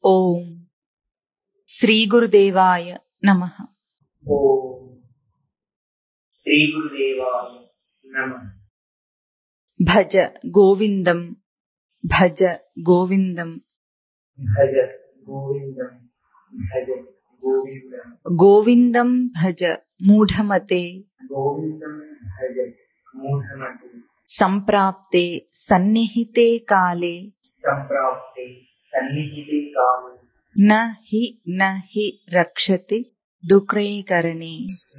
ఓం శ్రీ గురుదేవాయ నమః. ఓం శ్రీ గురుదేవాయ నమః. భజ గోవిందం భజ గోవిందం భజ గోవిందం భజ గోవిందం గోవిందం భజ మూఢమతే గోవిందం భజ మూఢమతి సంప్రాప్తే సన్నిహితే కాలే సంప్రాప్తే సన్నిహితే కాలే నహి నహి రక్షతి డుక్రీకరణే.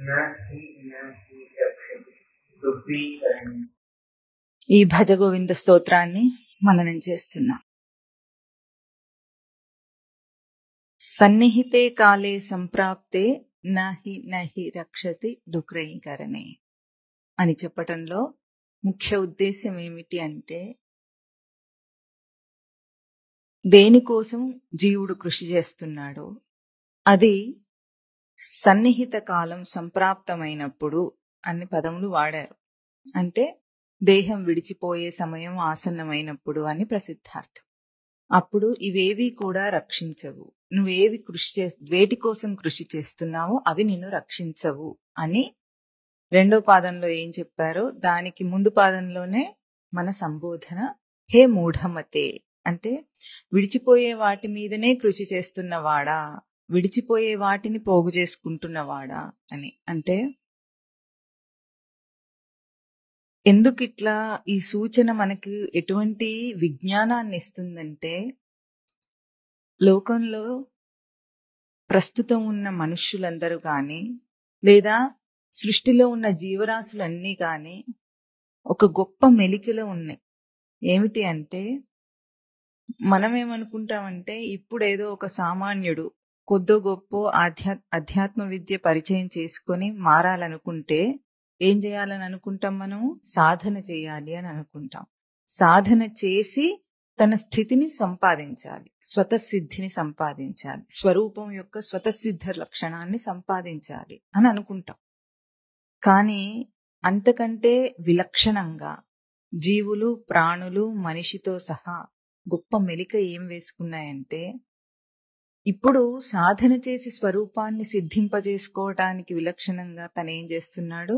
నహి నహి రక్షతి దుఃఖీకరణి. ఈ భజ గోవింద స్తోత్రాన్ని మననం చేస్తున్నాం. సన్నిహితే కాలే సంప్రాప్తే నహి నహి రక్షతి డుక్రీకరణే అని చెప్పటంలో ముఖ్య ఉద్దేశం ఏమిటి అంటే, దేనికోసం జీవుడు కృషి చేస్తున్నాడో అది సన్నిహిత కాలం సంప్రాప్తమైనప్పుడు అన్ని పదములు వాడారు. అంటే దేహం విడిచిపోయే సమయం ఆసన్నమైనప్పుడు అని ప్రసిద్ధార్థం. అప్పుడు ఇవేవి కూడా రక్షించవు. నువ్వేవి వేటి కోసం కృషి చేస్తున్నావో అవి నిన్ను రక్షించవు అని రెండో పాదంలో ఏం చెప్పారో దానికి ముందు పాదంలోనే మన సంబోధన. హే మూఢమతే అంటే విడిచిపోయే వాటి మీదనే కృషి చేస్తున్నవాడా, విడిచిపోయే వాటిని పోగు చేసుకుంటున్నవాడా అని. అంటే ఎందుకు ఇట్లా ఈ సూచన మనకు ఎటువంటి విజ్ఞానాన్ని ఇస్తుందంటే, లోకంలో ప్రస్తుతం ఉన్న మనుష్యులందరూ కానీ లేదా సృష్టిలో ఉన్న జీవరాశులన్నీ కానీ ఒక గొప్ప మెలికలో ఉన్నాయి. ఏమిటి అంటే, మనమేమనుకుంటామంటే ఇప్పుడేదో ఒక సామాన్యుడు కొద్దో గొప్ప అధ్యాత్మ విద్య పరిచయం చేసుకొని మారాలనుకుంటే ఏం చేయాలని అనుకుంటాం? మనం సాధన చేయాలి అని అనుకుంటాం. సాధన చేసి తన స్థితిని సంపాదించాలి, స్వతసిద్ధిని సంపాదించాలి, స్వరూపం యొక్క స్వతసిద్ధ లక్షణాన్ని సంపాదించాలి అని అనుకుంటాం. కానీ అంతకంటే విలక్షణంగా జీవులు, ప్రాణులు, మనిషితో సహా గొప్ప మెలిక ఏం వేసుకున్నాయంటే, ఇప్పుడు సాధన చేసి స్వరూపాన్ని సిద్ధింపజేసుకోవటానికి విలక్షణంగా తను ఏం చేస్తున్నాడు?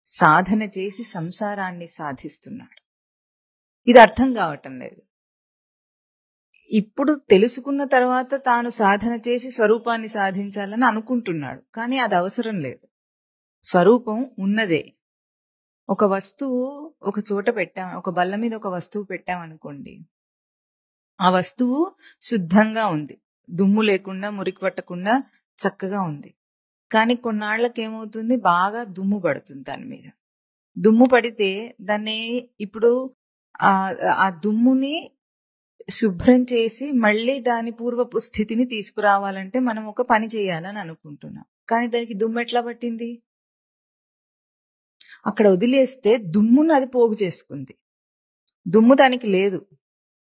సాధన చేసి సంసారాన్ని సాధిస్తున్నాడు. ఇది అర్థం కావటం లేదు. ఇప్పుడు తెలుసుకున్న తర్వాత తాను సాధన చేసి స్వరూపాన్ని సాధించాలని అనుకుంటున్నాడు, కానీ అది అవసరం లేదు. స్వరూపం ఉన్నదే. ఒక వస్తువు ఒక చోట పెట్టాం, ఒక బల్ల మీద ఒక వస్తువు పెట్టామనుకోండి, ఆ వస్తువు శుద్ధంగా ఉంది, దుమ్ము లేకుండా మురికి పట్టకుండా చక్కగా ఉంది. కానీ కొన్నాళ్లకు ఏమవుతుంది? బాగా దుమ్ము పడుతుంది. దాని మీద దుమ్ము పడితే దాన్ని ఇప్పుడు ఆ దుమ్ముని శుభ్రం చేసి మళ్ళీ దాని పూర్వపు స్థితిని తీసుకురావాలంటే మనం ఒక పని చేయాలని అనుకుంటున్నాం. కానీ దానికి దుమ్ము ఎట్లా పట్టింది? అక్కడ వదిలేస్తే దుమ్మును అది పోగు చేసుకుంది. దుమ్ము దానికి లేదు,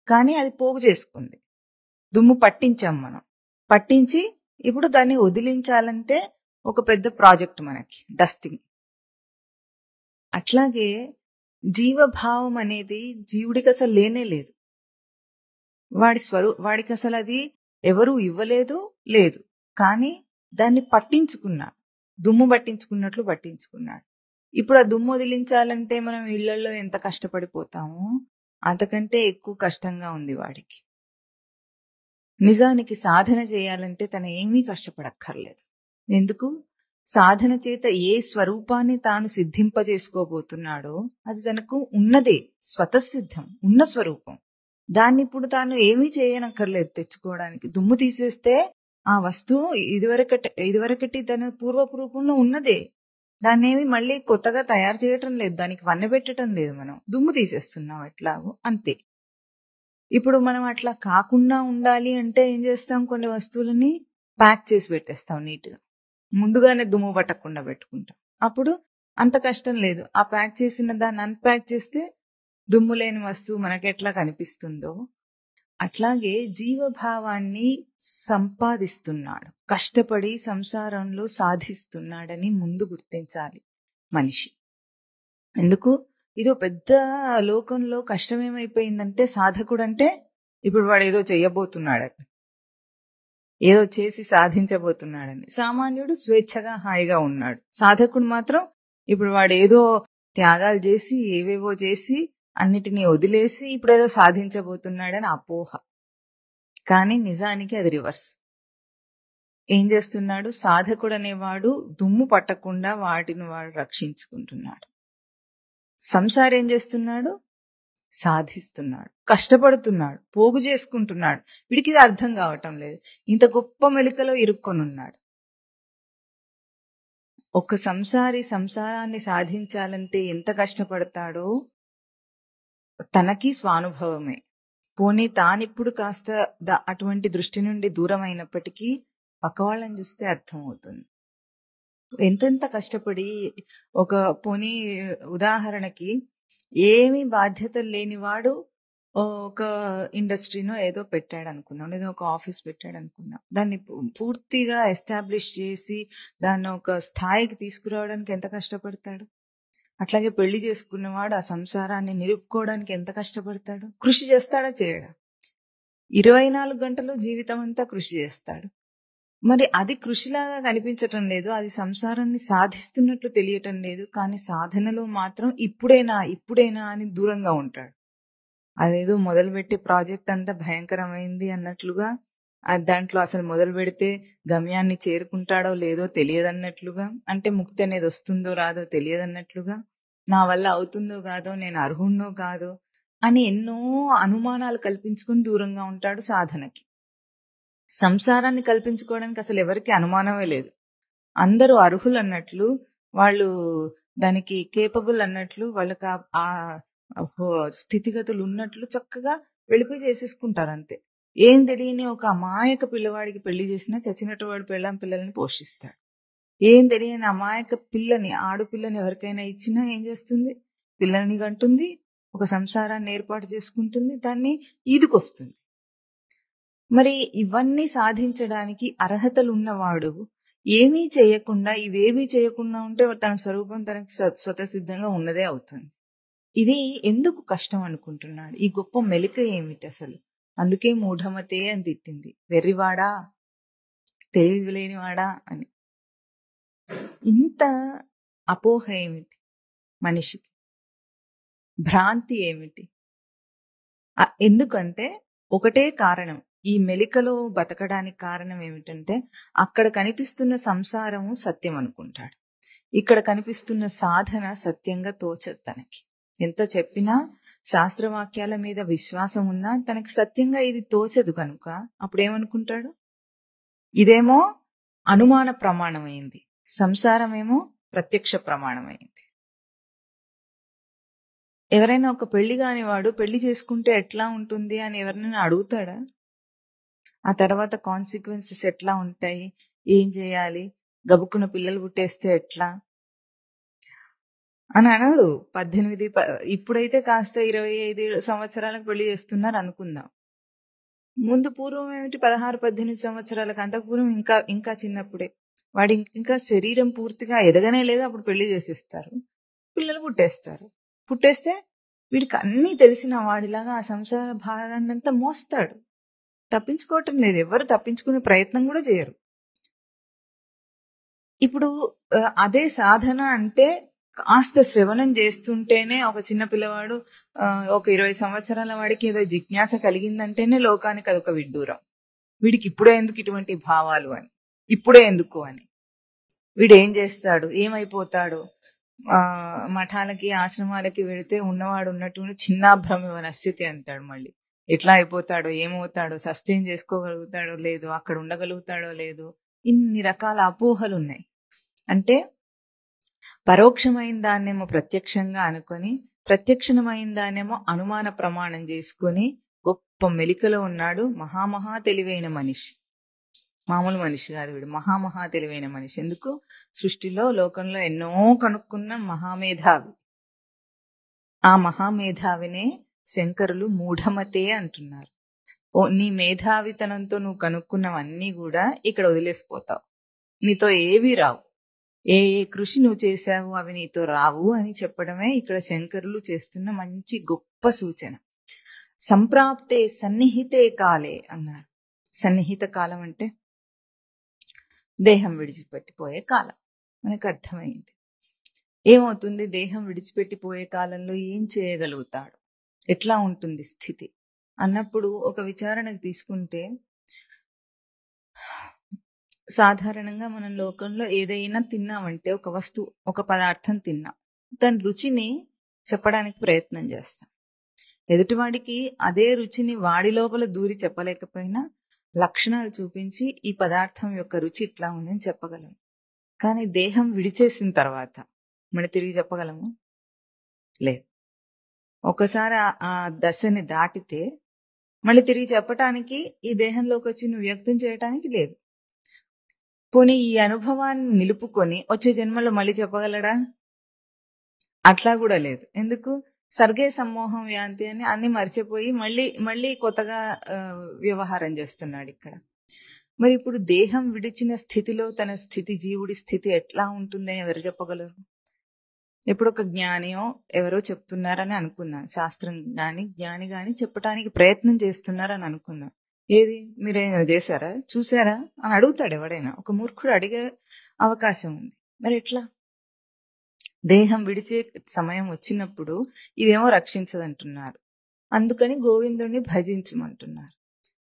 కానీ అది పోగు చేసుకుంది. దుమ్ము పట్టించాం మనం. పట్టించి ఇప్పుడు దాన్ని వదిలించాలంటే ఒక పెద్ద ప్రాజెక్ట్ మనకి, డస్టింగ్. అట్లాగే జీవభావం అనేది జీవుడికి అసలు లేనే లేదు. వాడికి అసలు అది ఎవరూ ఇవ్వలేదు, లేదు. కానీ దాన్ని పట్టించుకున్నాడు, దుమ్ము పట్టించుకున్నట్లు పట్టించుకున్నాడు. ఇప్పుడు ఆ దుమ్ము వదిలించాలంటే మనం ఇళ్లలో ఎంత కష్టపడిపోతామో అంతకంటే ఎక్కువ కష్టంగా ఉంది వాడికి. నిజానికి సాధన చేయాలంటే తను ఏమీ కష్టపడక్కర్లేదు. ఎందుకు? సాధన చేత ఏ స్వరూపాన్ని తాను సిద్ధింపజేసుకోబోతున్నాడో అది తనకు ఉన్నదే, స్వతసిద్ధం ఉన్న స్వరూపం. దాన్ని ఇప్పుడు తాను ఏమీ చేయనక్కర్లేదు తెచ్చుకోవడానికి. దుమ్ము తీసేస్తే ఆ వస్తువు ఇదివరకటి తన పూర్వపు రూపంలో ఉన్నదే. దాన్ని ఏమి మళ్ళీ కొత్తగా తయారు చేయటం లేదు, దానికి వన్నె పెట్టడం లేదు. మనం దుమ్ము తీసేస్తున్నాం ఎట్లాగో, అంతే. ఇప్పుడు మనం అట్లా కాకుండా ఉండాలి అంటే ఏం చేస్తాం? కొన్ని వస్తువులని ప్యాక్ చేసి పెట్టేస్తాం నీట్గా, ముందుగానే దుమ్ము పట్టకుండా పెట్టుకుంటాం. అప్పుడు అంత కష్టం లేదు. ఆ ప్యాక్ చేసిన దాన్ని అన్ప్యాక్ చేస్తే దుమ్ము లేని వస్తువు మనకి ఎట్లా కనిపిస్తుందో అట్లాగే జీవభావాన్ని సంపాదిస్తున్నాడు, కష్టపడి సంసారంలో సాధిస్తున్నాడని ముందు గుర్తించాలి మనిషి. ఎందుకు? ఇదో పెద్ద లోకంలో కష్టమేమైపోయిందంటే, సాధకుడు అంటే ఇప్పుడు వాడు ఏదో చెయ్యబోతున్నాడు, ఏదో చేసి సాధించబోతున్నాడని. సామాన్యుడు స్వేచ్ఛగా హాయిగా ఉన్నాడు. సాధకుడు మాత్రం ఇప్పుడు వాడు ఏదో త్యాగాలు చేసి ఏవేవో చేసి అన్నిటినీ వదిలేసి ఇప్పుడు ఏదో సాధించబోతున్నాడని అపోహ. కానీ నిజానికి అది రివర్స్. ఏం చేస్తున్నాడు? సాధకుడు అనేవాడు దుమ్ము పట్టకుండా వాటిని వాడు రక్షించుకుంటున్నాడు. సంసారి ఏం చేస్తున్నాడు? సాధిస్తున్నాడు, కష్టపడుతున్నాడు, పోగు చేసుకుంటున్నాడు. వీడికి ఇది అర్థం కావటం లేదు. ఇంత గొప్ప మెలికలో ఇరుక్కొని ఉన్నాడు. ఒక సంసారి సంసారాన్ని సాధించాలంటే ఎంత కష్టపడతాడో తనకి స్వానుభవమే. పోనీ తానిప్పుడు కాస్త అటువంటి దృష్టి నుండి దూరం అయినప్పటికీ పక్కవాళ్ళని చూస్తే అర్థమవుతుంది ఎంతెంత కష్టపడి. ఒక పోనీ ఉదాహరణకి ఏమీ బాధ్యతలు లేనివాడు ఒక ఇండస్ట్రీనో ఏదో పెట్టాడు అనుకుందాం, లేదా ఒక ఆఫీస్ పెట్టాడు అనుకుందాం. దాన్ని పూర్తిగా ఎస్టాబ్లిష్ చేసి దాన్ని ఒక స్థాయికి తీసుకురావడానికి ఎంత కష్టపడతాడు. అట్లాగే పెళ్లి చేసుకున్నవాడు ఆ సంసారాన్ని నిలుపుకోవడానికి ఎంత కష్టపడతాడు. కృషి చేస్తాడా? చేయడా? 24 గంటలు జీవితం అంతా కృషి చేస్తాడు. మరి అది కృషిలాగా కనిపించటం లేదు, అది సంసారాన్ని సాధిస్తున్నట్లు తెలియటం లేదు. కానీ సాధనలో మాత్రం ఇప్పుడేనా అని దూరంగా ఉంటాడు. అదేదో మొదలుపెట్టి ప్రాజెక్ట్ అంతా భయంకరమైంది అన్నట్లుగా, దాంట్లో అసలు మొదలు పెడితే గమ్యాన్ని చేరుకుంటాడో లేదో తెలియదన్నట్లుగా, అంటే ముక్తి అనేది వస్తుందో రాదో తెలియదన్నట్లుగా, నా వల్ల అవుతుందో కాదో, నేను అర్హుణ్ణో కాదో అని ఎన్నో అనుమానాలు కల్పించుకుని దూరంగా ఉంటాడు సాధనకి. సంసారాన్ని కల్పించుకోవడానికి అసలు ఎవరికి అనుమానమే లేదు. అందరూ అర్హులు అన్నట్లు, వాళ్ళు దానికి కేపబుల్ అన్నట్లు, వాళ్ళకి ఆ స్థితిగతులు ఉన్నట్లు చక్కగా వెళ్ళిపోయి చేసేసుకుంటారు అంతే. ఏం తెలియని ఒక అమాయక పిల్లవాడికి పెళ్లి చేసినా చచ్చినట్టు వాడు పిల్లల్ని పోషిస్తాడు. ఏం తెలియని అమాయక పిల్లని, ఆడపిల్లని ఎవరికైనా ఇచ్చినా ఏం చేస్తుంది? పిల్లల్ని కంటుంది, ఒక సంసారాన్ని ఏర్పాటు చేసుకుంటుంది, దాన్ని ఈదుకొస్తుంది. మరి ఇవన్నీ సాధించడానికి అర్హతలు ఉన్నవాడు ఏమీ చేయకుండా, ఇవేమీ చేయకుండా ఉంటే తన స్వరూపం తనకి స్వతసిద్ధంగా ఉన్నదే అవుతుంది. ఇది ఎందుకు కష్టం అనుకుంటున్నాడు? ఈ గొప్ప మెలిక ఏమిటి అసలు? అందుకే మూఢమతే అని తిట్టింది. వెర్రివాడా, తెలివిలేనివాడా అని. ఇంత అపోహ ఏమిటి మనిషికి? భ్రాంతి ఏమిటి? ఎందుకంటే ఒకటే కారణం. ఈ మెలికలో బతకడానికి కారణం ఏమిటంటే అక్కడ కనిపిస్తున్న సంసారము సత్యం అనుకుంటాడు, ఇక్కడ కనిపిస్తున్న సాధన సత్యంగా తోచదు తనకి. ఎంత చెప్పినా, శాస్త్రవాక్యాల మీద విశ్వాసం ఉన్నా తనకి సత్యంగా ఇది తోచదు కనుక అప్పుడేమనుకుంటాడు? ఇదేమో అనుమాన ప్రమాణమైంది, సంసారమేమో ప్రత్యక్ష ప్రమాణమైంది. ఎవరైనా ఒక పెళ్లి కాని వాడు పెళ్లి చేసుకుంటే ఎట్లా ఉంటుంది అని ఎవరినైనా అడుగుతాడా? ఆ తర్వాత కాన్సిక్వెన్సెస్ ఎట్లా ఉంటాయి, ఏం చేయాలి, గబుక్కున పిల్లలు పుట్టేస్తే ఎట్లా అని అన్నాడు. 18 ఇప్పుడైతే కాస్త 25 సంవత్సరాలకు పెళ్లి చేస్తున్నారు అనుకుందాం. ముందు పూర్వం ఏమిటి? 16-18 సంవత్సరాలకు, అంతకుపూర్వం ఇంకా చిన్నప్పుడే. వాడి ఇంకా శరీరం పూర్తిగా ఎదగనే లేదు, అప్పుడు పెళ్లి చేసేస్తారు, పిల్లలు పుట్టేస్తారు. పుట్టేస్తే వీడికి అన్నీ తెలిసిన వాడిలాగా ఆ సంసార భారాన్ని అంతా మోస్తాడు. తప్పించుకోవటం లేదు, ఎవరు తప్పించుకునే ప్రయత్నం కూడా చేయరు. ఇప్పుడు అదే సాధన అంటే కాస్త శ్రవణం చేస్తుంటేనే, ఒక చిన్న పిల్లవాడు ఒక 20 సంవత్సరాల వాడికి ఏదో జిజ్ఞాస కలిగిందంటేనే లోకానికి అదొక విడ్డూరం. వీడికి ఇప్పుడే ఎందుకు ఇటువంటి భావాలు అని, ఇప్పుడే ఎందుకు అని. వీడు ఏం చేస్తాడు, ఏమైపోతాడు? మఠాలకి ఆశ్రమాలకి వెళితే ఉన్నవాడు ఉన్నట్టు చిన్నాభ్రమ నశ్యతి అంటాడు. మళ్ళీ ఎట్లా అయిపోతాడో, ఏమవుతాడో, సస్టైన్ చేసుకోగలుగుతాడో లేదు, అక్కడ ఉండగలుగుతాడో లేదు, ఇన్ని రకాల అపోహలు ఉన్నాయి. అంటే పరోక్షమైన దాన్నేమో ప్రత్యక్షంగా అనుకొని, ప్రత్యక్షమైన దాన్నేమో అనుమాన ప్రమాణం చేసుకొని గొప్ప మెలికలో ఉన్నాడు. మహామహా తెలివైన మనిషి, మామూలు మనిషి కాదు వీడు, మహామహా తెలివైన మనిషి. ఎందుకు? సృష్టిలో లోకంలో ఎన్నో కనుక్కున్న మహామేధావి. ఆ మహామేధావినే శంకరులు మూఢమతే అంటున్నారు. నీ మేధావితనంతో నువ్వు కనుక్కున్నవన్నీ కూడా ఇక్కడ వదిలేసిపోతావు, నీతో ఏవి రావు, ఏ కృషి నువ్వు చేశావు అవి నీతో రావు అని చెప్పడమే ఇక్కడ శంకరులు చేస్తున్న మంచి గొప్ప సూచన. సంప్రాప్తే సన్నిహితే కాలే అన్నారు. సన్నిహిత కాలం అంటే దేహం విడిచిపెట్టిపోయే కాలం మనకు అర్థమైంది. ఏమవుతుంది? దేహం విడిచిపెట్టిపోయే కాలంలో ఏం చేయగలుగుతాడు, ఎట్లా ఉంటుంది స్థితి అన్నప్పుడు ఒక విచారణకు తీసుకుంటే, సాధారణంగా మనం లోకంలో ఏదైనా తిన్నామంటే, ఒక వస్తువు, ఒక పదార్థం తిన్నాం, దాని రుచిని చెప్పడానికి ప్రయత్నం చేస్తాం. ఎదుటివాడికి అదే రుచిని వాడి లోపల దూరి చెప్పలేకపోయినా లక్షణాలు చూపించి ఈ పదార్థం యొక్క రుచి ఇట్లా ఉందని చెప్పగలం. కానీ దేహం విడిచేసిన తర్వాత మనం తిరిగి చెప్పగలము? లేదు. ఒకసారి ఆ దశని దాటితే మళ్ళీ తిరిగి చెప్పటానికి ఈ దేహంలోకి వచ్చి నువ్వు వ్యక్తం చేయటానికి లేదు. పోనీ ఈ అనుభవాన్ని నిలుపుకొని వచ్చే జన్మలో మళ్ళీ చెప్పగలడా? అట్లా కూడా లేదు. ఎందుకు? సర్గే సమ్మోహం యాంతి అని అన్ని మర్చిపోయి మళ్ళీ కొత్తగా వ్యవహారం చేస్తున్నాడు ఇక్కడ. మరి ఇప్పుడు దేహం విడిచిన స్థితిలో తన స్థితి, జీవుడి స్థితి ఎట్లా ఉంటుందని ఎవరు చెప్పగలరు? ఇప్పుడు ఒక జ్ఞానియో ఎవరో చెప్తున్నారని అనుకుందాం, శాస్త్రం జ్ఞాని గాని చెప్పడానికి ప్రయత్నం చేస్తున్నారని అనుకుందాం. ఏది మీరేమైనా చేశారా, చూసారా అని అడుగుతాడు ఎవడైనా. ఒక మూర్ఖుడు అడిగే అవకాశం ఉంది. మరి ఎట్లా? దేహం విడిచే సమయం వచ్చినప్పుడు ఇదేమో రక్షించదంటున్నారు, అందుకని గోవిందుణ్ణి భజించమంటున్నారు.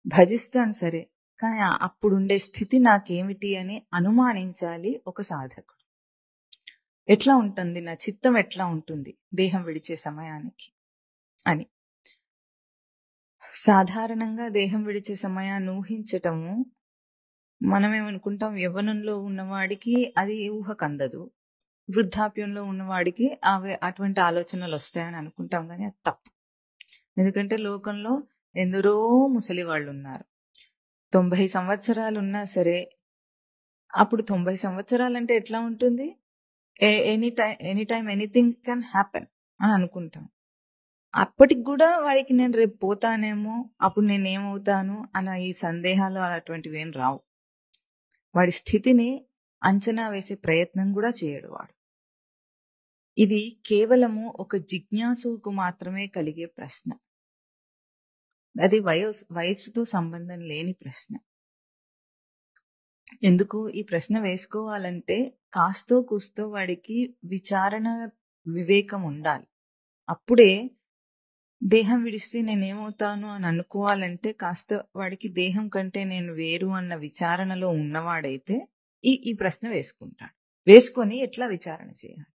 భజిస్తాను సరే, కానీ అప్పుడుండే స్థితి నాకేమిటి అని అనుమానించాలి ఒక సాధకుడు. ఎట్లా ఉంటుంది నా చిత్తం, ఎట్లా ఉంటుంది దేహం విడిచే సమయానికి అని. సాధారణంగా దేహం విడిచే సమయాన్ని ఊహించటము, మనమేమనుకుంటాం, యవ్వనంలో ఉన్నవాడికి అది ఊహకు అందదు, వృద్ధాప్యంలో ఉన్నవాడికి అటువంటి ఆలోచనలు వస్తాయని అనుకుంటాం. కానీ అది తప్పు. ఎందుకంటే లోకంలో ఎందరో ముసలి వాళ్ళు ఉన్నారు. 90 సంవత్సరాలు ఉన్నా సరే, అప్పుడు 90 సంవత్సరాలంటే ఎట్లా ఉంటుంది? Any time anything can happen అని అనుకుంటాం. అప్పటికి కూడా వాడికి నేను రేపు పోతానేమో, అప్పుడు నేనేమవుతాను అన్న ఈ సందేహాలు అటువంటివి ఏం రావు. వాడి స్థితిని అంచనా వేసే ప్రయత్నం కూడా చేయడు వాడు. ఇది కేవలము ఒక జిజ్ఞాసుకు మాత్రమే కలిగే ప్రశ్న. అది వయస్సుతో సంబంధం లేని ప్రశ్న. ఎందుకు ఈ ప్రశ్న వేసుకోవాలంటే కాస్తో కూస్తో వాడికి విచారణ వివేకం ఉండాలి. అప్పుడే దేహం విడిస్తే నేనేమవుతాను అని అనుకోవాలంటే కాస్త వాడికి దేహం కంటే నేను వేరు అన్న విచారణలో ఉన్నవాడైతే ఈ ప్రశ్న వేసుకుంటాడు. వేసుకొని ఎట్లా విచారణ చేయాలి,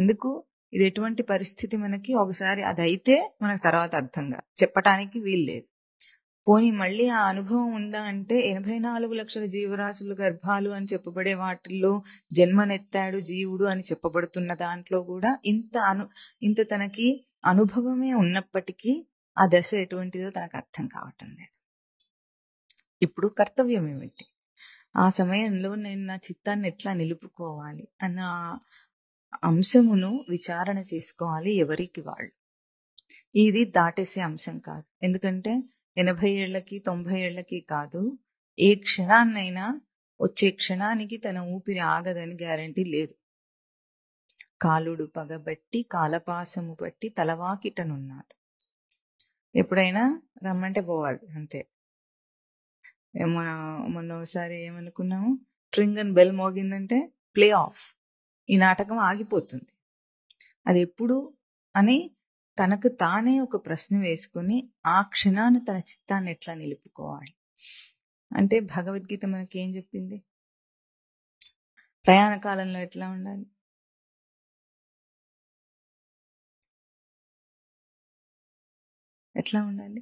ఎందుకు ఇది ఎటువంటి పరిస్థితి, మనకి ఒకసారి అది అయితే మనకు తర్వాత అర్థంగా చెప్పటానికి వీల్లేదు. పోనీ మళ్ళీ ఆ అనుభవం ఉందా అంటే 84 లక్షల జీవరాశుల గర్భాలు అని చెప్పబడే వాటిల్లో జన్మనెత్తాడు జీవుడు అని చెప్పబడుతున్న దాంట్లో కూడా ఇంత తనకి అనుభవమే ఉన్నప్పటికీ ఆ దశ ఎటువంటిదో తనకు అర్థం కావటం లేదు. ఇప్పుడు కర్తవ్యం ఏమిటి? ఆ సమయంలో నేను నా చిత్తాన్ని ఎట్లా నిలుపుకోవాలి అన్న అంశమును విచారణ చేసుకోవాలి ఎవరికి వాళ్ళు. ఇది దాటేసే అంశం కాదు. ఎందుకంటే 80 ఏళ్లకి 90 ఏళ్లకి కాదు, ఏ క్షణాన్నైనా వచ్చే క్షణానికి తన ఊపిరి ఆగదని గ్యారంటీ లేదు. కాలుడు పగబట్టి కాలపాసము పట్టి తలవాకిటనున్నాడు. ఎప్పుడైనా రమ్మంటే పోవాలి అంతే. మొన్న ఒకసారి ఏమనుకున్నాము, ట్రింగ్ అండ్ బెల్ మోగిందంటే ప్లే ఆఫ్, ఈ నాటకం ఆగిపోతుంది. అది ఎప్పుడు అని తనకు తానే ఒక ప్రశ్న వేసుకుని ఆ క్షణాన్ని తన చిత్తాన్ని ఎట్లా నిలుపుకోవాలి అంటే, భగవద్గీత మనకి ఏం చెప్పింది? ప్రయాణ కాలంలో ఎట్లా ఉండాలి? ఎట్లా ఉండాలి?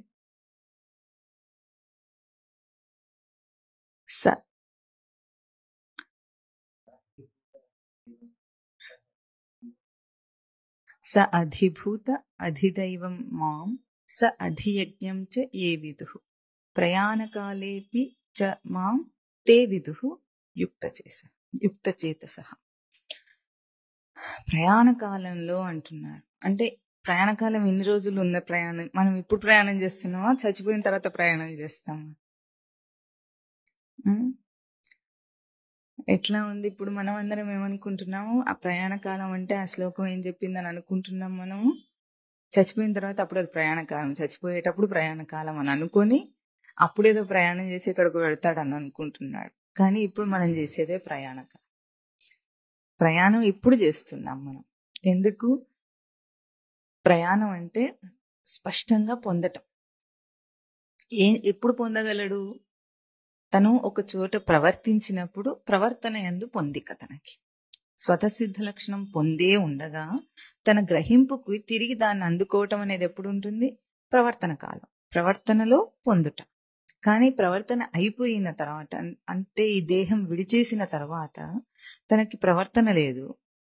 స అధిభూత అధిదైవం మాం స అధియజ్ఞం చ ఏ విదుః ప్రయాణకాలేపి చ మాం తే విదుః యుక్తచేతసః. ప్రయాణ కాలంలో అంటున్నారు అంటే, ప్రయాణకాలం ఎన్ని రోజులు ఉన్న ప్రయాణం? మనం ఇప్పుడు ప్రయాణం చేస్తున్నామా, చచ్చిపోయిన తర్వాత ప్రయాణం చేస్తామా? ఎట్లా ఉంది? ఇప్పుడు మనం అందరం ఏమనుకుంటున్నాము, ఆ ప్రయాణ కాలం అంటే ఆ శ్లోకం ఏం చెప్పిందని అనుకుంటున్నాం. మనము చచ్చిపోయిన తర్వాత అప్పుడు అది ప్రయాణ కాలం, చచ్చిపోయేటప్పుడు ప్రయాణ కాలం అని అనుకొని అప్పుడేదో ప్రయాణం చేసి ఎక్కడికి వెళ్తాడని అనుకుంటున్నాడు. కానీ ఇప్పుడు మనం చేసేదే ప్రయాణం ఇప్పుడు చేస్తున్నాం మనం. ఎందుకు? ప్రయాణం అంటే స్పష్టంగా పొందటం. ఎప్పుడు పొందగలడు? తను ఒక చోట ప్రవర్తించినప్పుడు ప్రవర్తన యందు పొందిక తనకి. స్వతసిద్ధ లక్షణం పొందే ఉండగా తన గ్రహింపుకు తిరిగి దాన్ని అందుకోవటం అనేది ఎప్పుడు ఉంటుంది? ప్రవర్తన కాలం. ప్రవర్తనలో పొందుట. కానీ ప్రవర్తన అయిపోయిన తర్వాత, అంటే ఈ దేహం విడిచేసిన తర్వాత తనకి ప్రవర్తన లేదు.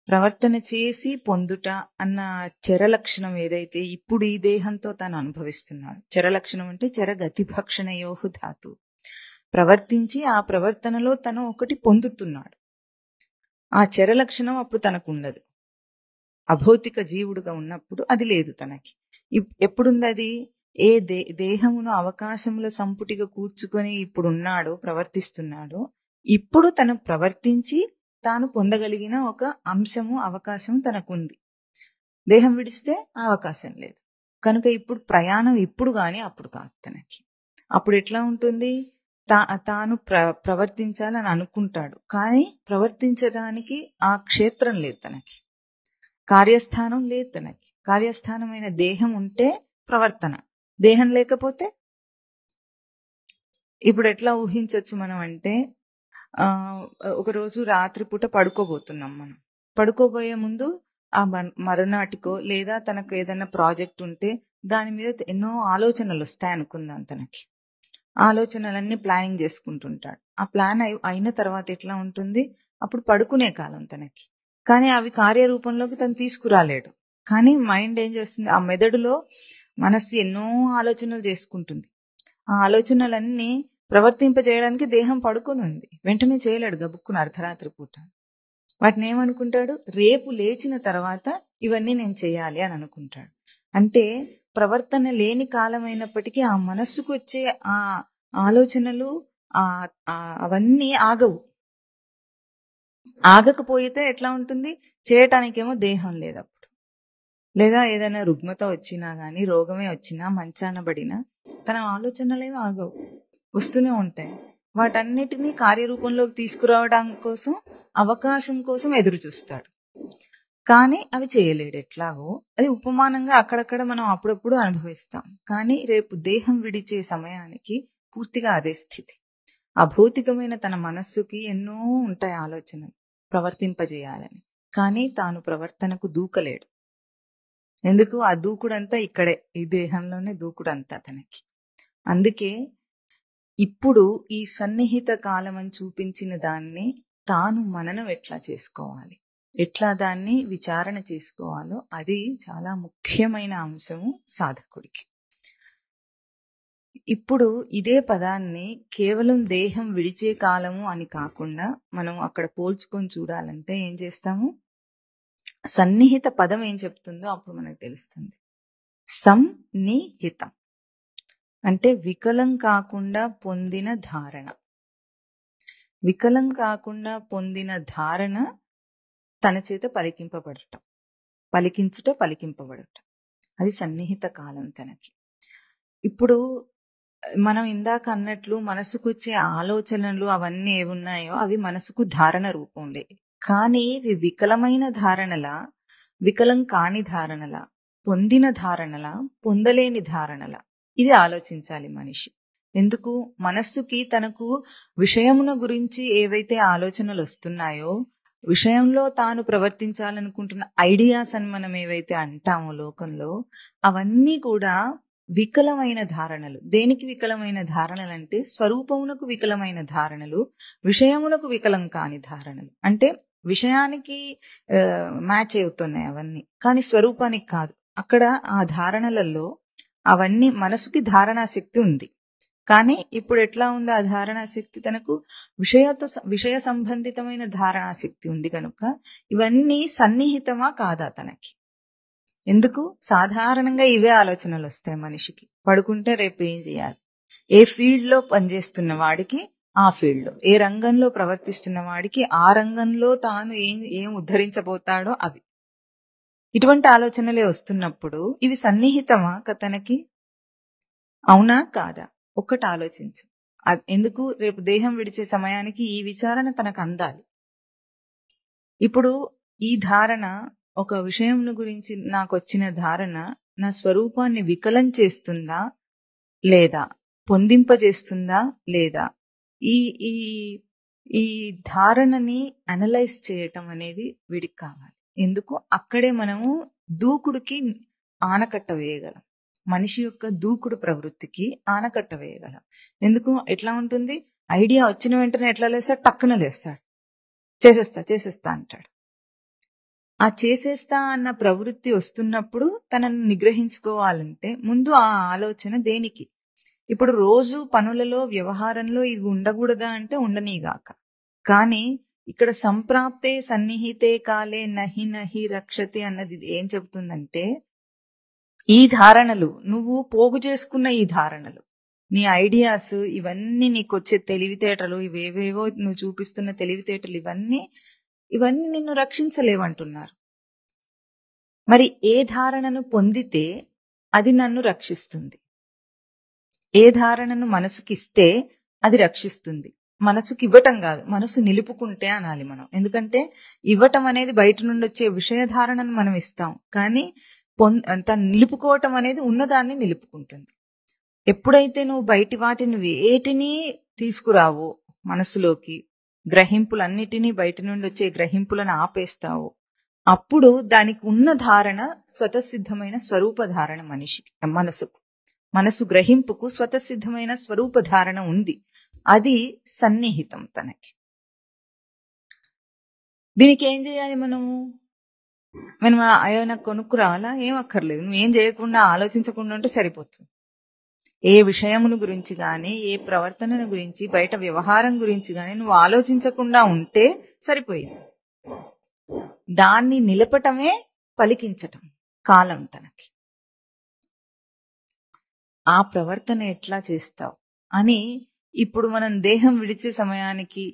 ప్రవర్తన చేసి పొందుట అన్న చరలక్షణం ఏదైతే ఇప్పుడు ఈ దేహంతో తాను అనుభవిస్తున్నాడు. చరలక్షణం అంటే చరగతిభక్షణయోహు ధాతు. ప్రవర్తించి ఆ ప్రవర్తనలో తను ఒకటి పొందుతున్నాడు. ఆ చరలక్షణం అప్పుడు తనకు ఉండదు. అభౌతిక జీవుడుగా ఉన్నప్పుడు అది లేదు తనకి. ఎప్పుడుంది అది? ఏ దేహమును అవకాశముల సంపుటిగా కూర్చుకొని ఇప్పుడు ఉన్నాడో, ప్రవర్తిస్తున్నాడో, ఇప్పుడు తను ప్రవర్తించి తాను పొందగలిగిన ఒక అంశము, అవకాశం తనకుంది. దేహం విడిస్తే ఆ అవకాశం లేదు. కనుక ఇప్పుడు ప్రయాణం ఇప్పుడు గాని అప్పుడు కాదు తనకి. అప్పుడు ఎట్లా ఉంటుంది? తాను ప్రవర్తించాలని అనుకుంటాడు, కానీ ప్రవర్తించడానికి ఆ క్షేత్రం లేదు తనకి. కార్యస్థానం లేదు తనకి. కార్యస్థానమైన దేహం ఉంటే ప్రవర్తన, దేహం లేకపోతే ఇప్పుడు ఎట్లా ఊహించవచ్చు మనం అంటే, ఒకరోజు రాత్రిపూట పడుకోబోతున్నాం మనం. పడుకోబోయే ముందు ఆ మరునాటికో లేదా తనకు ఏదైనా ప్రాజెక్ట్ ఉంటే దాని మీద ఎన్నో ఆలోచనలు వస్తాయి అనుకుందాం. తనకి ఆలోచనలన్నీ ప్లానింగ్ చేసుకుంటుంటాడు. ఆ ప్లాన్ అయిన తర్వాత ఎట్లా ఉంటుంది? అప్పుడు పడుకునే కాలం తనకి. కానీ అవి కార్యరూపంలోకి తను తీసుకురాలేడు. కానీ మైండ్ ఏం చేస్తుంది? ఆ మెదడులో మనస్సు ఎన్నో ఆలోచనలు చేసుకుంటుంది. ఆ ఆలోచనలన్నీ ప్రవర్తింపజేయడానికి దేహం పడుకొని ఉంది. వెంటనే చేయలేడు గబుక్కున అర్ధరాత్రి పూట. వాటిని ఏమనుకుంటాడు? రేపు లేచిన తర్వాత ఇవన్నీ నేను చేయాలి అని అనుకుంటాడు. అంటే ప్రవర్తన లేని కాలమైనప్పటికీ ఆ మనస్సుకు వచ్చే ఆ ఆలోచనలు అవన్నీ ఆగవు. ఆగకపోయితే ఎట్లా ఉంటుంది? చేయటానికేమో దేహం లేదు అప్పుడు. లేదా ఏదైనా రుగ్మత వచ్చినా గానీ, రోగమే వచ్చినా, మంచాన పడినా తన ఆలోచనలేమో ఆగవు, వస్తూనే ఉంటాయి. వాటన్నిటినీ కార్యరూపంలోకి తీసుకురావడం కోసం, అవకాశం కోసం ఎదురు చూస్తాడు. కానీ అవి చేయలేడు ఎట్లాగో. అది ఉపమానంగా అక్కడక్కడ మనం అప్పుడప్పుడు అనుభవిస్తాం. కానీ రేపు దేహం విడిచే సమయానికి పూర్తిగా అదే స్థితి. అభౌతికమైన తన మనస్సుకి ఎన్నో ఉంటాయి ఆలోచనలు ప్రవర్తింపజేయాలని. కానీ తాను ప్రవర్తనకు దూకలేడు. ఎందుకు? ఆ దూకుడంతా ఇక్కడే, ఈ దేహంలోనే దూకుడంతా తనకి. అందుకే ఇప్పుడు ఈ సన్నిహిత కాలం అని చూపించిన దాన్ని తాను మననం ఎట్లా చేసుకోవాలి, ఎట్లా దాన్ని విచారణ చేసుకోవాలో అది చాలా ముఖ్యమైన అంశము సాధకుడికి. ఇప్పుడు ఇదే పదాన్ని కేవలం దేహం విడిచే కాలము అని కాకుండా మనం అక్కడ పోల్చుకొని చూడాలంటే ఏం చేస్తాము? సన్నిహిత పదం ఏం చెప్తుందో అప్పుడు మనకు తెలుస్తుంది. సన్నిహితం అంటే వికలం కాకుండా పొందిన ధారణ. వికలం కాకుండా పొందిన ధారణ తన చేత పలికింపబడటం, అది సన్నిహిత కాలం తనకి. ఇప్పుడు మనం ఇందాక అన్నట్లు మనసుకు వచ్చే ఆలోచనలు అవన్నీ ఏమున్నాయో అవి మనసుకు ధారణ రూపంలే. కానీ ఇవి వికలమైన ధారణల, వికలం కాని ధారణల, పొందిన ధారణల, పొందలేని ధారణల. ఇది ఆలోచించాలి మనిషి. ఎందుకు? మనస్సుకి తనకు విషయమున గురించి ఏవైతే ఆలోచనలు వస్తున్నాయో, విషయంలో తాను ప్రవర్తించాలనుకుంటున్న ఐడియాస్ అని మనం ఏవైతే అంటామో లోకంలో, అవన్నీ కూడా వికలమైన ధారణలు. దేనికి వికలమైన ధారణలు అంటే స్వరూపమునకు వికలమైన ధారణలు, విషయమునకు వికలం కాని ధారణలు. అంటే విషయానికి మ్యాచ్ అవుతున్నాయి అవన్నీ, కానీ స్వరూపానికి కాదు. అక్కడ ఆ ధారణలలో అవన్నీ మనసుకి ధారణాశక్తి ఉంది. కానీ ఇప్పుడు ఎట్లా ఉంది? ఆ ధారణాశక్తి తనకు విషయ సంబంధితమైన ధారణాశక్తి ఉంది కనుక ఇవన్నీ సన్నిహితమా కాదా తనకి? ఎందుకు? సాధారణంగా ఇవే ఆలోచనలు వస్తాయి మనిషికి. పడుకుంటే రేపు ఏం చేయాలి, ఏ ఫీల్డ్ లో పనిచేస్తున్న వాడికి ఆ ఫీల్డ్ లో, ఏ రంగంలో ప్రవర్తిస్తున్న వాడికి ఆ రంగంలో తాను ఏం ఉద్ధరించబోతాడో అవి, ఇటువంటి ఆలోచనలే వస్తున్నప్పుడు ఇవి సన్నిహితమా తనకి? అవునా కాదా? ఒక్కటి ఆలోచించు. ఎందుకు రేపు దేహం విడిచే సమయానికి ఈ విచారణ తనకు అందాలి. ఇప్పుడు ఈ ధారణ, ఒక విషయం గురించి నాకు వచ్చిన ధారణ నా స్వరూపాన్ని వికలం చేస్తుందా లేదా, పొందింపజేస్తుందా లేదా, ఈ ఈ ఈ ధారణని అనలైజ్ చేయటం అనేది వీడికి కావాలి. ఎందుకు అక్కడే మనము దూకుడుకి ఆనకట్ట వేయగలం. మనిషి యొక్క దూకుడు ప్రవృత్తికి ఆనకట్ట వేయగలం. ఎందుకు ఎట్లా ఉంటుంది, ఐడియా వచ్చిన వెంటనే ఎట్లా లేస్తాడు, టక్కున లేస్తాడు, చేసేస్తా అంటాడు. ఆ చేసేస్తా అన్న ప్రవృత్తి వస్తున్నప్పుడు తనను నిగ్రహించుకోవాలంటే ముందు ఆ ఆలోచన దేనికి? ఇప్పుడు రోజు పనులలో వ్యవహారంలో ఇది ఉండకూడదా అంటే ఉండనీగాక. కానీ ఇక్కడ సంప్రాప్తే సన్నిహితే కాలే నహి నహి రక్షతే అన్నది ఏం చెబుతుందంటే, ఈ ధారణలు నువ్వు పోగు చేసుకున్న ఈ ధారణలు, నీ ఐడియాస్, ఇవన్నీ నీకు వచ్చే తెలివితేటలు, ఇవేవేవో నువ్వు చూపిస్తున్న తెలివితేటలు, ఇవన్నీ నిన్ను రక్షించలేవంటున్నారు. మరి ఏ ధారణను పొందితే అది నన్ను రక్షిస్తుంది? ఏ ధారణను మనసుకిస్తే అది రక్షిస్తుంది? మనసుకి ఇవ్వటం కాదు, మనసు నిలుపుకుంటే అనాలి మనం. ఎందుకంటే ఇవ్వటం అనేది బయట నుండి వచ్చే విషయ ధారణను మనం ఇస్తాం, కానీ తను నిలుపుకోవటం అనేది ఉన్నదాన్ని నిలుపుకుంటుంది. ఎప్పుడైతే నువ్వు బయటి వాటిని వేటిని తీసుకురావో మనసులోకి, గ్రహింపులన్నిటినీ, బయట నుండి వచ్చే గ్రహింపులను ఆపేస్తావో, అప్పుడు దానికి ఉన్న ధారణ స్వతసిద్ధమైన స్వరూప ధారణ. మనసు గ్రహింపుకు స్వతసిద్ధమైన స్వరూప ధారణ ఉంది, అది సన్నిహితం తనకి. దీనికి ఏం చేయాలి మనము? మనం ఏమైనా కొనుక్కు రావాలా? ఏం అక్కర్లేదు. నువ్వేం చేయకుండా ఆలోచించకుండా ఉంటే సరిపోతుంది. ఏ విషయమును గురించి గాని, ఏ ప్రవర్తనను గురించి, బయట వ్యవహారం గురించి గాని నువ్వు ఆలోచించకుండా ఉంటే సరిపోయింది. దాన్ని నిలపటమే పలికించటం కాలం తనకి. ఆ ప్రవర్తన ఎట్లా చేస్తావు అని ఇప్పుడు మనం దేహం విడిచే సమయానికి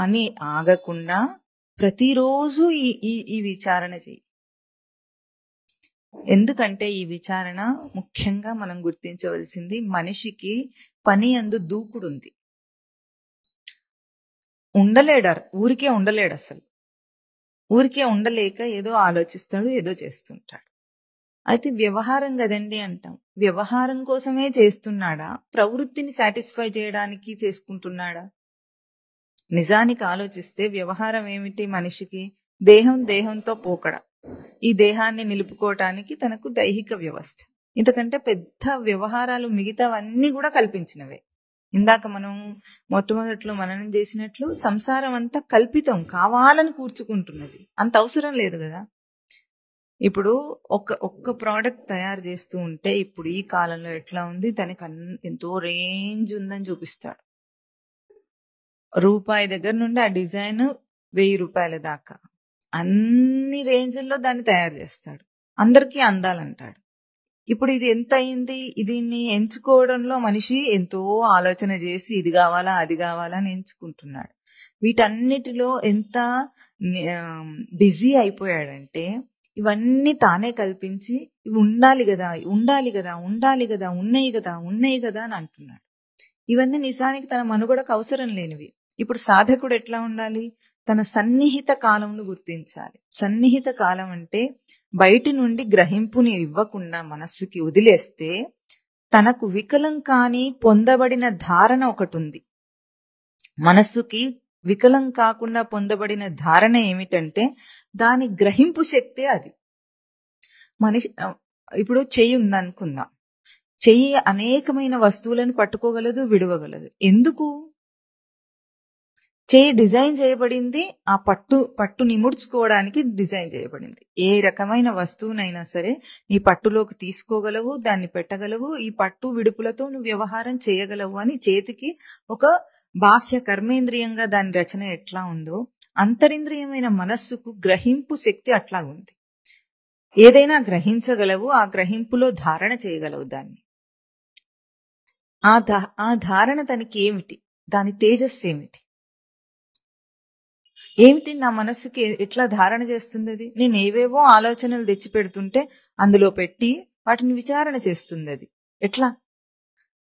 అని ఆగకుండా ప్రతిరోజు ఈ విచారణ చెయ్యి. ఎందుకంటే ఈ విచారణ ముఖ్యంగా మనం గుర్తించవలసింది, మనిషికి పని అందు దూకుడుంది. ఊరికే ఉండలేడు. అసలు ఊరికే ఉండలేక ఏదో ఆలోచిస్తాడు, ఏదో చేస్తుంటాడు. అయితే వ్యవహారం కదండి అంటాం. వ్యవహారం కోసమే చేస్తున్నాడా, ప్రవృత్తిని సాటిస్ఫై చేయడానికి చేసుకుంటున్నాడా? నిజానికి ఆలోచిస్తే వ్యవహారం ఏమిటి మనిషికి? దేహంతో పోకడ. ఈ దేహాన్ని నిలుపుకోవటానికి తనకు దైహిక వ్యవస్థ. ఇంతకంటే పెద్ద వ్యవహారాలు మిగతావన్నీ కూడా కల్పించినవే. ఇందాక మనం మొట్టమొదట్లో మననం చేసినట్లు సంసారం అంతా కల్పితం, కావాలని కూర్చుకుంటున్నది. అంత అవసరం లేదు కదా. ఇప్పుడు ఒక్క ప్రోడక్ట్ తయారు చేస్తూ ఉంటే ఇప్పుడు ఈ కాలంలో ఎట్లా ఉంది, దానికి ఎంతో రేంజ్ ఉందని చూపిస్తాడు. రూపాయి దగ్గర నుండి ఆ డిజైన్ 1000 రూపాయల దాకా అన్ని రేంజ్ల్లో దాన్ని తయారు చేస్తాడు, అందరికీ అందాలంటాడు. ఇప్పుడు ఇది ఎంత అయింది? దీన్ని ఎంచుకోవడంలో మనిషి ఎంతో ఆలోచన చేసి ఇది కావాలా అది కావాలా అని ఎంచుకుంటున్నాడు. వీటన్నిటిలో ఎంత బిజీ అయిపోయాడంటే ఇవన్నీ తానే కల్పించి ఇవి ఉండాలి కదా ఉన్నాయి కదా అని అంటున్నాడు. ఇవన్నీ నిజానికి తన మనుగడకు అవసరం లేనివి. ఇప్పుడు సాధకుడు ఎట్లా ఉండాలి? తన సన్నిహిత కాలంను గుర్తించాలి. సన్నిహిత కాలం అంటే బయటి నుండి గ్రహింపుని ఇవ్వకుండా మనస్సుకి వదిలేస్తే తనకు వికలం కాని పొందబడిన ధారణ ఒకటి ఉంది. మనస్సుకి వికలం కాకుండా పొందబడిన ధారణ ఏమిటంటే దాని గ్రహింపు శక్తే అది. మనిషి ఇప్పుడు చెయ్యి ఉందనుకుందాం. చెయ్యి అనేకమైన వస్తువులను పట్టుకోగలదు, విడవగలదు. ఎందుకు? చెయ్యి డిజైన్ చేయబడింది ఆ పట్టు నిముడ్చుకోవడానికి డిజైన్ చేయబడింది. ఏ రకమైన వస్తువునైనా సరే నీ పట్టులోకి తీసుకోగలవు, దాన్ని పెట్టగలవు, ఈ పట్టు విడుపులతో నువ్వు వ్యవహారం చేయగలవు అని చేతికి ఒక బాహ్య కర్మేంద్రియంగా దాని రచన ఎట్లా ఉందో అంతరింద్రియమైన మనస్సుకు గ్రహింపు శక్తి అట్లా ఉంది. ఏదైనా గ్రహించగలవు, ఆ గ్రహింపులో ధారణ చేయగలవు దాన్ని. ఆ ధారణ తనకి ఏమిటి? దాని తేజస్సు ఏమిటి? నా మనస్సుకి ఎట్లా ధారణ చేస్తుంది అది? నేను ఏవేవో ఆలోచనలు తెచ్చి పెడుతుంటే అందులో పెట్టి వాటిని విచారణ చేస్తుంది అది. ఎట్లా?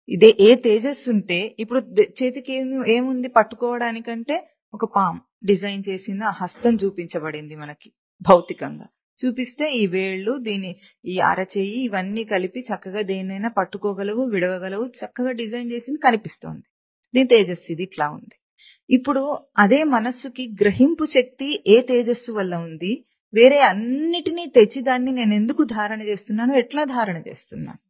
ఇదే ఏ తేజస్సు ఉంటే ఇప్పుడు చేతికి ఏముంది పట్టుకోవడానికంటే ఒక పామ్ డిజైన్ చేసింది, ఆ హస్తం చూపించబడింది మనకి భౌతికంగా. చూపిస్తే ఈ వేళ్ళు ఈ అరచేయి ఇవన్నీ కలిపి చక్కగా దేన్నైనా పట్టుకోగలవు, విడవగలవు, చక్కగా డిజైన్ చేసింది కనిపిస్తోంది. దీని తేజస్సు ఇది ఇట్లా ఉంది. ఇప్పుడు అదే మనస్సుకి గ్రహింపు శక్తి ఏ తేజస్సు వల్ల ఉంది, వేరే అన్నిటినీ తెచ్చి దాన్ని నేను ఎందుకు ధారణ చేస్తున్నాను, ఎట్లా ధారణ చేస్తున్నాను.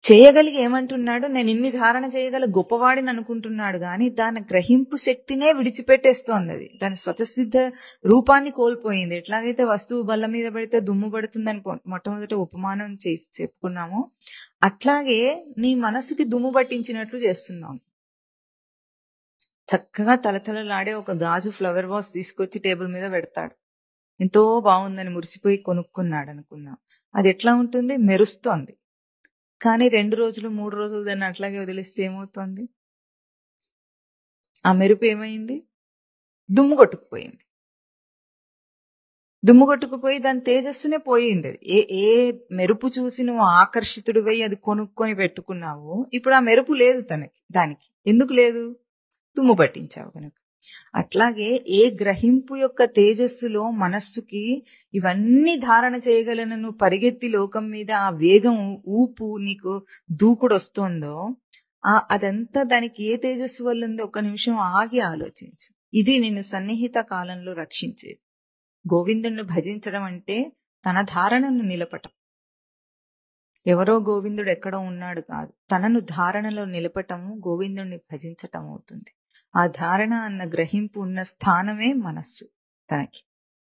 చేయగలిగి ఏమంటున్నాడు, నేను ఇన్ని ధారణ చేయగల గొప్పవాడిని అనుకుంటున్నాడు గాని దాని గ్రహింపు శక్తినే విడిచిపెట్టేస్తోంది. అది దాని స్వతసిద్ధ రూపాన్ని కోల్పోయింది. ఎట్లాగైతే వస్తువు బల్ల మీద పడితే దుమ్ము పడుతుందని మొట్టమొదటి ఉపమానం చెప్పుకున్నామో, అట్లాగే నీ మనసుకి దుమ్ము పట్టించినట్లు చేస్తున్నాం. చక్కగా తలతలలాడే ఒక గాజు ఫ్లవర్ వాస్ తీసుకొచ్చి టేబుల్ మీద పెడతాడు. ఎంతో బాగుందని మురిసిపోయి కొనుక్కున్నాడు అనుకుందాం. అది ఎట్లా ఉంటుంది, మెరుస్తోంది. కానీ 2 రోజులు 3 రోజులు దాన్ని అట్లాగే వదిలిస్తే ఏమవుతోంది, ఆ మెరుపు ఏమైంది, దుమ్ము కొట్టుకుపోయింది. దుమ్ము కొట్టుకుపోయి దాని తేజస్సునే పోయింది. ఏ మెరుపు చూసి నువ్వు ఆకర్షితుడివై అది కొనుక్కొని పెట్టుకున్నావు, ఇప్పుడు ఆ మెరుపు లేదు దానికి. ఎందుకు లేదు, దుమ్ము పట్టించావు కనుక. అట్లాగే ఏ గ్రహింపు యొక్క తేజస్సులో మనస్సుకి ఇవన్నీ ధారణ చేయగలను నువ్వు పరిగెత్తి లోకం మీద ఆ వేగం ఊపు నీకు దూకుడు వస్తుందో, అదంతా దానికి ఏ తేజస్సు వల్ల ఉందో ఒక నిమిషం ఆగి ఆలోచించు. ఇది నిన్ను సన్నిహిత కాలంలో రక్షించేది. గోవిందుణ్ణి భజించడం అంటే తన ధారణను నిలపటం. ఎవరో గోవిందుడు ఎక్కడో ఉన్నాడు కాదు, తనను ధారణలో నిలపటము గోవిందుణ్ణి భజించటం అవుతుంది. ఆ ధారణ అన్న గ్రహింపు ఉన్న స్థానమే మనస్సు తనకి.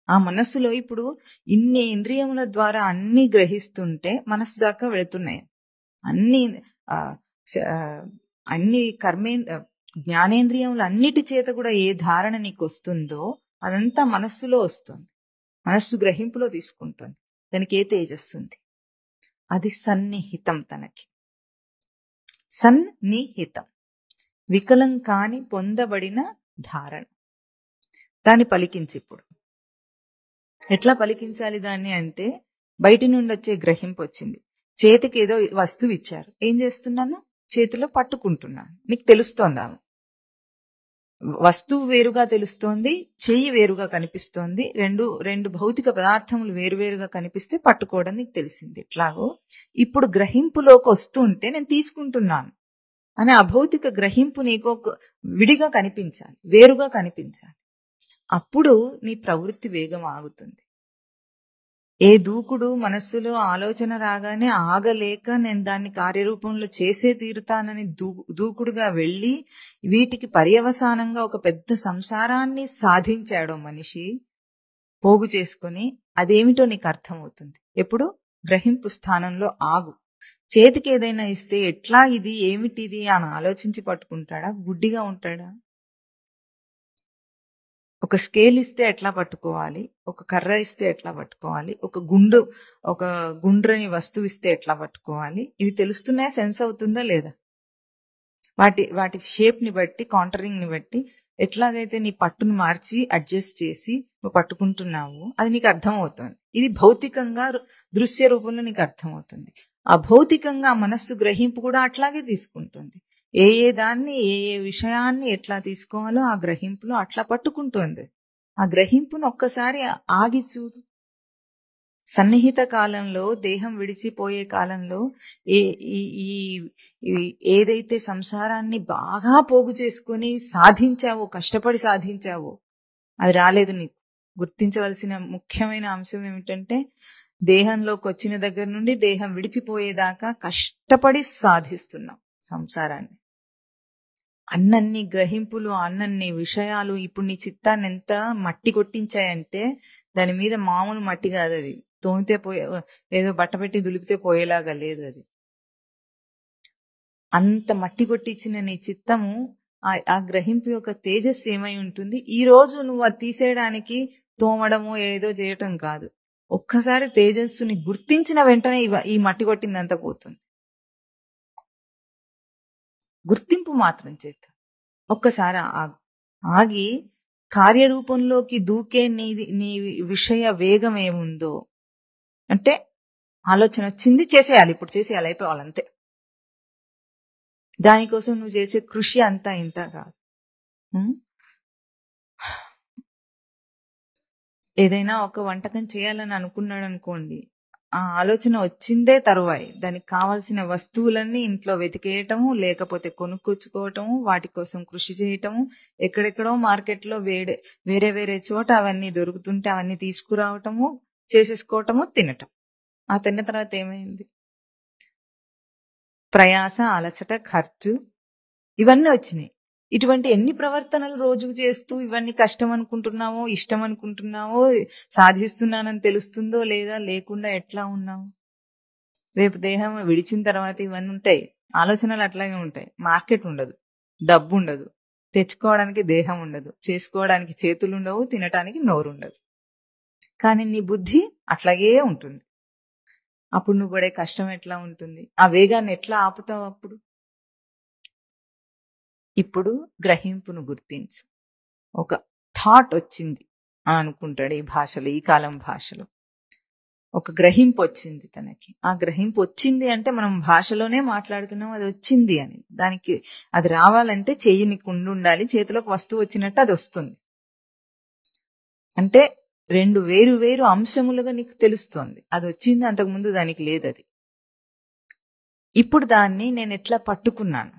ఆ మనస్సులో ఇప్పుడు ఇన్ని ఇంద్రియముల ద్వారా అన్ని గ్రహిస్తుంటే మనస్సు దాకా వెళుతున్నాయి. అన్ని జ్ఞానేంద్రియములు అన్నిటి చేత కూడా ఏ ధారణ నీకు వస్తుందో అదంతా మనస్సులో వస్తుంది. మనస్సు గ్రహింపులో తీసుకుంటుంది. దానికి ఏ తేజస్సు ఉంది, అది సన్నిహితం. తనకి సన్నిహితం, వికలం కాని పొందబడిన ధారణ. దాన్ని పలికించి ఇప్పుడు ఎట్లా పలికించాలి దాన్ని అంటే, బయటి నుండి వచ్చే గ్రహింపు వచ్చింది, చేతికి ఏదో వస్తువు ఇచ్చారు, ఏం చేస్తున్నాను, చేతిలో పట్టుకుంటున్నాను. నీకు తెలుస్తోందా, వస్తువు వేరుగా తెలుస్తోంది, చెయ్యి వేరుగా కనిపిస్తోంది, రెండు భౌతిక పదార్థములు వేరువేరుగా కనిపిస్తే పట్టుకోవడం నీకు తెలిసింది. ఎట్లాగో ఇప్పుడు గ్రహింపులోకి వస్తుంటే నేను తీసుకుంటున్నాను అనే అభౌతిక గ్రహింపు నీకు విడిగా కనిపించాలి, వేరుగా కనిపించాలి. అప్పుడు నీ ప్రవృత్తి వేగం ఆగుతుంది. ఏ దూకుడు మనస్సులో ఆలోచన రాగానే ఆగలేక నేను దాన్ని కార్యరూపంలో చేసే తీరుతానని దూకుడుగా వెళ్ళి వీటికి పర్యవసానంగా ఒక పెద్ద సంసారాన్ని సాధించాడో మనిషి పోగు చేసుకుని, అదేమిటో నీకు అర్థమవుతుంది. ఎప్పుడు గ్రహింపు స్థానంలో ఆగు. చేతికి ఏదైనా ఇస్తే ఎట్లా ఇది ఏమిటిది అని ఆలోచించి పట్టుకుంటాడా, గుడ్డిగా ఉంటాడా? ఒక స్కేల్ ఇస్తే ఎట్లా పట్టుకోవాలి, ఒక కర్ర ఇస్తే ఎట్లా పట్టుకోవాలి, ఒక గుండ్రని వస్తువు ఇస్తే ఎట్లా పట్టుకోవాలి, ఇవి తెలుస్తున్నాయా, సెన్స్ అవుతుందా లేదా? వాటి షేప్ ని బట్టి, కాంటరింగ్ ని బట్టి ఎట్లాగైతే నీ పట్టును మార్చి అడ్జస్ట్ చేసి నువ్వు పట్టుకుంటున్నావు అది నీకు అర్థమవుతుంది. ఇది భౌతికంగా దృశ్య రూపంలో నీకు అర్థమవుతుంది. అభౌతికంగా మనస్సు గ్రహింపు కూడా అట్లాగే తీసుకుంటుంది. ఏ దాన్ని ఏ విషయాన్ని ఎట్లా తీసుకోవాలో ఆ గ్రహింపులో అట్లా పట్టుకుంటుంది. ఆ గ్రహింపును ఒక్కసారి ఆగి చూడు. సన్నిహిత కాలంలో, దేహం విడిచిపోయే కాలంలో ఏదైతే సంసారాన్ని బాగా పోగు చేసుకుని సాధించావో, కష్టపడి సాధించావో అది రాలేదు నీకు. గుర్తించవలసిన ముఖ్యమైన అంశం ఏమిటంటే, దేహంలోకి వచ్చిన దగ్గర నుండి దేహం విడిచిపోయేదాకా కష్టపడి సాధిస్తున్నాం సంసారాన్ని. అన్నన్ని గ్రహింపులు, అన్నన్ని విషయాలు ఇప్పుడు నీ చిత్తాన్ని ఎంత మట్టి కొట్టించాయంటే, దాని మీద మామూలు మట్టి కాదు అది. తోమితే ఏదో బట్ట పెట్టి దులిపితే పోయేలాగా లేదు అది. అంత మట్టి కొట్టించిన నీ చిత్తము ఆ గ్రహింపు యొక్క తేజస్సు ఏమై ఉంటుంది. ఈ రోజు నువ్వు అది తీసేయడానికి తోమడము ఏదో చేయటం కాదు. ఒక్కసారి తేజస్సుని గుర్తించిన వెంటనే ఈ మట్టి కొట్టిందంతా పోతుంది. గుర్తింపు మాత్రం చేత ఒక్కసారి ఆగి కార్యరూపంలోకి దూకే నీ విషయ వేగం ఏముందో, అంటే ఆలోచన వచ్చింది, చేసేయాలి, ఇప్పుడు చేసేయాలి, అయిపోవాలంతే. దానికోసం నువ్వు చేసే కృషి అంతా ఇంత కాదు. ఏదైనా ఒక వంటకం చేయాలని అనుకున్నాడు అనుకోండి, ఆ ఆలోచన వచ్చిందే తరువాయి దానికి కావాల్సిన వస్తువులన్నీ ఇంట్లో వెతికేయటము, లేకపోతే కొనుక్కొచ్చుకోవటము, వాటి కోసం కృషి చేయటము, ఎక్కడెక్కడో మార్కెట్లో వేరే వేరే చోట అవన్నీ దొరుకుతుంటే అవన్నీ తీసుకురావటము, చేసేసుకోవటము, తినటం. ఆ తిన్న తర్వాత ఏమైంది? ప్రయాస, అలసట, ఖర్చు ఇవన్నీ వచ్చినాయి. ఇటువంటి ఎన్ని ప్రవర్తనలు రోజుకు చేస్తూ ఇవన్నీ కష్టం అనుకుంటున్నావో, ఇష్టం అనుకుంటున్నావో, సాధిస్తున్నానని తెలుస్తుందో లేదా, లేకుండా ఎట్లా ఉన్నావు? రేపు దేహం విడిచిన తర్వాత ఇవన్నీ ఉంటాయి. ఆలోచనలు అట్లాగే ఉంటాయి. మార్కెట్ ఉండదు, డబ్బు ఉండదు, తెచ్చుకోవడానికి దేహం ఉండదు, చేసుకోవడానికి చేతులు ఉండవు, తినటానికి నోరు ఉండదు. కానీ నీ బుద్ధి అట్లాగే ఉంటుంది. అప్పుడు నువ్వు పడే కష్టం ఎట్లా ఉంటుంది? ఆ వేగాన్ని ఎట్లా ఆపుతావు అప్పుడు? ఇప్పుడు గ్రహింపును గుర్తించు. ఒక థాట్ వచ్చింది అని అనుకుంటాడు ఈ భాషలో, ఈ కాలం భాషలో. ఒక గ్రహింపు వచ్చింది తనకి. ఆ గ్రహింపు వచ్చింది అంటే మనం భాషలోనే మాట్లాడుతున్నాం, అది వచ్చింది అని. దానికి అది రావాలంటే చెయ్యి నీకు ఉండాలి, చేతిలోకి వస్తువు వచ్చినట్టు అది వస్తుంది. అంటే రెండు వేరు వేరు అంశములుగా నీకు తెలుస్తోంది. అది వచ్చింది, అంతకుముందు దానికి లేదు అది. ఇప్పుడు దాన్ని నేను ఎట్లా పట్టుకున్నాను,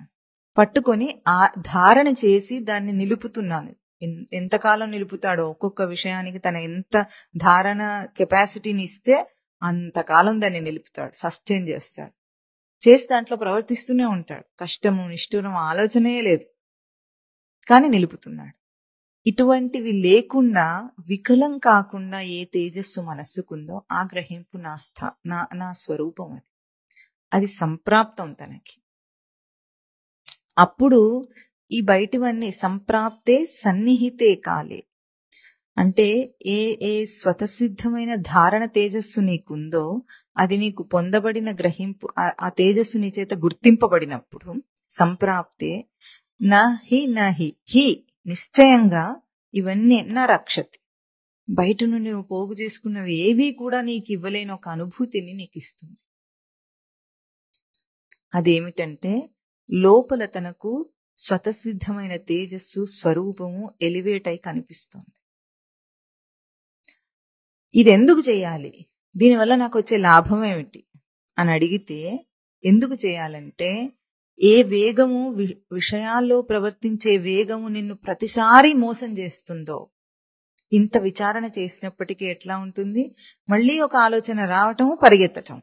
పట్టుకొని ఆ ధారణ చేసి దాన్ని నిలుపుతున్నాను. ఎంతకాలం నిలుపుతాడో, ఒక్కొక్క విషయానికి తన ఎంత ధారణ కెపాసిటీని ఇస్తే అంతకాలం దాన్ని నిలుపుతాడు, సస్టైన్ చేస్తాడు. చేసి దాంట్లో ప్రవర్తిస్తూనే ఉంటాడు. కష్టము నిష్ఠూరం ఆలోచనే లేదు, కానీ నిలుపుతున్నాడు. ఇటువంటివి లేకుండా, వికలం కాకుండా ఏ తేజస్సు మనస్సుకుందో ఆ గ్రహింపు నా స్వరూపం. అది సంప్రాప్తం తనకి. అప్పుడు ఈ బయటివన్నీ సంప్రాప్తే సన్నిహితే కాలే. అంటే ఏ స్వతసిద్ధమైన ధారణ తేజస్సు నీకుందో అది నీకు పొందబడిన గ్రహింపు, ఆ తేజస్సు నీ చేత గుర్తింపబడినప్పుడు సంప్రాప్తే హి నిశ్చయంగా ఇవన్నీ నా రక్షతి. బయట నుండి నువ్వు పోగు చేసుకున్నవి ఏవి కూడా నీకు ఇవ్వలేని ఒక అనుభూతిని నీకు ఇస్తుంది. అదేమిటంటే లోపల తనకు స్వతసిద్ధమైన తేజస్సు స్వరూపము ఎలివేట్ అయి కనిపిస్తుంది. ఇది ఎందుకు చేయాలి, దీనివల్ల నాకు వచ్చే లాభం ఏమిటి అని అడిగితే, ఎందుకు చేయాలంటే ఏ వేగము విషయాల్లో ప్రవర్తించే వేగము నిన్ను ప్రతిసారి మోసం చేస్తుందో, ఇంత విచారణ చేసినప్పటికీ ఎట్లా ఉంటుంది, మళ్ళీ ఒక ఆలోచన రావటము పరిగెత్తటం.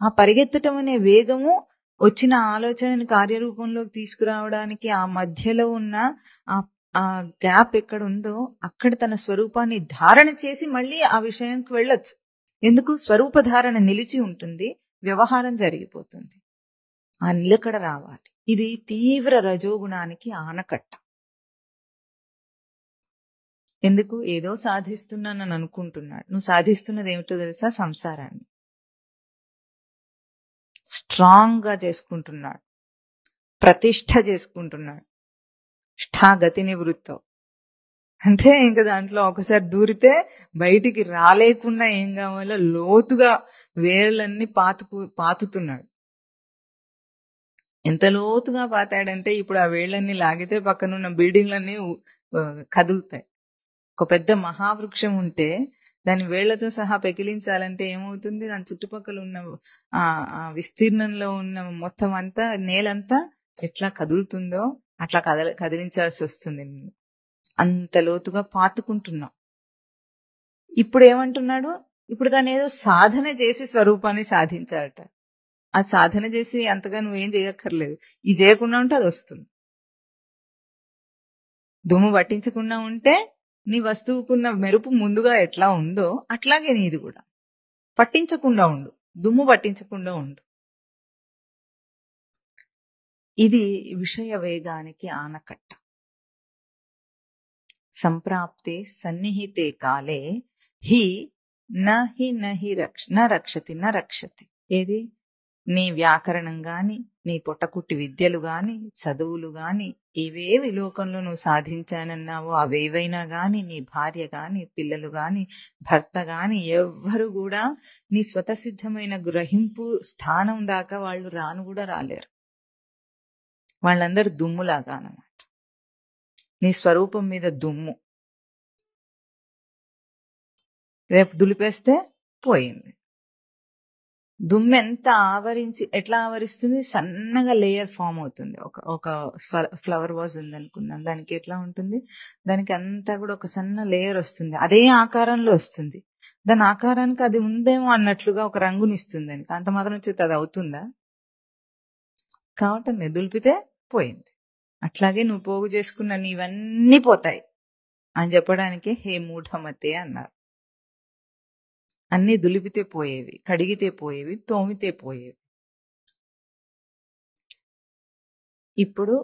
ఆ పరిగెత్తటం అనే వేగము వచ్చిన ఆలోచనని కార్యరూపంలోకి తీసుకురావడానికి ఆ మధ్యలో ఉన్న ఆ గ్యాప్ ఎక్కడ ఉందో అక్కడ తన స్వరూపాన్ని ధారణ చేసి మళ్ళీ ఆ విషయానికి వెళ్ళొచ్చు. ఎందుకు? స్వరూప ధారణ నిలిచి ఉంటుంది, వ్యవహారం జరిగిపోతుంది. ఆ నిలకడ రావాలి. ఇది తీవ్ర రజోగుణానికి ఆనకట్ట. ఎందుకు? ఏదో సాధిస్తున్నానని అనుకుంటున్నాడు. నువ్వు సాధిస్తున్నది ఏమిటో తెలుసా? సంసారాన్ని స్ట్రాంగ్ గా చేసుకుంటున్నాడు, ప్రతిష్ఠ చేసుకుంటున్నాడు. గతి నివృత్తం అంటే ఇంకా దాంట్లో ఒకసారి దూరితే బయటికి రాలేకుండా ఏం కావాలో లోతుగా వేర్లన్నీ పాతుతున్నాడు. ఎంత లోతుగా పాతాడంటే ఇప్పుడు ఆ వేళ్ళన్నీ లాగితే పక్కనున్న బిల్డింగ్లన్నీ కదులుతాయి. ఒక పెద్ద మహావృక్షం ఉంటే దాని వేళ్లతో సహా పెకిలించాలంటే ఏమవుతుంది? దాని చుట్టుపక్కల ఉన్న ఆ విస్తీర్ణంలో ఉన్న మొత్తం అంతా, నేలంతా ఎట్లా కదులుతుందో అట్లా కదిలించాల్సి వస్తుంది. అంత లోతుగా పాతుకుంటున్నాం. ఇప్పుడు ఏమంటున్నాడు? ఇప్పుడు దాన్ని ఏదో సాధన చేసి స్వరూపాన్ని సాధించాలట. ఆ సాధన చేసి అంతగా నువ్వేం చేయక్కర్లేదు. ఇది చేయకుండా ఉంటే అది వస్తుంది. దుమ్ము పట్టించకుండా ఉంటే నీ వస్తువుకున్న మెరుపు ముందుగా ఎట్లా ఉందో అట్లాగే నీది కూడా. పట్టించకుండా ఉండు, దుమ్ము పట్టించకుండా ఉండు. ఇది విషయ వేగానికి ఆనకట్ట. సంప్రాప్తే సన్నిహితే కాలే హి నహి నహి న రక్షతి. ఏది? నీ వ్యాకరణం గాని, నీ పొట్టకుట్టి విద్యలు గాని, చదువులు గాని, ఏవేవి లోకంలో నువ్వు సాధించానన్నావో అవేవైనా గాని, నీ భార్య గాని, పిల్లలు గాని, భర్త గాని, ఎవ్వరు కూడా నీ స్వతసిద్ధమైన గ్రహింపు స్థానం దాకా వాళ్ళు రాను కూడా రాలేరు. వాళ్ళందరూ దుమ్ములాగా అన్నమాట. నీ స్వరూపం మీద దుమ్ము. రేపు దులిపేస్తే పోయింది. దుమ్ము ఎంత ఎట్లా ఆవరిస్తుంది? సన్నగా లేయర్ ఫామ్ అవుతుంది. ఒక ఫ్లవర్ వాజ్ ఉంది అనుకుందాం, దానికి ఎట్లా ఉంటుంది? దానికి అంతా కూడా ఒక సన్న లేయర్ వస్తుంది, అదే ఆకారంలో వస్తుంది. దాని ఆకారానికి అది ఉందేమో అన్నట్లుగా ఒక రంగునిస్తుంది. దానికి అంత మాత్రం చేత అది అవుతుందా? కాబట్టి దులిపితే పోయింది. అట్లాగే నువ్వు పోగు చేసుకున్న నీవన్నీ పోతాయి అని చెప్పడానికి హే మూఢమతే అన్నారు. అన్ని దులిపితే పోయేవి, కడిగితే పోయేవి, తోమితే పోయేవి. ఇప్పుడు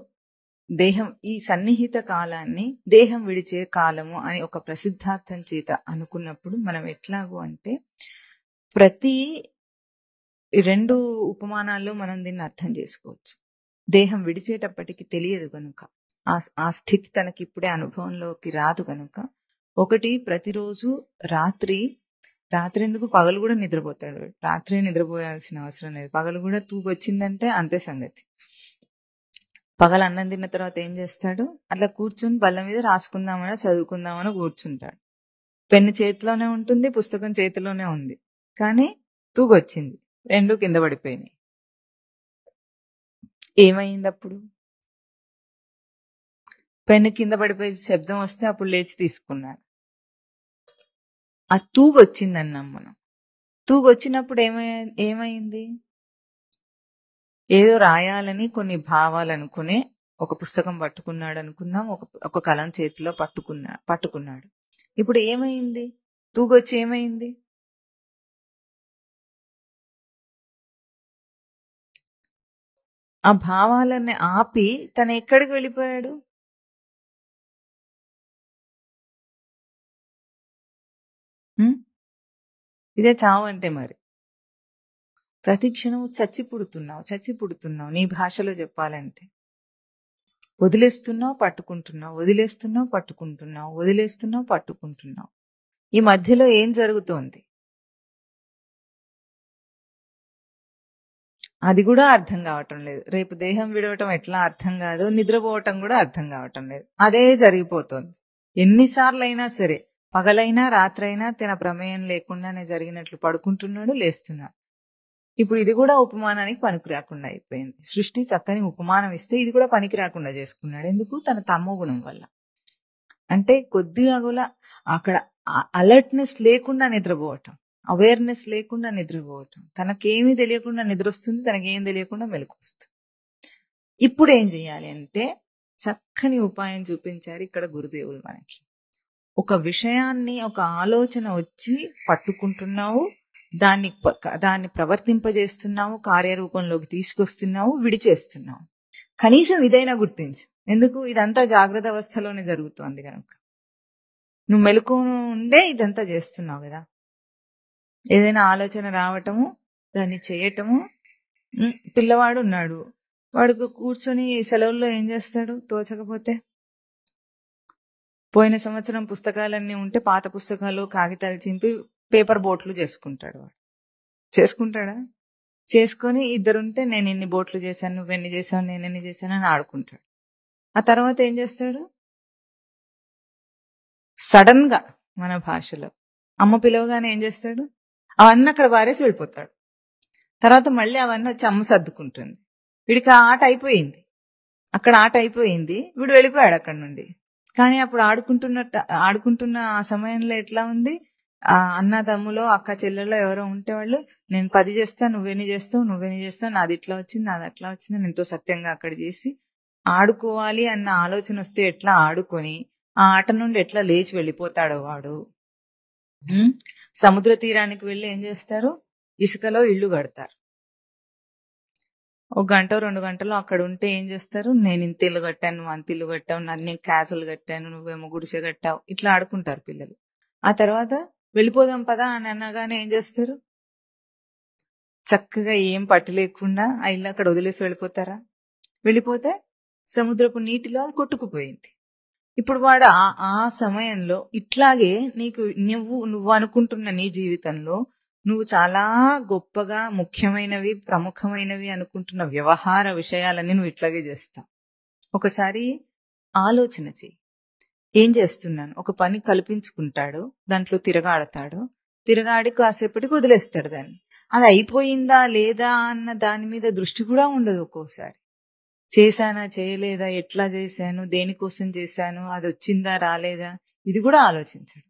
దేహం, ఈ సన్నిహిత కాలాన్ని దేహం విడిచే కాలము అని ఒక ప్రసిద్ధార్థం చేత అనుకున్నప్పుడు మనం ఎట్లాగూ అంటే ప్రతి 2 ఉపమానాల్లో మనం దీన్ని అర్థం చేసుకోవచ్చు. దేహం విడిచేటప్పటికి తెలియదు కనుక, ఆ స్థితి తనకి ఇప్పుడే అనుభవంలోకి రాదు కనుక, ఒకటి ప్రతిరోజు రాత్రి ఎందుకు పగలు కూడా నిద్రపోతాడు. రాత్రి నిద్రపోయాల్సిన అవసరం లేదు. పగలు కూడా తూగొచ్చిందంటే అంతే సంగతి. పగలు అన్నం తిన్న తర్వాత ఏం చేస్తాడు? అట్లా కూర్చుని బల్ల మీద రాసుకుందామని చదువుకుందామని కూర్చుంటాడు. పెన్ను చేతిలోనే ఉంటుంది, పుస్తకం చేతిలోనే ఉంది, కానీ తూగొచ్చింది, 2 కింద పడిపోయినాయి. ఏమైంది అప్పుడు? పెన్ను కింద పడిపోయి శబ్దం వస్తే అప్పుడు లేచి తీసుకున్నాడు. ఆ తూగొచ్చిందన్నాం మనం. తూగొచ్చినప్పుడు ఏమైంది? ఏదో రాయాలని కొన్ని భావాలు అనుకునే ఒక పుస్తకం పట్టుకున్నాడు అనుకుందాం, ఒక కలం చేతిలో పట్టుకున్నాడు. ఇప్పుడు ఏమైంది? తూగొచ్చి ఏమైంది? ఆ భావాలని ఆపి తను ఎక్కడికి వెళ్ళిపోయాడు? ఇదే చావు అంటే. మరి ప్రతి క్షణం చచ్చి పుడుతున్నావు. నీ భాషలో చెప్పాలంటే వదిలేస్తున్నావు, పట్టుకుంటున్నావు. ఈ మధ్యలో ఏం జరుగుతోంది? అది కూడా అర్థం కావటం లేదు. రేపు దేహం విడవటం ఎట్లా అర్థం కాదు, నిద్రపోవటం కూడా అర్థం కావటం లేదు. అదే జరిగిపోతుంది. ఎన్నిసార్లు అయినా సరే, పగలైనా రాత్రైనా తన ప్రమేయం లేకుండానే జరిగినట్లు పడుకుంటున్నాడు, లేస్తున్నాడు. ఇప్పుడు ఇది కూడా ఉపమానానికి పనికి రాకుండా అయిపోయింది. సృష్టి చక్కని ఉపమానం ఇస్తే ఇది కూడా పనికి రాకుండా చేసుకున్నాడు. ఎందుకు? తన తమో గుణం వల్ల. అంటే కొద్దిగా కూడా అక్కడ అలర్ట్నెస్ లేకుండా నిద్రపోవటం, అవేర్నెస్ లేకుండా నిద్రపోవటం, తనకేమీ తెలియకుండా నిద్ర వస్తుంది, తనకేం తెలియకుండా మెలకు వస్తుంది. ఇప్పుడు ఏం చేయాలి అంటే చక్కని ఉపాయం చూపించారు ఇక్కడ గురుదేవులు మనకి. ఒక విషయాన్ని, ఒక ఆలోచన వచ్చి పట్టుకుంటున్నావు, దాన్ని ప్రవర్తింపజేస్తున్నావు, కార్యరూపంలోకి తీసుకొస్తున్నావు, విడిచేస్తున్నావు. కనీసం ఇదైనా గుర్తించు. ఎందుకు? ఇదంతా జాగ్రత్త అవస్థలోనే జరుగుతోంది కనుక. నువ్వు మెలకు ఉండే ఇదంతా చేస్తున్నావు కదా. ఏదైనా ఆలోచన రావటము, దాన్ని చేయటము. పిల్లవాడు ఉన్నాడు, వాడికి కూర్చొని సెలవుల్లో ఏం చేస్తాడు? తోచకపోతే పోయిన సంవత్సరం పుస్తకాలన్నీ ఉంటే పాత పుస్తకాలు కాగితాలు చింపి పేపర్ బోట్లు చేసుకుంటాడు. వాడు చేసుకుంటాడా? చేసుకొని ఇద్దరుంటే నేను ఇన్ని బోట్లు చేశాను, నువ్వెన్ని చేశావు, నేను ఎన్ని చేశాను అని ఆడుకుంటాడు. ఆ తర్వాత ఏం చేస్తాడు? సడన్ గా మన భాషలో అమ్మ పిలవగానే ఏం చేస్తాడు? అవన్నీ అక్కడ వారేసి వెళ్ళిపోతాడు. తర్వాత మళ్ళీ అవన్నీ వచ్చి అమ్మ సర్దుకుంటుంది. వీడికి ఆ ఆట అయిపోయింది, అక్కడ ఆట అయిపోయింది, వీడు వెళ్ళిపోయాడు అక్కడ నుండి. కానీ అప్పుడు ఆడుకుంటున్న ఆ సమయంలో ఎట్లా ఉంది? ఆ అన్న తమ్ములో అక్క చెల్లెల్లో ఎవరో ఉంటే వాళ్ళు, నేను 10 చేస్తా, నువ్వెన్ని చేస్తావు, నాది ఇట్లా వచ్చింది, నాది అట్లా వచ్చింది, ఎంతో సత్యంగా అక్కడ చేసి ఆడుకోవాలి అన్న ఆలోచన వస్తే ఎట్లా ఆడుకొని ఆ ఆట నుండి ఎట్లా లేచి వెళ్ళిపోతాడో వాడు. సముద్ర తీరానికి వెళ్ళి ఏం చేస్తారు? ఇసుకలో ఇల్లు కడతారు. 1 గంట 2 గంటలు అక్కడ ఉంటే ఏం చేస్తారు? నేను ఇంత ఇల్లు కట్టాను, నువ్వు అంత ఇల్లు కట్టావు, నేను క్యాసలు కట్టాను, నువ్వేమో గుడిసె కట్టావు, ఇట్లా ఆడుకుంటారు పిల్లలు. ఆ తర్వాత వెళ్ళిపోదాం పదా అని అనగానే ఏం చేస్తారు? చక్కగా ఏం పట్టు లేకుండా ఆ ఇల్లు అక్కడ వదిలేసి వెళ్ళిపోతారా? వెళ్ళిపోతే సముద్రపు నీటిలో అది కొట్టుకుపోయింది. ఇప్పుడు వాడు ఆ సమయంలో ఇట్లాగే నువ్వు అనుకుంటున్న నీ జీవితంలో నువ్వు చాలా గొప్పగా ముఖ్యమైనవి, ప్రముఖమైనవి అనుకుంటున్న వ్యవహార విషయాలన్నీ నువ్వు ఇట్లాగే చేస్తావు. ఒకసారి ఆలోచన చెయ్యి. ఏం చేస్తున్నాను? ఒక పని కల్పించుకుంటాడు, దాంట్లో తిరగాడి కాసేపటికి వదిలేస్తాడు దాన్ని. అది అయిపోయిందా లేదా అన్న దాని మీద దృష్టి కూడా ఉండదు. ఒక్కోసారి చేశానా చేయలేదా, ఎట్లా చేశాను, దేనికోసం చేశాను, అది వచ్చిందా రాలేదా, ఇది కూడా ఆలోచించాడు.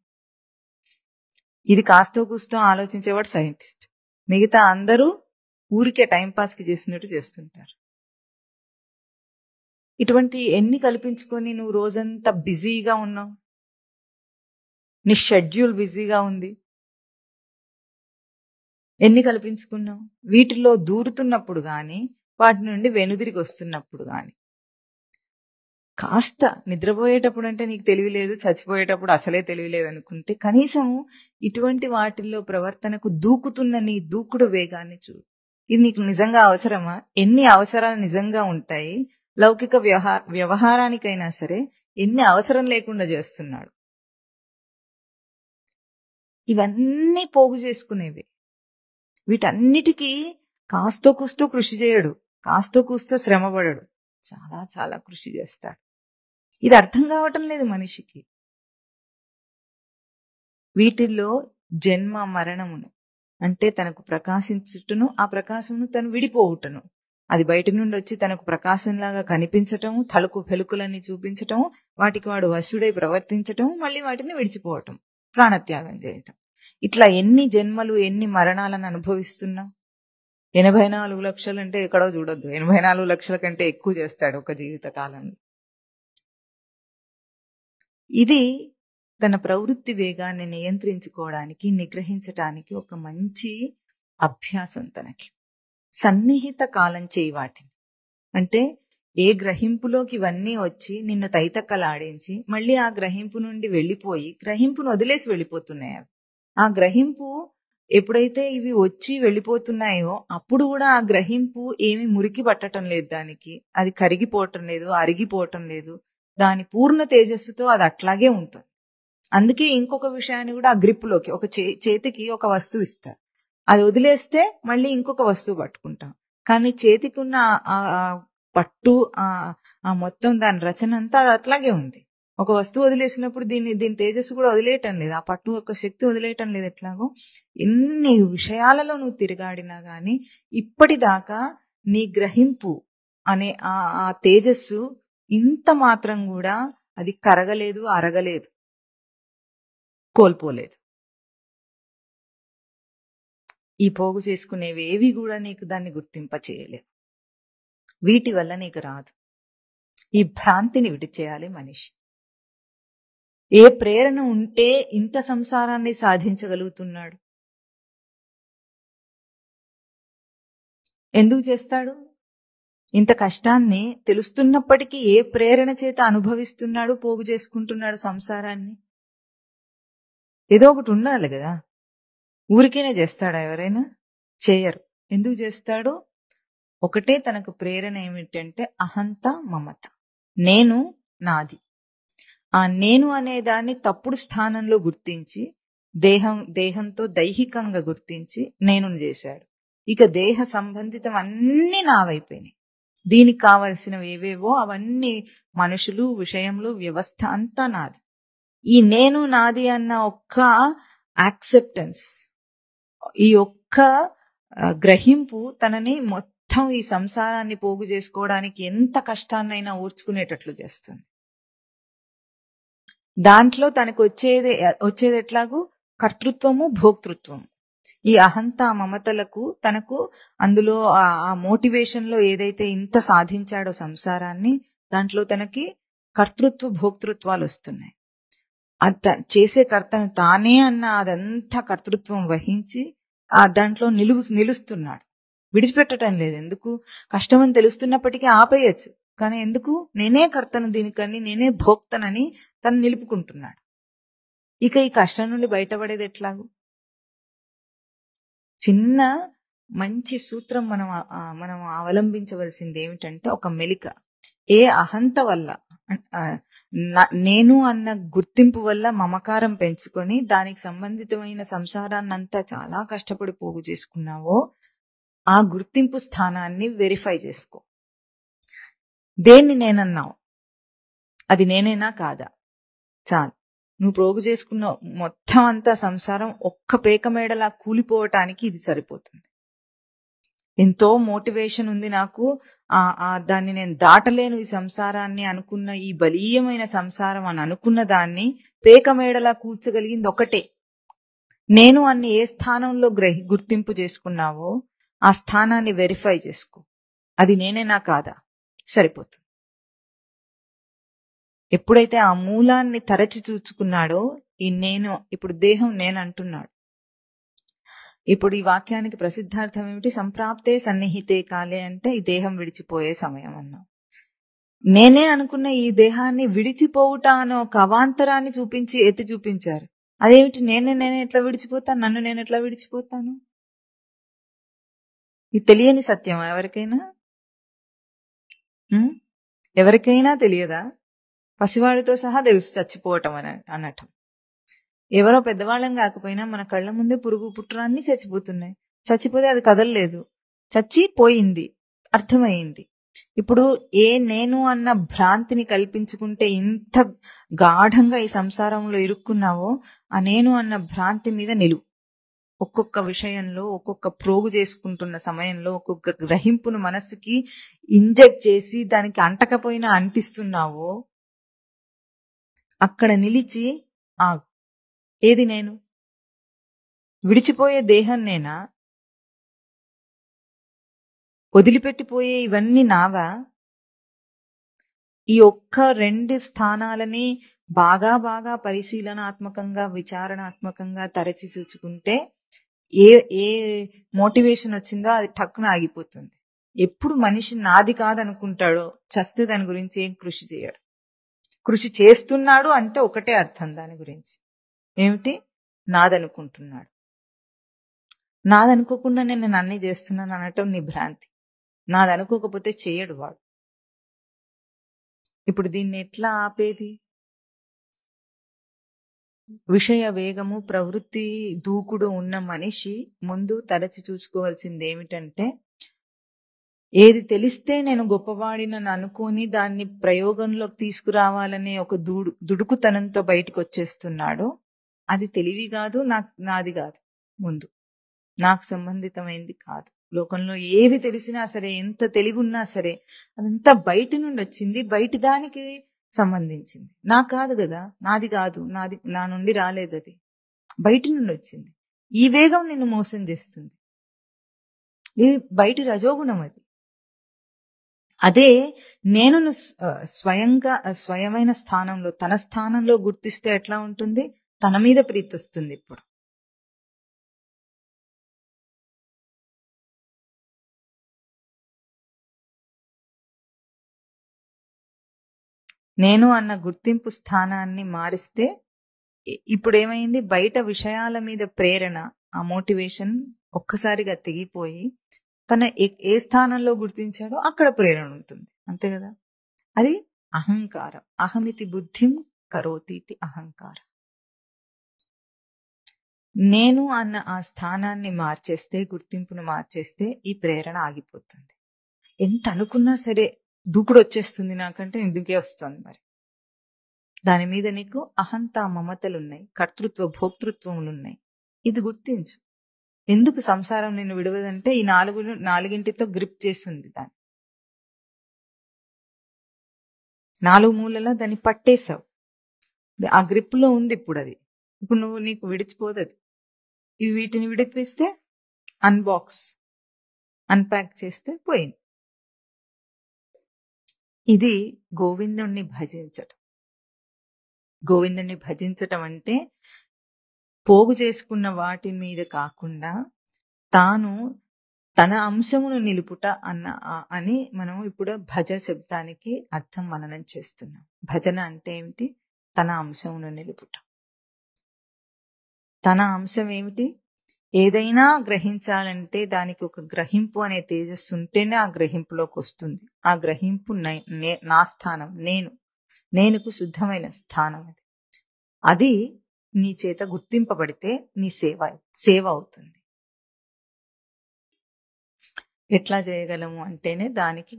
ఇది కాస్తో కూస్తో ఆలోచించేవాడు సైంటిస్ట్. మిగతా అందరూ ఊరికే టైంపాస్ కి చేసినట్టు చేస్తుంటారు. ఇటువంటి ఎన్ని కల్పించుకొని నువ్వు రోజంతా బిజీగా ఉన్నావు, నీ షెడ్యూల్ బిజీగా ఉంది. ఎన్ని కల్పించుకున్నావు? వీటిలో దూరుతున్నప్పుడు గాని, వాటి నుండి వెనుదిరిగి వస్తున్నప్పుడు గాని. కాస్త నిద్రపోయేటప్పుడు అంటే నీకు తెలివిలేదు, చచ్చిపోయేటప్పుడు అసలే తెలివిలేదు అనుకుంటే కనీసం ఇటువంటి వాటిల్లో ప్రవర్తనకు దూకుతున్న నీ దూకుడు వేగాన్ని చూడు. ఇది నీకు నిజంగా అవసరమా? ఎన్ని అవసరాలు నిజంగా ఉంటాయి? లౌకిక వ్యవహారానికైనా సరే ఎన్ని అవసరం లేకుండా చేస్తున్నాడు. ఇవన్నీ పోగు చేసుకునేవి. వీటన్నిటికీ కాస్తో కూస్తో కృషి చేయడు, కాస్తో కూస్తో శ్రమపడడు, చాలా చాలా కృషి చేస్తాడు. ఇది అర్థం కావటం లేదు మనిషికి. వీటిల్లో జన్మ మరణమును అంటే తనకు ప్రకాశించుటను, ఆ ప్రకాశమును తను విడిపోవుటను, అది బయట నుండి వచ్చి తనకు ప్రకాశంలాగా కనిపించటము, తలుకు పెలుకులన్నీ చూపించటము, వాటికి వాడు వశుడై ప్రవర్తించటం, మళ్ళీ వాటిని విడిచిపోవటం, ప్రాణత్యాగం చేయటం. ఇట్లా ఎన్ని జన్మలు ఎన్ని మరణాలను అనుభవిస్తున్నాం. 84 లక్షలు అంటే ఎక్కడో చూడొద్దు, 84 లక్షల కంటే ఎక్కువ చేస్తాడు ఒక జీవిత కాలంలో. ఇది తన ప్రవృత్తి వేగాన్ని నియంత్రించుకోవడానికి, నిగ్రహించటానికి ఒక మంచి అభ్యాసం తనకి. సన్నిహిత కాలం చేయి వాటిని. అంటే ఏ గ్రహింపులోకి ఇవన్నీ వచ్చి నిన్ను తైతక్కలాడించి మళ్ళీ ఆ గ్రహింపు నుండి వెళ్ళిపోయి గ్రహింపును వదిలేసి వెళ్ళిపోతున్నాయి. ఆ గ్రహింపు ఎప్పుడైతే ఇవి వచ్చి వెళ్ళిపోతున్నాయో అప్పుడు కూడా ఆ గ్రహింపు ఏమి మురికి పట్టడం లేదు, దానికి అది కరిగిపోవటం లేదు, అరిగిపోవటం లేదు. దాని పూర్ణ తేజస్సుతో అది అట్లాగే ఉంటుంది. అందుకే ఇంకొక విషయాన్ని కూడా ఆ గ్రిప్పులోకి, ఒక చేతికి ఒక వస్తువు ఇస్తారు, అది వదిలేస్తే మళ్ళీ ఇంకొక వస్తువు పట్టుకుంటాం. కానీ చేతికి ఉన్న పట్టు ఆ మొత్తం దాని రచన అంతా అది అట్లాగే ఉంది. ఒక వస్తువు వదిలేసినప్పుడు దీని తేజస్సు కూడా వదిలేయటం లేదు, ఆ పట్టు యొక్క శక్తి వదిలేయటం లేదు. ఎట్లాగో ఎన్ని విషయాలలో నువ్వు తిరగాడినా గాని ఇప్పటిదాకా నీ గ్రహింపు అనే ఆ తేజస్సు ఇంత మాత్రం కూడా అది కరగలేదు, అరగలేదు, కోల్పోలేదు. ఈ పోగు చేసుకునేవేవి కూడా నీకు దాన్ని గుర్తింప చేయలేవు. వీటి వల్ల నీకు రాదు. ఈ భ్రాంతిని విడిచేయాలి మనిషి. ఏ ప్రేరణ ఉంటే ఇంత సంసారాన్ని సాధించగలుగుతున్నాడు? ఎందుకు చేస్తాడు ఇంత కష్టాన్ని? తెలుస్తున్నప్పటికీ ఏ ప్రేరణ చేత అనుభవిస్తున్నాడు, పోగు చేసుకుంటున్నాడు సంసారాన్ని? ఏదో ఒకటి ఉండాలి కదా. ఊరికేనే చేస్తాడా ఎవరైనా? చేయరు. ఎందుకు చేస్తాడు? ఒకటే తనకు ప్రేరణ ఏమిటంటే అహంత, మమత. నేను, నాది. ఆ నేను అనే దాన్ని తప్పుడు స్థానంలో గుర్తించి దేహంతో దైహికంగా గుర్తించి నేను చేశాడు. ఇక దేహ సంబంధితం అన్ని నావైపోయినాయి. దీనికి కావలసినవి ఏవేవో అవన్నీ మనుషులు, విషయంలో, వ్యవస్థ అంతా నాది. ఈ నేను నాది అన్న ఒక్క యాక్సెప్టెన్స్, ఈ ఒక్క గ్రహింపు తనని మొత్తం ఈ సంసారాన్ని పోగు చేసుకోవడానికి ఎంత కష్టాన్నైనా ఓర్చుకునేటట్లు చేస్తుంది. దాంట్లో తనకు వచ్చేది ఎట్లాగూ కర్తృత్వము, భోక్తృత్వము. ఈ అహంత, మమతలకు తనకు అందులో ఆ మోటివేషన్ లో ఏదైతే ఇంత సాధించాడో సంసారాన్ని, దాంట్లో తనకి కర్తృత్వ, భోక్తృత్వాలు వస్తున్నాయి. చేసే కర్తను తానే అన్న అదంతా కర్తృత్వం వహించి దాంట్లో నిలుస్తున్నాడు. విడిచిపెట్టడం లేదు. ఎందుకు? కష్టమని తెలుస్తున్నప్పటికీ ఆపేయచ్చు. కానీ ఎందుకు? నేనే కర్తను దీనికని, నేనే భోక్తనని తను నిలుపుకుంటున్నాడు. ఇక ఈ కష్టం నుండి బయటపడేది ఎట్లాగూ? చిన్న మంచి సూత్రం మనం అవలంబించవలసింది ఏమిటంటే ఒక మెలిక. ఏ అహంత వల్ల నేను అన్న గుర్తింపు వల్ల మమకారం పెంచుకొని దానికి సంబంధితమైన సంసారాన్నంతా చాలా కష్టపడి పోగు చేసుకున్నావో ఆ గుర్తింపు స్థానాన్ని వెరిఫై చేసుకో. దేన్ని నేనన్నావు, అది నేనేనా కాదా, చాలు. నువ్వు పోగు చేసుకున్న మొత్తం అంతా సంసారం ఒక్క పేక మేడలా కూలిపోవటానికి ఇది సరిపోతుంది. ఎంతో మోటివేషన్ ఉంది నాకు, దాన్ని నేను దాటలేను ఈ సంసారాన్ని అనుకున్న ఈ బలీయమైన సంసారం అని అనుకున్న దాన్ని పేక మేడలా కూర్చగలిగింది ఒకటే. నేను అన్ని ఏ స్థానంలో గుర్తింపు చేసుకున్నావో ఆ స్థానాన్ని వెరిఫై చేసుకో, అది నేనేనా కాదా, సరిపోతుంది. ఎప్పుడైతే ఆ మూలాన్ని తరచి చూచుకున్నాడో ఈ నేను, ఇప్పుడు దేహం నేను అంటున్నాడు. ఇప్పుడు ఈ వాక్యానికి ప్రసిద్ధార్థం ఏమిటి? సంప్రాప్తే సన్నిహితే కాలే అంటే ఈ దేహం విడిచిపోయే సమయం అన్నాం. నేనే అనుకున్న ఈ దేహాన్ని విడిచిపోవుట అనే ఒక అవాంతరాన్ని ఎత్తి చూపించారు. అదేమిటి? నేనే ఎట్లా విడిచిపోతాను, నన్ను నేను ఎట్లా విడిచిపోతాను? ఇది తెలియని సత్యం ఎవరికైనా తెలియదా? పసివాడితో సహా తెలుసు చచ్చిపోవటం అనటం. ఎవరో పెద్దవాళ్ళం కాకపోయినా మన కళ్ళ ముందే పురుగు పుట్రాన్ని చచ్చిపోతున్నాయి. చచ్చిపోతే అది కదలలేదు, చచ్చిపోయింది, అర్థమైంది. ఇప్పుడు నేను అన్న భ్రాంతిని కల్పించుకుంటే ఇంత గాఢంగా ఈ సంసారంలో ఇరుక్కున్నావో ఆ నేను అన్న భ్రాంతి మీద నిలువు. ఒక్కొక్క విషయంలో, ఒక్కొక్క ప్రోగు చేసుకుంటున్న సమయంలో ఒక్కొక్క గ్రహింపును మనసుకి ఇంజెక్ట్ చేసి దానికి అంటకపోయినా అంటిస్తున్నావో అక్కడ నిలిచి ఆగు. ఏది నేను? విడిచిపోయే దేహం నేనా? వదిలిపెట్టిపోయే ఇవన్నీ నావా? ఈ ఒక్క రెండు స్థానాలని బాగా బాగా పరిశీలనాత్మకంగా, విచారణాత్మకంగా తరచి చూచుకుంటే ఏ మోటివేషన్ వచ్చిందో అది టక్కున ఆగిపోతుంది. ఎప్పుడు మనిషి నాది కాదనుకుంటాడో చస్తే దాని గురించి ఏం కృషి చేయడు. కృషి చేస్తున్నాడు అంటే ఒకటే అర్థం దాని గురించి, ఏమిటి? నాదనుకుంటున్నాడు. నాదనుకోకుండానే నేను అన్ని చేస్తున్నాను అనటం నీ భ్రాంతి. నాదనుకోకపోతే చేయడు వాడు. ఇప్పుడు దీన్ని ఎట్లా ఆపేది? విషయ వేగము, ప్రవృత్తి దూకుడు ఉన్న మనిషి ముందు తరచి చూసుకోవాల్సింది ఏమిటంటే, ఏది తెలిస్తే నేను గొప్పవాడినని అనుకొని దాన్ని ప్రయోగంలోకి తీసుకురావాలనే ఒక దుడుకుతనంతో బయటకు వచ్చేస్తున్నాడో అది తెలివి కాదు, నాది కాదు. ముందు నాకు సంబంధితమైంది కాదు. లోకంలో ఏవి తెలిసినా సరే, ఎంత తెలివి ఉన్నా సరే, అదంతా బయట నుండి వచ్చింది, బయట దానికి సంబంధించింది. నాకు కాదు కదా, నాది కాదు, నా నుండి రాలేదు, అది బయట నుండి వచ్చింది. ఈ వేగం నిన్ను మోసం చేస్తుంది. ఇది బయటి రజోగుణం. అదే నేను స్వయమైన స్థానంలో, తన స్థానంలో గుర్తిస్తే ఎట్లా ఉంటుంది? తన మీద ప్రీతి వస్తుంది. ఇప్పుడు నేను అన్న గుర్తింపు స్థానాన్ని మారిస్తే ఇప్పుడు ఏమైంది? బయట విషయాల మీద ప్రేరణ, ఆ మోటివేషన్ ఒక్కసారిగా తెగిపోయి తన ఏ స్థానంలో గుర్తించాడో అక్కడ ప్రేరణ ఉంటుంది. అంతే కదా? అది అహంకారం. అహమితి బుద్ధిం కరోతీతి అహంకారం. నేను అన్న ఆ స్థానాన్ని మార్చేస్తే, గుర్తింపును మార్చేస్తే ఈ ప్రేరణ ఆగిపోతుంది. ఎంత అనుకున్నా సరే దూకుడు వచ్చేస్తుంది నాకంటే, ఎందుకే వస్తుంది మరి? దాని మీద నీకు అహంత మమతలున్నాయి, కర్తృత్వ భోక్తృత్వములున్నాయి. ఇది గుర్తించు. ఎందుకు సంసారం నిన్ను విడవదంటే ఈ నాలుగింటితో గ్రిప్ చేసింది. దాన్ని 4 మూలలా దాన్ని పట్టేశావు. ఆ గ్రిప్ లో ఉంది ఇప్పుడు అది. ఇప్పుడు నీకు విడిచిపోదది. వీటిని విడిపిస్తే అన్ప్యాక్ చేస్తే పోయింది. ఇది గోవిందుణ్ణి భజించటం. గోవిందుణ్ణి భజించటం అంటే పోగు చేసుకున్న వాటి మీద కాకుండా తాను తన అంశమును నిలుపుట అని మనం ఇప్పుడు భజ శబ్దానికి అర్థం మననం చేస్తున్నాం. భజన అంటే ఏమిటి? తన అంశమును నిలుపుట. తన అంశం ఏమిటి? ఏదైనా గ్రహించాలంటే దానికి ఒక గ్రహింపు అనే తేజస్సు ఉంటేనే ఆ గ్రహింపులోకి వస్తుంది. ఆ గ్రహింపు నా స్థానం, నేనుకు శుద్ధమైన స్థానం అది. అది నీ చేత గుర్తింపబడితే నీ సేవ అవుతుంది. ఎట్లా చేయగలము అంటేనే దానికి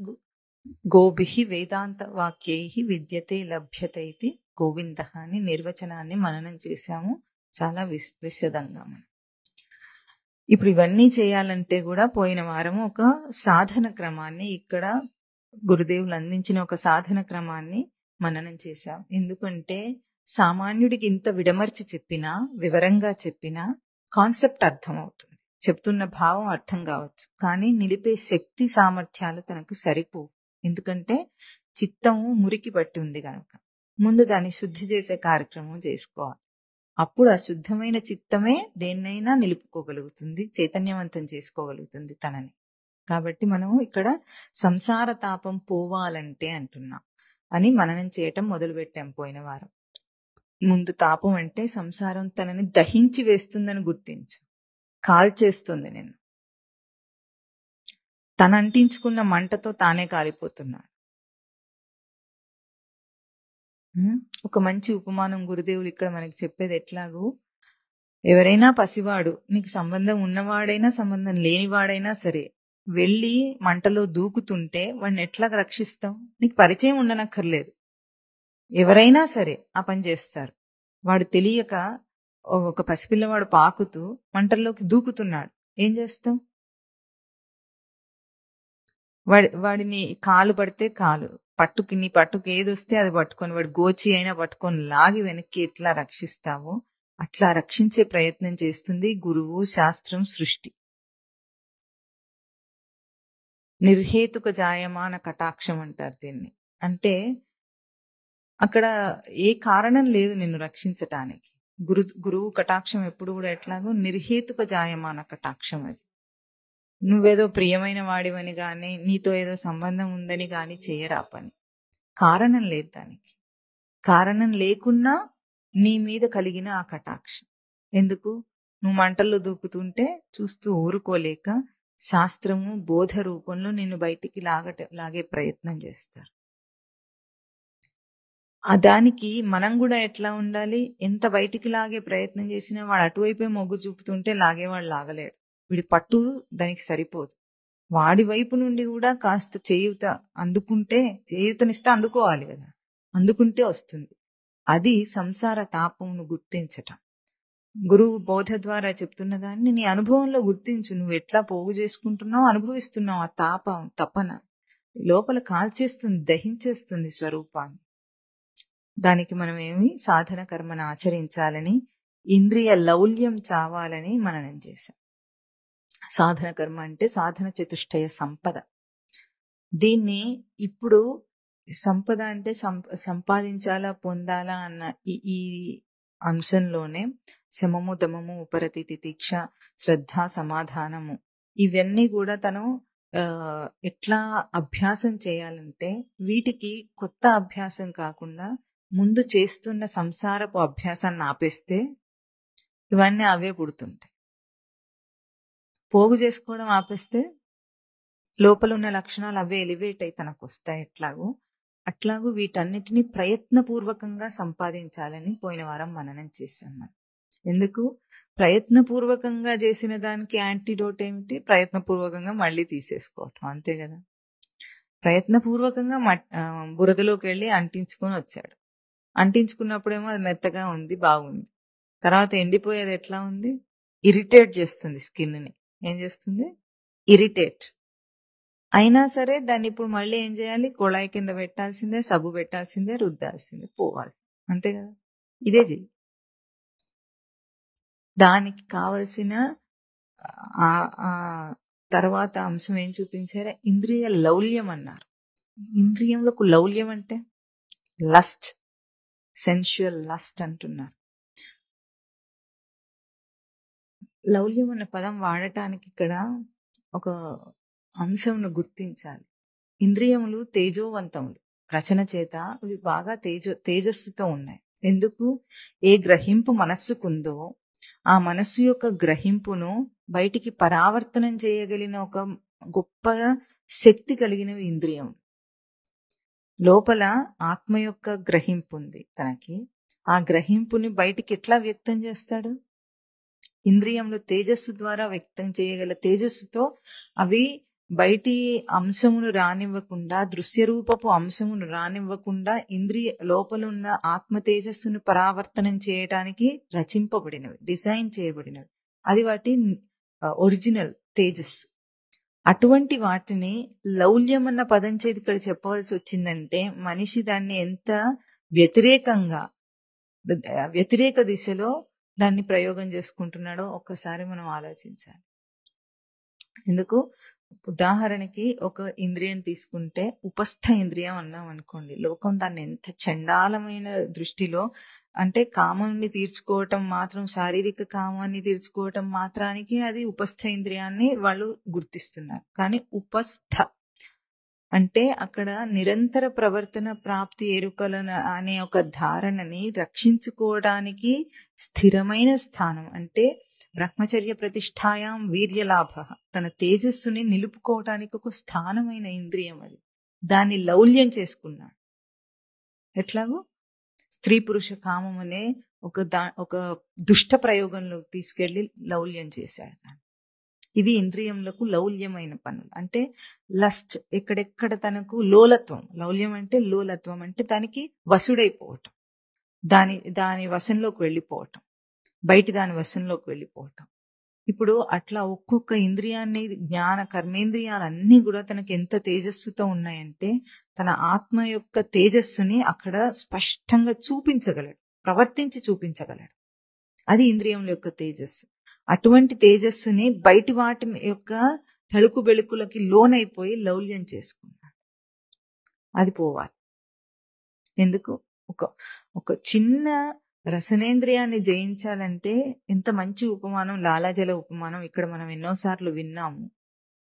గోభిః వేదాంత వాక్యైః విద్యతే లభ్యతే ఇది గోవింద అని నిర్వచనాన్ని మననం చేశాము చాలా విశదంగా. ఇప్పుడు ఇవన్నీ చేయాలంటే కూడా పోయిన వారం ఒక సాధన క్రమాన్ని ఇక్కడ గురుదేవులు అందించిన ఒక సాధన క్రమాన్ని మననం చేశాం. ఎందుకంటే సామాన్యుడికి ఇంత విడమర్చి చెప్పినా, వివరంగా చెప్పినా కాన్సెప్ట్ అర్థం అవుతుంది, చెప్తున్న భావం అర్థం కావచ్చు, కానీ నిలిపే శక్తి సామర్థ్యాలు తనకు సరిపోవు. ఎందుకంటే చిత్తము మురికి పట్టి ఉంది కనుక ముందు దాన్ని శుద్ధి చేసే కార్యక్రమం చేసుకోవాలి. అప్పుడు ఆ శుద్ధమైన చిత్తమే దేన్నైనా నిలుపుకోగలుగుతుంది, చైతన్యవంతం చేసుకోగలుగుతుంది తనని. కాబట్టి మనం ఇక్కడ సంసార తాపం పోవాలంటే అంటున్నాం అని మననం చేయటం మొదలు పెట్టాం పోయిన వారం. ముందు తాపం అంటే సంసారం తనని దహించి వేస్తుందని గుర్తించు, కాల్చేస్తుంది. నేను తన అంటించుకున్న మంటతో తానే కాలిపోతున్నాడు. ఒక మంచి ఉపమానం గురుదేవులు ఇక్కడ మనకి చెప్పేది ఎట్లాగూ, ఎవరైనా పసివాడు, నీకు సంబంధం ఉన్నవాడైనా సంబంధం లేనివాడైనా సరే, వెళ్ళి మంటలో దూకుతుంటే వాడిని ఎట్లా రక్షిస్తావు? నీకు పరిచయం ఉండనక్కర్లేదు, ఎవరైనా సరే ఆ పని చేస్తారు. వాడు తెలియక ఒక పసిపిల్లవాడు పాకుతూ మంటల్లోకి దూకుతున్నాడు, ఏం చేస్తాం? వాడిని కాలు పడితే కాలు పట్టుకి, నీ పట్టుకు ఏది వస్తే అది పట్టుకొని, వాడు గోచి అయినా పట్టుకొని లాగి వెనక్కి ఎట్లా రక్షిస్తావో అట్లా రక్షించే ప్రయత్నం చేస్తుంది గురువు, శాస్త్రం, సృష్టి. నిర్హేతుక జాయమాన కటాక్షం అంటారు దీన్ని. అంటే అక్కడ ఏ కారణం లేదు నిన్ను రక్షించటానికి. గురువు కటాక్షం ఎప్పుడు కూడా ఎట్లాగో నిర్హేతుక జాయమాన కటాక్షం. అది నువ్వేదో ప్రియమైన వాడివని గాని, నీతో ఏదో సంబంధం ఉందని గాని చేయరా పని. కారణం లేదు దానికి. కారణం లేకున్నా నీ మీద కలిగిన ఆ కటాక్షం. ఎందుకు? నువ్వు మంటల్లో దూకుతుంటే చూస్తూ ఊరుకోలేక శాస్త్రము బోధ రూపంలో నిన్ను బయటికి లాగే ప్రయత్నం చేస్తారు. దానికి మనం కూడా ఎట్లా ఉండాలి? ఎంత బయటికి లాగే ప్రయత్నం చేసినా వాడు అటువైపే మొగ్గు చూపుతుంటే లాగేవాడు లాగలేడు. వీడి పట్టు దానికి సరిపోదు. వాడి వైపు నుండి కూడా కాస్త చేయూత అందుకుంటే, చేయూతనిస్తే అందుకోవాలి కదా, అందుకుంటే వస్తుంది. అది సంసార తాపంను గుర్తించటం. గురువు బోధ ద్వారా చెప్తున్న దాన్ని నీ అనుభవంలో గుర్తించు. నువ్వు ఎట్లా పోగు చేసుకుంటున్నావు, అనుభవిస్తున్నావు. ఆ తపన లోపల కాల్చేస్తుంది, దహించేస్తుంది స్వరూపాన్ని. దానికి మనం ఏమి సాధన కర్మను ఆచరించాలని, ఇంద్రియ లౌల్యం చావాలని మననం చేశాం. సాధన కర్మ అంటే సాధన చతుష్టయ సంపద. దీన్ని ఇప్పుడు సంపద అంటే సంపాదించాలా, పొందాలా అన్న ఈ అంశంలోనే శమము, దమము, ఉపరతి, తితిక్ష, శ్రద్ధ, సమాధానము ఇవన్నీ కూడా తను ఎట్లా అభ్యాసం చేయాలంటే, వీటికి కొత్త అభ్యాసం కాకుండా ముందు చేస్తున్న సంసారపు అభ్యాసాన్ని ఆపేస్తే ఇవన్నీ అవే పుడుతుంటాయి. పోగు చేసుకోవడం ఆపేస్తే లోపల ఉన్న లక్షణాలు అవే ఎలివేట్ అయి తనకు వస్తాయి. అట్లాగూ వీటన్నిటినీ ప్రయత్నపూర్వకంగా సంపాదించాలని పోయిన వారం మననం చేశాం మనం. ఎందుకు? ప్రయత్నపూర్వకంగా చేసిన దానికి యాంటీడోట్ ఏమిటి? ప్రయత్నపూర్వకంగా మళ్ళీ తీసేసుకోవటం, అంతే కదా. ప్రయత్నపూర్వకంగా బురదలోకి వెళ్ళి అంటించుకొని వచ్చాడు. అంటించుకున్నప్పుడేమో అది మెత్తగా ఉంది, బాగుంది. తర్వాత ఎండిపోయేది ఎట్లా ఉంది? ఇరిటేట్ చేస్తుంది స్కిన్ని. ఏం చేస్తుంది? ఇరిటేట్. అయినా సరే దాన్ని ఇప్పుడు మళ్ళీ ఏం చేయాలి? కొళాయి కింద పెట్టాల్సిందే, సబ్బు పెట్టాల్సిందే, రుద్దాల్సిందే, పోవాలి, అంతే కదా. ఇదే చెయ్యి. దానికి కావలసిన తర్వాత అంశం ఏం చూపించారా? ఇంద్రియ లౌల్యం అన్నారు. ఇంద్రియంలోకి లౌల్యం అంటే లస్ట్, సెన్షువల్ లస్ట్ అంటున్నారు. లౌల్యం అన్న పదం వాడటానికి ఇక్కడ ఒక అంశంను గుర్తించాలి. ఇంద్రియములు తేజోవంతములు, రచన చేత అవి బాగా తేజస్సుతో ఉన్నాయి. ఎందుకు? ఏ గ్రహింపు మనస్సుకుందో ఆ మనస్సు యొక్క గ్రహింపును బయటికి పరావర్తనం చేయగలిగిన ఒక గొప్ప శక్తి కలిగినవి ఇంద్రియం. లోపల ఆత్మ యొక్క గ్రహింపు ఉంది తనకి. ఆ గ్రహింపుని బయటికి ఎట్లా వ్యక్తం చేస్తాడు? ఇంద్రియంలో తేజస్సు ద్వారా వ్యక్తం చేయగల తేజస్సుతో అవి బయటి అంశమును రానివ్వకుండా, దృశ్య రూపపు అంశమును రానివ్వకుండా ఇంద్రియ లోపల ఉన్న ఆత్మ తేజస్సును పరావర్తనం చేయటానికి రచింపబడినవి, డిజైన్ చేయబడినవి. అది వాటి ఒరిజినల్ తేజస్సు. అటువంటి వాటిని లౌల్యం అన్న పదం చేతి ఇక్కడ చెప్పవలసి వచ్చిందంటే మనిషి దాన్ని ఎంత వ్యతిరేక దిశలో దాన్ని ప్రయోగం చేసుకుంటున్నాడో ఒక్కసారి మనం ఆలోచించాలి. ఎందుకు? ఉదాహరణకి ఒక ఇంద్రియం తీసుకుంటే ఉపస్థ ఇంద్రియం అన్నాం అనుకోండి. లోకం దాన్ని ఎంత చండాలమైన దృష్టిలో, అంటే కామాన్ని తీర్చుకోవటం మాత్రం, శారీరక కామాన్ని తీర్చుకోవటం మాత్రానికి అది ఉపస్థ ఇంద్రియాన్ని వాళ్ళు గుర్తిస్తున్నారు. కానీ ఉపస్థ అంటే అక్కడ నిరంతర ప్రవర్తన ప్రాప్తి ఎరుకల అనే ఒక ధారణని రక్షించుకోవడానికి స్థిరమైన స్థానం, అంటే బ్రహ్మచర్య ప్రతిష్టాయాం వీర్యలాభ, తన తేజస్సుని నిలుపుకోవటానికి ఒక స్థానమైన ఇంద్రియం అది. దాన్ని లౌల్యం చేసుకున్నాడు. ఎట్లాగో స్త్రీ పురుష కామం అనే ఒక దుష్ట ప్రయోగంలోకి తీసుకెళ్లి లౌల్యం చేశాడు దాన్ని. ఇవి ఇంద్రియంలకు లౌల్యమైన పనులు. అంటే లస్ట్, ఎక్కడెక్కడ తనకు లోలత్వం, లౌల్యం అంటే లోలత్వం అంటే దానికి వశుడైపోవటం, దాని వశంలోకి వెళ్ళిపోవటం, బయటి దాని వశంలోకి వెళ్ళిపోవటం. ఇప్పుడు అట్లా ఒక్కొక్క ఇంద్రియాన్ని, జ్ఞాన కర్మేంద్రియాలన్నీ కూడా తనకి ఎంత తేజస్సుతో ఉన్నాయంటే తన ఆత్మ యొక్క తేజస్సుని అక్కడ స్పష్టంగా చూపించగలడు, ప్రవర్తించి చూపించగలడు. అది ఇంద్రియం యొక్క తేజస్సు. అటువంటి తేజస్సుని బయటి వాటి యొక్క తళుకు బెళుకులకి లోనైపోయి లౌల్యం చేసుకున్నాడు. అది పోవాలి. ఎందుకు? ఒక చిన్న రసనేంద్రియాన్ని జయించాలంటే ఎంత మంచి ఉపమానం, లాలాజల ఉపమానం ఇక్కడ మనం ఎన్నోసార్లు విన్నాము.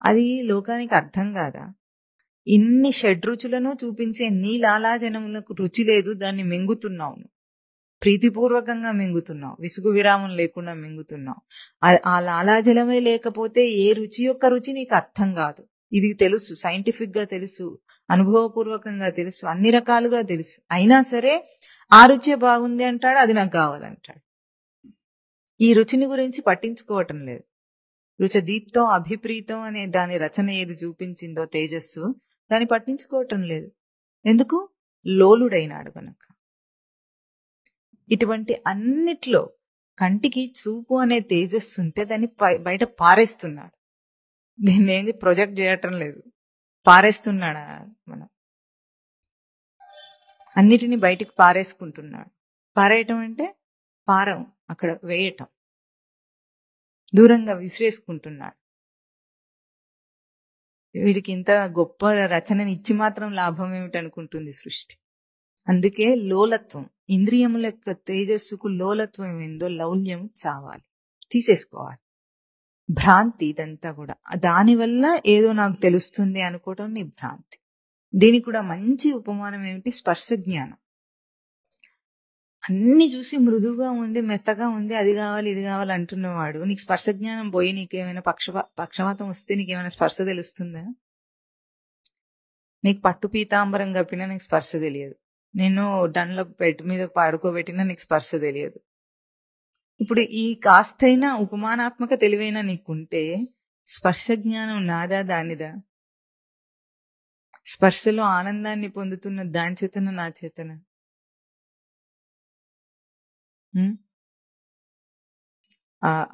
అది లోకానికి అర్థం కాదా? ఇన్ని షడ్రుచులను చూపించే నీ లాలాజనములకు రుచి లేదు, దాన్ని మింగుతున్నావు, ప్రీతిపూర్వకంగా మింగుతున్నావు, విసుగు విరామం లేకుండా మింగుతున్నావు. ఆ లాలాజలమే లేకపోతే ఏ రుచి యొక్క రుచి నీకు అర్థం కాదు. ఇది తెలుసు, సైంటిఫిక్ గా తెలుసు, అనుభవపూర్వకంగా తెలుసు, అన్ని రకాలుగా తెలుసు. అయినా సరే ఆ రుచి బాగుంది అంటాడు, అది నాకు కావాలంటాడు. ఈ రుచిని గురించి పట్టించుకోవటం లేదు. రుచదీప్తం అభిప్రీతం అనే దాని రచన ఏది చూపించిందో తేజస్సు, దాన్ని పట్టించుకోవటం లేదు. ఎందుకు? లోలుడైనాడు గనక. ఇటువంటి అన్నిట్లో కంటికి చూపు అనే తేజస్సు ఉంటే దాన్ని బయట పారేస్తున్నాడు. దీన్ని ఏంది ప్రొజెక్ట్ చేయటం లేదు, పారేస్తున్నాడు. మనం అన్నిటిని బయటికి పారేసుకుంటున్నాడు. పారేయటం అంటే పారం, అక్కడ వేయటం, దూరంగా విసిరేసుకుంటున్నాడు. వీడికి ఇంత గొప్ప రచనని ఇచ్చి మాత్రం లాభం ఏమిటనుకుంటుంది సృష్టి. అందుకే లోలత్వం, ఇంద్రియముల యొక్క తేజస్సుకు లోలత్వం ఏందో లౌల్యం చావాలి, తీసేసుకోవాలి. భ్రాంతి ఇదంతా కూడా. దానివల్ల ఏదో నాకు తెలుస్తుంది అనుకోవటం నీ భ్రాంతి. దీనికి కూడా మంచి ఉపమానం ఏమిటి? స్పర్శ జ్ఞానం. అన్ని చూసి మృదువుగా ఉంది, మెత్తగా ఉంది, అది కావాలి ఇది కావాలి అంటున్నవాడు, నీకు స్పర్శ జ్ఞానం పోయి నీకేమైనా పక్షవాతం వస్తే నీకేమైనా స్పర్శ తెలుస్తుందా? నీకు పట్టు పీతాంబరం కప్పినా నీకు స్పర్శ తెలియదు. నేను డన్లో బెడ్ మీద పడుకోబెట్టినా నీకు స్పర్శ తెలియదు. ఇప్పుడు ఈ కాస్తైనా ఉపమానాత్మక తెలివైనా నీకుంటే స్పర్శ జ్ఞానం నాదా దానిదా? స్పర్శలో ఆనందాన్ని పొందుతున్న దాని చేతన నా చేతన?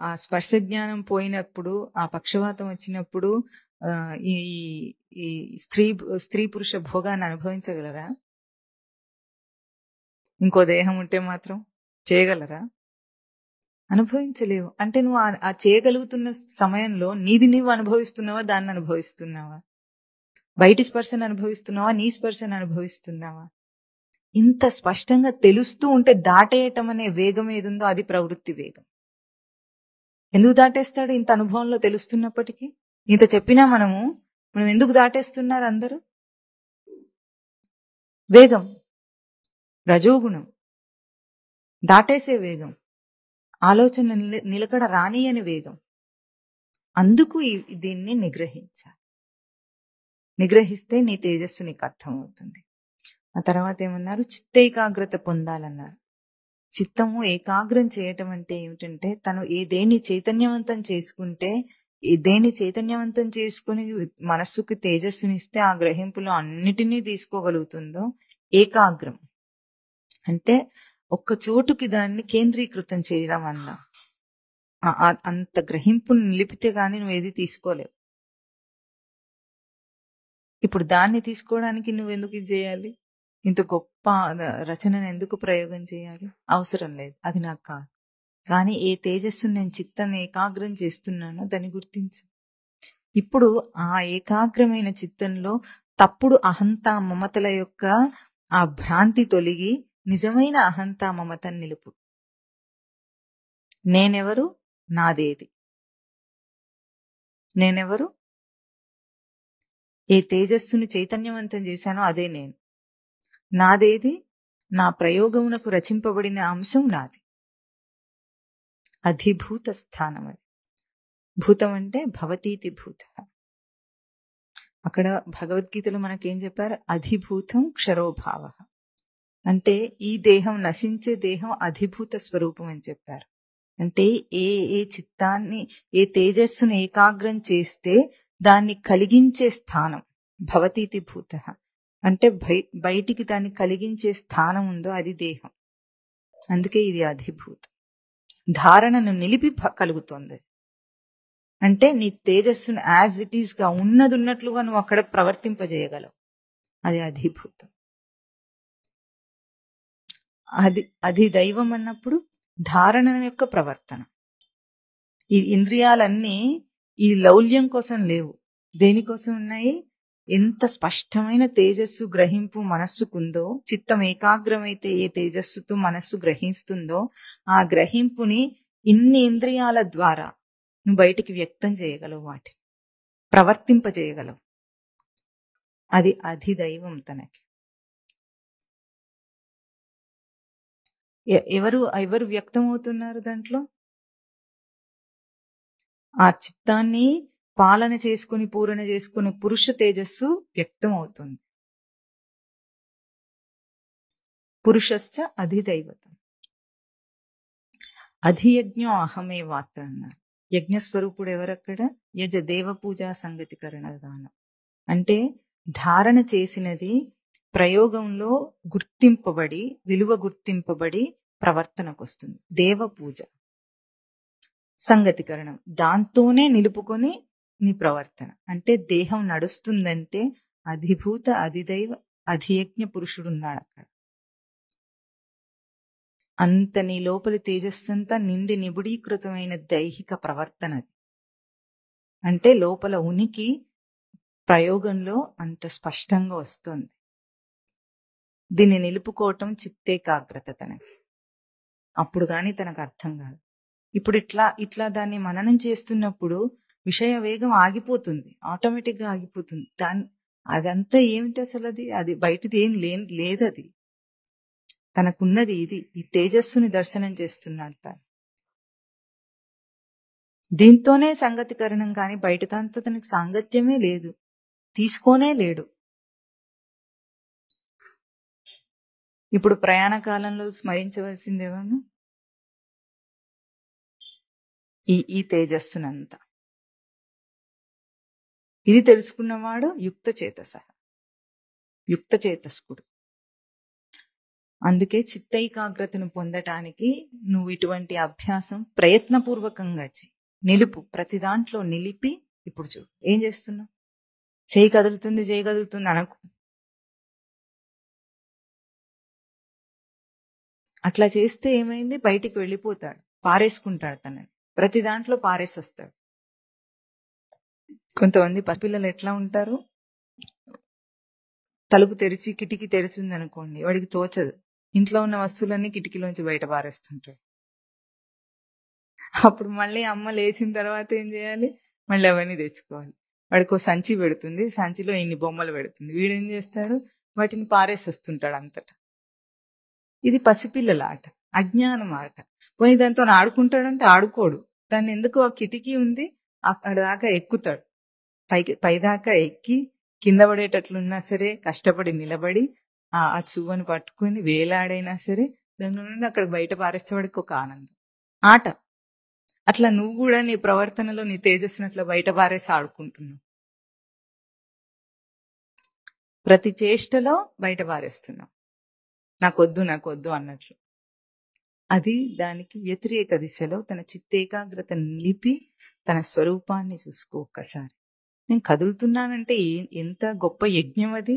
ఆ స్పర్శ జ్ఞానం పోయినప్పుడు, ఆ పక్షవాతం వచ్చినప్పుడు ఈ స్త్రీ పురుష భోగాన్ని అనుభవించగలరా? ఇంకో దేహం ఉంటే మాత్రం చేయగలరా? అనుభవించలేవు. అంటే నువ్వు ఆ చేయగలుగుతున్న సమయంలో నీది నీవు అనుభవిస్తున్నావా, దాన్ని అనుభవిస్తున్నావా? బయటి స్పర్శను అనుభవిస్తున్నావా, నీ స్పర్శను అనుభవిస్తున్నావా? ఇంత స్పష్టంగా తెలుస్తూ ఉంటే దాటేయటం అనే వేగం ఏదుందో అది ప్రవృత్తి వేగం. ఎందుకు దాటేస్తాడు? ఇంత అనుభవంలో తెలుస్తున్నప్పటికీ. ఇంత చెప్పినా మనం ఎందుకు దాటేస్తున్నారు అందరూ? వేగం, రజోగుణం, దాటేసే వేగం. ఆలోచన నిలకడ రాని అని వేగం. అందుకు దీన్ని నిగ్రహించాలి. నిగ్రహిస్తే నీ తేజస్సు నీకు అర్థమవుతుంది. ఆ తర్వాత ఏమన్నారు? చిత్తైకాగ్రత పొందాలన్నారు. చిత్తము ఏకాగ్రం చేయటం అంటే ఏమిటంటే, తను దేన్ని చైతన్యవంతం చేసుకుంటే, దేన్ని చైతన్యవంతం చేసుకుని మనస్సుకి తేజస్సునిస్తే ఆ గ్రహింపులో అన్నిటినీ తీసుకోగలుగుతుందో ఏకాగ్రం అంటే ఒక్క చోటుకి దాన్ని కేంద్రీకృతం చేయడం వల్ల. అంత గ్రహింపును నిలిపితే గాని నువ్వు ఏది తీసుకోలేవు. ఇప్పుడు దాన్ని తీసుకోవడానికి నువ్వెందుకు ఇది చేయాలి? ఇంత గొప్ప రచనను ఎందుకు ప్రయోగం చేయాలి? అవసరం లేదు. అది నాకు కాదు. కానీ ఏ తేజస్సును నేను చిత్తాన్ని ఏకాగ్రం చేస్తున్నానో దాన్ని గుర్తించు. ఇప్పుడు ఆ ఏకాగ్రమైన చిత్తంలో తప్పుడు అహంతా మమతల యొక్క ఆ భ్రాంతి తొలగి నిజమైన అహంతా మమతను నిలుపు. నేనెవరు? నాదేది. నేనెవరు? ఏ తేజస్సును చైతన్యవంతం చేశానో అదే నేను. నాదేది? నా ప్రయోగమునకు రచింపబడిన అంశం నాది. అధిభూత స్థానం అది. భూతం అంటే భవతీతి భూత. అక్కడ భగవద్గీతలో మనకేం చెప్పారు? అధిభూతం క్షరోభావ అంటే ఈ దేహం, నశించే దేహం అధిభూత స్వరూపం అని చెప్పారు. అంటే ఏ చిత్తాన్ని, ఏ తేజస్సును ఏకాగ్రం చేస్తే దాన్ని కలిగించే స్థానం భవతీతి భూత అంటే బయటికి దాన్ని కలిగించే స్థానం ఉందో అది దేహం. అందుకే ఇది అధిభూతం. ధారణను నిలిపి కలుగుతోంది. అంటే నీ తేజస్సును యాజ్ ఇట్ ఈస్ గా ఉన్నది ఉన్నట్లుగా నువ్వు అక్కడ ప్రవర్తింపజేయగలవు. అది అధిభూతం. అది దైవం అన్నప్పుడు ధారణ యొక్క ప్రవర్తన. ఈ ఇంద్రియాలన్నీ ఈ లౌల్యం కోసం లేవు. దేనికోసం ఉన్నాయి? ఎంత స్పష్టమైన తేజస్సు గ్రహింపు మనస్సుకుందో, చిత్తం ఏకాగ్రమైతే ఏ తేజస్సుతో మనస్సు గ్రహిస్తుందో ఆ గ్రహింపుని ఇన్ని ఇంద్రియాల ద్వారా నువ్వు బయటికి వ్యక్తం చేయగలవు, వాటిని ప్రవర్తింపజేయగలవు. అది అధిదైవం తనకి. ఎవరు వ్యక్తమవుతున్నారు దాంట్లో? ఆ చిత్తాన్ని పాలన చేసుకుని పూరణ చేసుకుని పురుష తేజస్సు వ్యక్తం అవుతుంది. పురుషశ్చ అధిదైవతం. అధియజ్ఞం అహమే వాత్ర అన్నారు. యజ్ఞస్వరూపుడు ఎవరక్కడ? యజ దేవ పూజా సంగతికరణ దానం అంటే ధారణ చేసినది ప్రయోగంలో గుర్తింపబడి, విలువ గుర్తింపబడి ప్రవర్తనకు వస్తుంది. దేవ పూజ సంగతికరణం, దాంతోనే నిలుపుకొని నీ ప్రవర్తన. అంటే దేహం నడుస్తుందంటే అధిభూత అధిదైవ అధియజ్ఞ పురుషుడున్నాడు అక్కడ. అంత నీ లోపలి తేజస్సంతా నిండి నిబుడీకృతమైన దైహిక ప్రవర్తన. అంటే లోపల ఉనికి ప్రయోగంలో అంత స్పష్టంగా వస్తుంది. దీన్ని నిలుపుకోవటం చిత్తేకాగ్రత తనకి. అప్పుడు కానీ తనకు అర్థం కాదు. ఇప్పుడు ఇట్లా దాన్ని మననం చేస్తున్నప్పుడు విషయ వేగం ఆగిపోతుంది, ఆటోమేటిక్ గా ఆగిపోతుంది. అదంతా ఏమిటి అసలు? అది బయటది ఏం లేదు. అది తనకున్నది ఇది. ఈ తేజస్సుని దర్శనం చేస్తున్నాడు తను. దీంతోనే సంగతికరణం, కానీ బయటదంతా తనకి సాంగత్యమే లేదు, తీసుకోనే లేడు. ఇప్పుడు ప్రయాణ కాలంలో స్మరించవలసిందేమో ఈ తేజస్సునంతా. ఇది తెలుసుకున్నవాడు యుక్త చేతస్కుడు. అందుకే చిత్తైకాగ్రతను పొందటానికి నువ్వు ఇటువంటి అభ్యాసం ప్రయత్నపూర్వకంగా నిలుపు. ప్రతి దాంట్లో నిలిపి ఇప్పుడు చూడు ఏం చేస్తున్నావు. చేయి కదులుతుంది అనకు. అట్లా చేస్తే ఏమైంది? బయటికి వెళ్ళిపోతాడు, పారేసుకుంటాడు తనని. ప్రతి దాంట్లో పారేసి వస్తాడు. కొంతమంది పసిపిల్లలు ఎట్లా ఉంటారు? తలుపు తెరిచి కిటికీ తెరిచింది అనుకోండి, వాడికి తోచదు. ఇంట్లో ఉన్న వస్తువులన్నీ కిటికీలోంచి బయట పారేస్తుంటాడు. అప్పుడు మళ్ళీ అమ్మ లేచిన తర్వాత ఏం చేయాలి? మళ్ళీ అవన్నీ తెచ్చుకోవాలి. వాడికి ఒక సంచి పెడుతుంది, సంచిలో ఇన్ని బొమ్మలు పెడుతుంది. వీడేం చేస్తాడు? వాటిని పారేసి వస్తుంటాడు అంతటా. ఇది పసిపిల్లల ఆట. అజ్ఞానం ఆట. పోనీ దాంతో ఆడుకుంటాడంటే ఆడుకోడు. దాన్ని ఎందుకు ఆ కిటికీ ఉంది అక్కడ దాకా ఎక్కుతాడు. పైదాకా ఎక్కి కింద పడేటట్లున్నా సరే కష్టపడి నిలబడి ఆ చువ్వను పట్టుకుని వేలాడైనా సరే దాని నుండి అక్కడ బయట పారేసేవాడికి ఒక ఆనందం. ఆట. అట్లా నువ్వు కూడా నీ ప్రవర్తనలో నీ తేజస్సును అట్లా బయట పారేసి ఆడుకుంటున్నావు. ప్రతి చేష్టలో బయట పారేస్తున్నావు. నాకొద్దు అన్నట్లు. అది దానికి వ్యతిరేక దిశలో తన చిత్తేకాగ్రత నిలిపి తన స్వరూపాన్ని చూసుకో ఒక్కసారి. నేను కదులుతున్నానంటే ఎంత గొప్ప యజ్ఞం అది.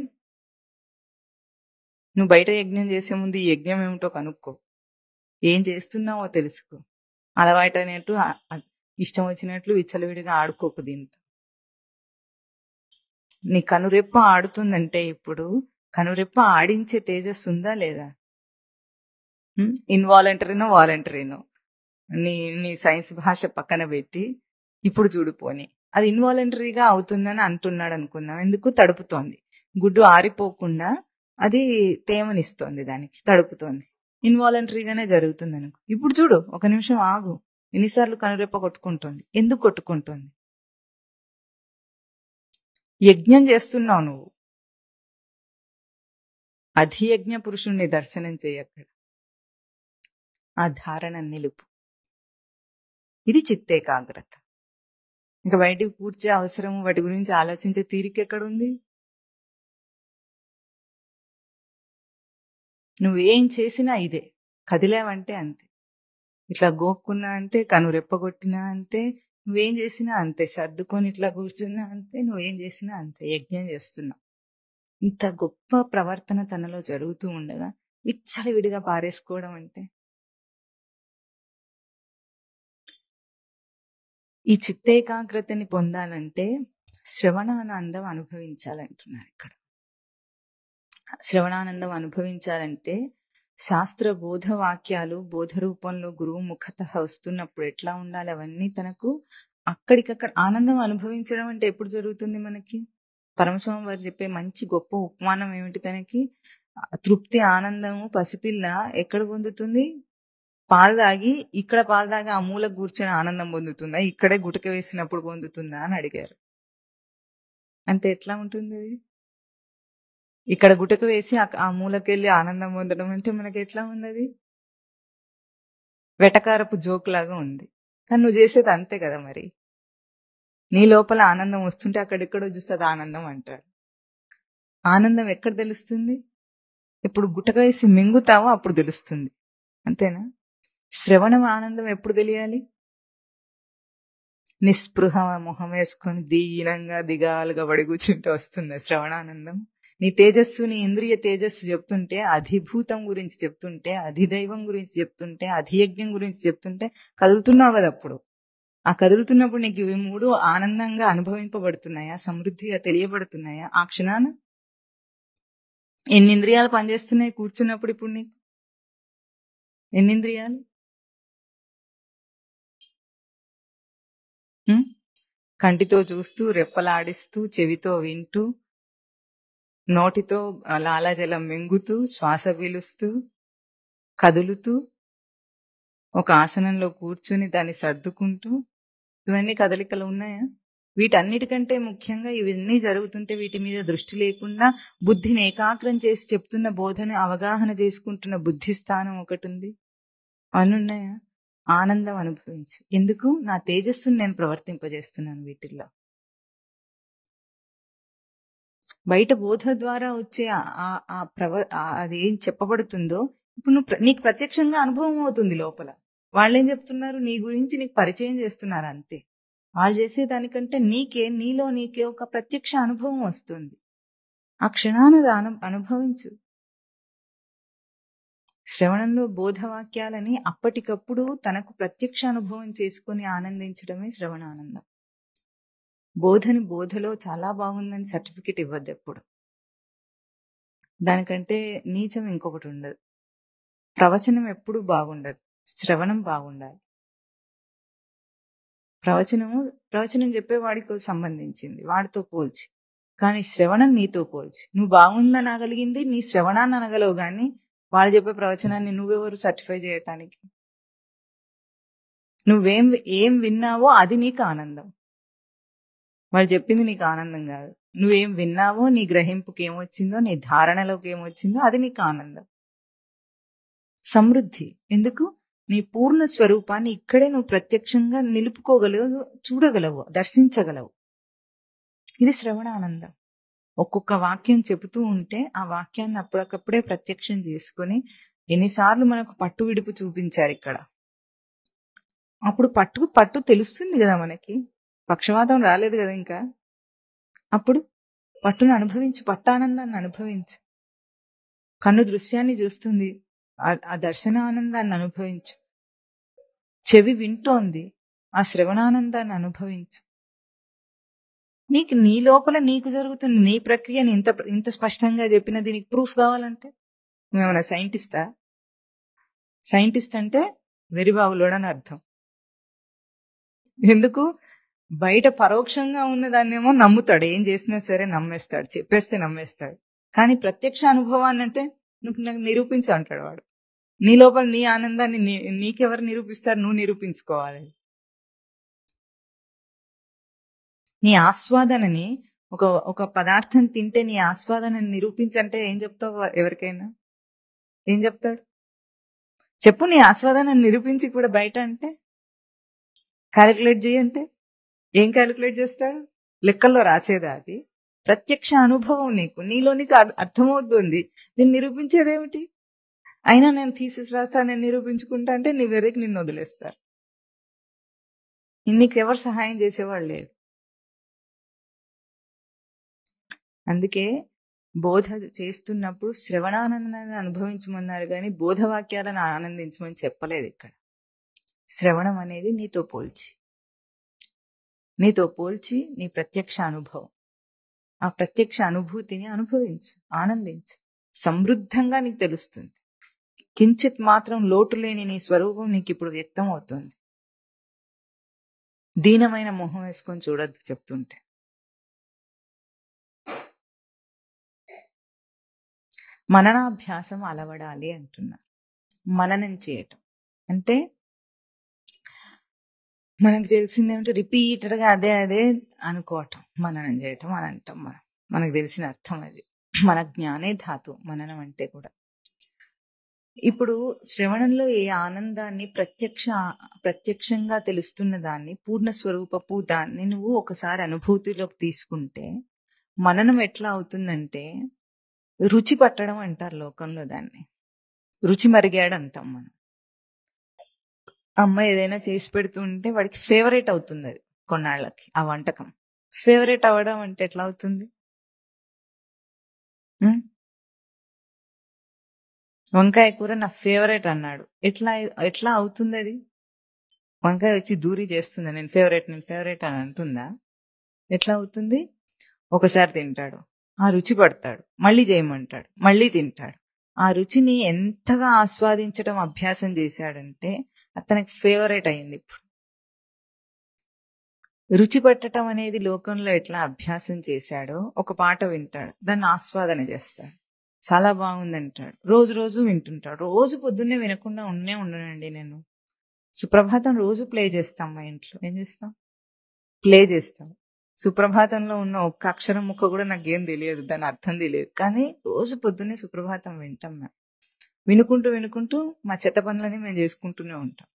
నువ్వు బయట యజ్ఞం చేసే ముందు ఈ యజ్ఞం ఏమిటో కనుక్కో. ఏం చేస్తున్నావో తెలుసుకో. అలవాటైనట్టు ఇష్టం వచ్చినట్లు విచ్చలవిడిగా ఆడుకోకు. దీంతో నీ కనురెప్ప ఆడుతుందంటే ఇప్పుడు కనురెప్ప ఆడించే తేజస్సు ఉందా లేదా? ఇన్వాలంటరీనో వాలంటరీనో నీ సైన్స్ భాష పక్కన పెట్టి ఇప్పుడు చూడుపోని అది ఇన్వాలంటరీగా అవుతుందని అంటున్నాడు అనుకుందాం. ఎందుకు? తడుపుతోంది. గుడ్డు ఆరిపోకుండా అది తేమనిస్తోంది, దానికి తడుపుతోంది. ఇన్వాలంటరీగానే జరుగుతుంది అనుకో. ఇప్పుడు చూడు, ఒక నిమిషం ఆగు. ఎన్నిసార్లు కనురెప్ప కొట్టుకుంటోంది? ఎందుకు కొట్టుకుంటోంది? యజ్ఞం చేస్తున్నావు నువ్వు. అధియజ్ఞ పురుషుణ్ణి దర్శనం చేయక్కడ. ఆ ధారణ నిలుపు. ఇది చిత్తేకాగ్రత. ఇంకా బయటికి కూర్చే అవసరం, వాటి గురించి ఆలోచించే తీరిక ఎక్కడుంది? నువ్వేం చేసినా ఇదే. కదిలేవంటే అంతే. ఇట్లా గోక్కున్నా అంతే, కనురెప్పగొట్టినా అంతే, నువ్వేం చేసినా అంతే. సర్దుకొని ఇట్లా కూర్చున్నా అంతే, నువ్వేం చేసినా అంతే. యజ్ఞం చేస్తున్నావు. ఇంత గొప్ప ప్రవర్తన తనలో జరుగుతూ ఉండగా విచ్చలవిడిగా పారేసుకోవడం అంటే, ఈ చిత్తేకాగ్రతని పొందాలంటే శ్రవణానందం అనుభవించాలంటున్నారు ఇక్కడ. శ్రవణానందం అనుభవించాలంటే శాస్త్ర బోధ వాక్యాలు బోధ రూపంలో గురువు ముఖత వస్తున్నప్పుడు ఎట్లా ఉండాలి, అవన్నీ తనకు అక్కడికక్కడ ఆనందం అనుభవించడం అంటే ఎప్పుడు జరుగుతుంది మనకి? పరమస్వామి వారు చెప్పే మంచి గొప్ప ఉపమానం ఏమిటి తనకి? తృప్తి ఆనందము పసిపిల్ల ఎక్కడ పొందుతుంది? పాలు తాగి, ఇక్కడ పాలు తాగి ఆ మూల కూర్చొని ఆనందం పొందుతుందా, ఇక్కడే గుటక వేసినప్పుడు పొందుతుందా అని అడిగారు. అంటే ఎట్లా ఉంటుంది అది? ఇక్కడ గుటక వేసి ఆ మూలకెళ్ళి ఆనందం పొందడం అంటే మనకి ఎట్లా ఉంది? అది వెటకారపు జోక్ లాగా ఉంది. కానీ నువ్వు చేసేది అంతే కదా. మరి నీ లోపల ఆనందం వస్తుంటే అక్కడెక్కడో చూస్తే అది ఆనందం అంటాడు. ఆనందం ఎక్కడ తెలుస్తుంది? ఇప్పుడు గుటక వేసి మింగుతావో అప్పుడు తెలుస్తుంది. అంతేనా? శ్రవణం ఆనందం ఎప్పుడు తెలియాలి? నిస్పృహ మొహం వేసుకొని దీనంగా దిగాలుగా పడి కూర్చుంటే వస్తుంది శ్రవణానందం. నీ తేజస్సు, నీ ఇంద్రియ తేజస్సు చెప్తుంటే, అధిభూతం గురించి చెప్తుంటే, అధిదైవం గురించి చెప్తుంటే, అధియజ్ఞం గురించి చెప్తుంటే కదులుతున్నావు కదా. అప్పుడు ఆ కదులుతున్నప్పుడు నీకు ఇవి మూడు ఆనందంగా అనుభవింపబడుతున్నాయా, సమృద్ధిగా తెలియబడుతున్నాయా? ఆ క్షణాన ఎన్ని ఇంద్రియాలు పనిచేస్తున్నాయి కూర్చున్నప్పుడు? ఇప్పుడు నీకు ఎన్ని ఇంద్రియాలు? కంటితో చూస్తూ, రెప్పలాడిస్తూ, చెవితో వింటూ, నోటితో లాలాజలం మింగుతూ, శ్వాస పీలుస్తూ, కదులుతూ, ఒక ఆసనంలో కూర్చుని దాన్ని సర్దుకుంటూ, ఇవన్నీ కదలికలు ఉన్నాయా? వీటన్నిటికంటే ముఖ్యంగా ఇవన్నీ జరుగుతుంటే వీటి మీద దృష్టి లేకుండా బుద్ధిని ఏకాగ్రం చేసి చెప్తున్న బోధన అవగాహన చేసుకుంటున్న బుద్ధి స్థానం ఒకటి ఉంది. అనున్నాయా? ఆనందం అనుభవించు. ఎందుకు? నా తేజస్సును నేను ప్రవర్తింపజేస్తున్నాను వీటిల్లో. బయట బోధ ద్వారా వచ్చే అదేం చెప్పబడుతుందో ఇప్పుడు నీకు ప్రత్యక్షంగా అనుభవం అవుతుంది లోపల. వాళ్ళేం చెప్తున్నారు? నీ గురించి నీకు పరిచయం చేస్తున్నారు అంతే. వాళ్ళు చేసేదానికంటే నీలో నీకే ఒక ప్రత్యక్ష అనుభవం వస్తుంది. ఆ క్షణాన అనుభవించు. శ్రవణంలో బోధవాక్యాలని అప్పటికప్పుడు తనకు ప్రత్యక్ష అనుభవం చేసుకుని ఆనందించడమే శ్రవణానందం. బోధలో చాలా బాగుందని సర్టిఫికెట్ ఇవ్వద్దు ఎప్పుడు. దానికంటే నీచం ఇంకొకటి ఉండదు. ప్రవచనం ఎప్పుడు బాగుండదు, శ్రవణం బాగుండాలి. ప్రవచనం చెప్పేవాడికి సంబంధించింది, వాడితో పోల్చి. కానీ శ్రవణం నీతో పోల్చి. నువ్వు బాగుందని అనగలిగింది నీ శ్రవణాన్ని అనగలవు, కానీ వాళ్ళు చెప్పే ప్రవచనాన్ని నువ్వెవరు సర్టిఫై చేయటానికి? ఏం విన్నావో అది నీకు ఆనందం. వాళ్ళు చెప్పింది నీకు ఆనందం కాదు. నువ్వేం విన్నావో, నీ గ్రహింపుకి ఏమొచ్చిందో, నీ ధారణలోకి ఏమొచ్చిందో అది నీకు ఆనందం. సమృద్ధి. ఎందుకు? నీ పూర్ణ స్వరూపాన్ని ఇక్కడే నువ్వు ప్రత్యక్షంగా నిలుపుకోగలవు, చూడగలవు, దర్శించగలవు. ఇది శ్రవణానందం. ఒక్కొక్క వాక్యం చెబుతూ ఉంటే ఆ వాక్యాన్ని అప్పటికప్పుడే ప్రత్యక్షం చేసుకుని, ఎన్నిసార్లు మనకు పట్టు విడుపు చూపించారు ఇక్కడ. అప్పుడు పట్టు తెలుస్తుంది కదా మనకి. పక్షవాతం రాలేదు కదా ఇంకా. అప్పుడు పట్టును అనుభవించు, పట్టానందాన్ని అనుభవించు. కన్ను దృశ్యాన్ని చూస్తుంది, ఆ దర్శన ఆనందాన్ని అనుభవించు. చెవి వింటోంది, ఆ శ్రవణానందాన్ని అనుభవించు. నీ లోపల నీకు జరుగుతున్న నీ ప్రక్రియని ఇంత స్పష్టంగా చెప్పిన దీనికి ప్రూఫ్ కావాలంటే నువ్వేమన్నా సైంటిస్టా? సైంటిస్ట్ అంటే వెరిబాగులోడని అర్థం. ఎందుకు? బయట పరోక్షంగా ఉన్నదాన్నేమో నమ్ముతాడు, ఏం చేసినా సరే నమ్మేస్తాడు, చెప్పేస్తే నమ్మేస్తాడు. కానీ ప్రత్యక్ష అనుభవాన్ని అంటే నువ్వు నాకు నిరూపించు అంటాడు వాడు. నీ లోపల నీ ఆనందాన్ని నీకెవరు నిరూపిస్తారు? నువ్వు నిరూపించుకోవాలి. నీ ఆస్వాదనని ఒక పదార్థం తింటే నీ ఆస్వాదనని నిరూపించంటే ఏం చెప్తావు? ఎవరికైనా ఏం చెప్తాడు? చెప్పు, నీ ఆస్వాదనని నిరూపించి కూడా బయట అంటే క్యాలిక్యులేట్ చేయంటే ఏం క్యాలిక్యులేట్ చేస్తాడు? లెక్కల్లో రాసేదా అది? ప్రత్యక్ష అనుభవం నీలో నీకు అర్థమవుతుంది. దీన్ని నిరూపించేదేమిటి? అయినా నేను థీసిస్ రాస్తా, నేను నిరూపించుకుంటా అంటే నీ వెర్రికి నిన్ను వదిలేస్తారు. నీకెవరు సహాయం చేసేవాళ్ళు లేరు. అందుకే బోధ చేస్తున్నప్పుడు శ్రవణానందాన్ని అనుభవించమన్నారు కానీ బోధవాక్యాలను ఆనందించమని చెప్పలేదు ఇక్కడ. శ్రవణం అనేది నీతో పోల్చి నీ ప్రత్యక్ష అనుభవం, ఆ ప్రత్యక్ష అనుభూతిని అనుభవించు, ఆనందించు. సమృద్ధంగా నీకు తెలుస్తుంది. కించిత్ మాత్రం లోటు లేని నీ స్వరూపం నీకు ఇప్పుడు వ్యక్తం అవుతుంది. దీనమైన మొహం వేసుకొని చూడొద్దు చెప్తుంటే. మననాభ్యాసం అలవడాలి అంటున్నా. మననం చేయటం అంటే మనకు తెలిసిందేమిటో రిపీటెడ్ గా అదే అనుకోవటం, మననం చేయటం అని అంటాం. మనకు తెలిసిన అర్థం అది. మన జ్ఞానే ధాతు మననం అంటే కూడా. ఇప్పుడు శ్రవణంలో ఏ ఆనందాన్ని ప్రత్యక్షంగా తెలుస్తున్న దాన్ని, పూర్ణ స్వరూపపు దాన్ని నువ్వు ఒకసారి అనుభూతిలోకి తీసుకుంటే మననం ఎట్లా అవుతుందంటే రుచి పట్టడం అంటారు లోకంలో దాన్ని. రుచి మరిగాడు అంటాం మనం. అమ్మ ఏదైనా చేసి పెడుతుంటే వాడికి ఫేవరెట్ అవుతుంది అది. కొన్నాళ్ళకి ఆ వంటకం ఫేవరెట్ అవ్వడం అంటే ఎట్లా అవుతుంది? వంకాయ కూర నా ఫేవరెట్ అన్నాడు, ఎట్లా అవుతుంది అది? వంకాయ వచ్చి దూరి చేస్తుందా నేను ఫేవరెట్ అని అంటుందా? ఎట్లా అవుతుంది? ఒకసారి తింటాడు, ఆ రుచి పడతాడు, మళ్ళీ చేయమంటాడు, మళ్ళీ తింటాడు. ఆ రుచిని ఎంతగా ఆస్వాదించడం అభ్యాసం చేశాడంటే అతనికి ఫేవరెట్ అయింది. ఇప్పుడు రుచి పట్టడం అనేది లోకంలో ఎట్లా అభ్యాసం చేశాడో, ఒక పాట వింటాడు, దాన్ని ఆస్వాదన చేస్తాడు, చాలా బాగుందంటాడు, రోజు వింటుంటాడు. రోజు పొద్దున్నే వినకుండా ఉండనండి నేను. సుప్రభాతం రోజు ప్లే చేస్తాం మా ఇంట్లో. ఏం చేస్తాం? ప్లే చేస్తాం. సుప్రభాతంలో ఉన్న ఒక్క అక్షరం ముక్క కూడా నాకేం తెలియదు, దాని అర్థం తెలియదు, కానీ రోజు పొద్దున్నే సుప్రభాతం వింటాం. మేము వినుకుంటూ మా చెత్త పనులని మేము చేసుకుంటూనే ఉంటాం.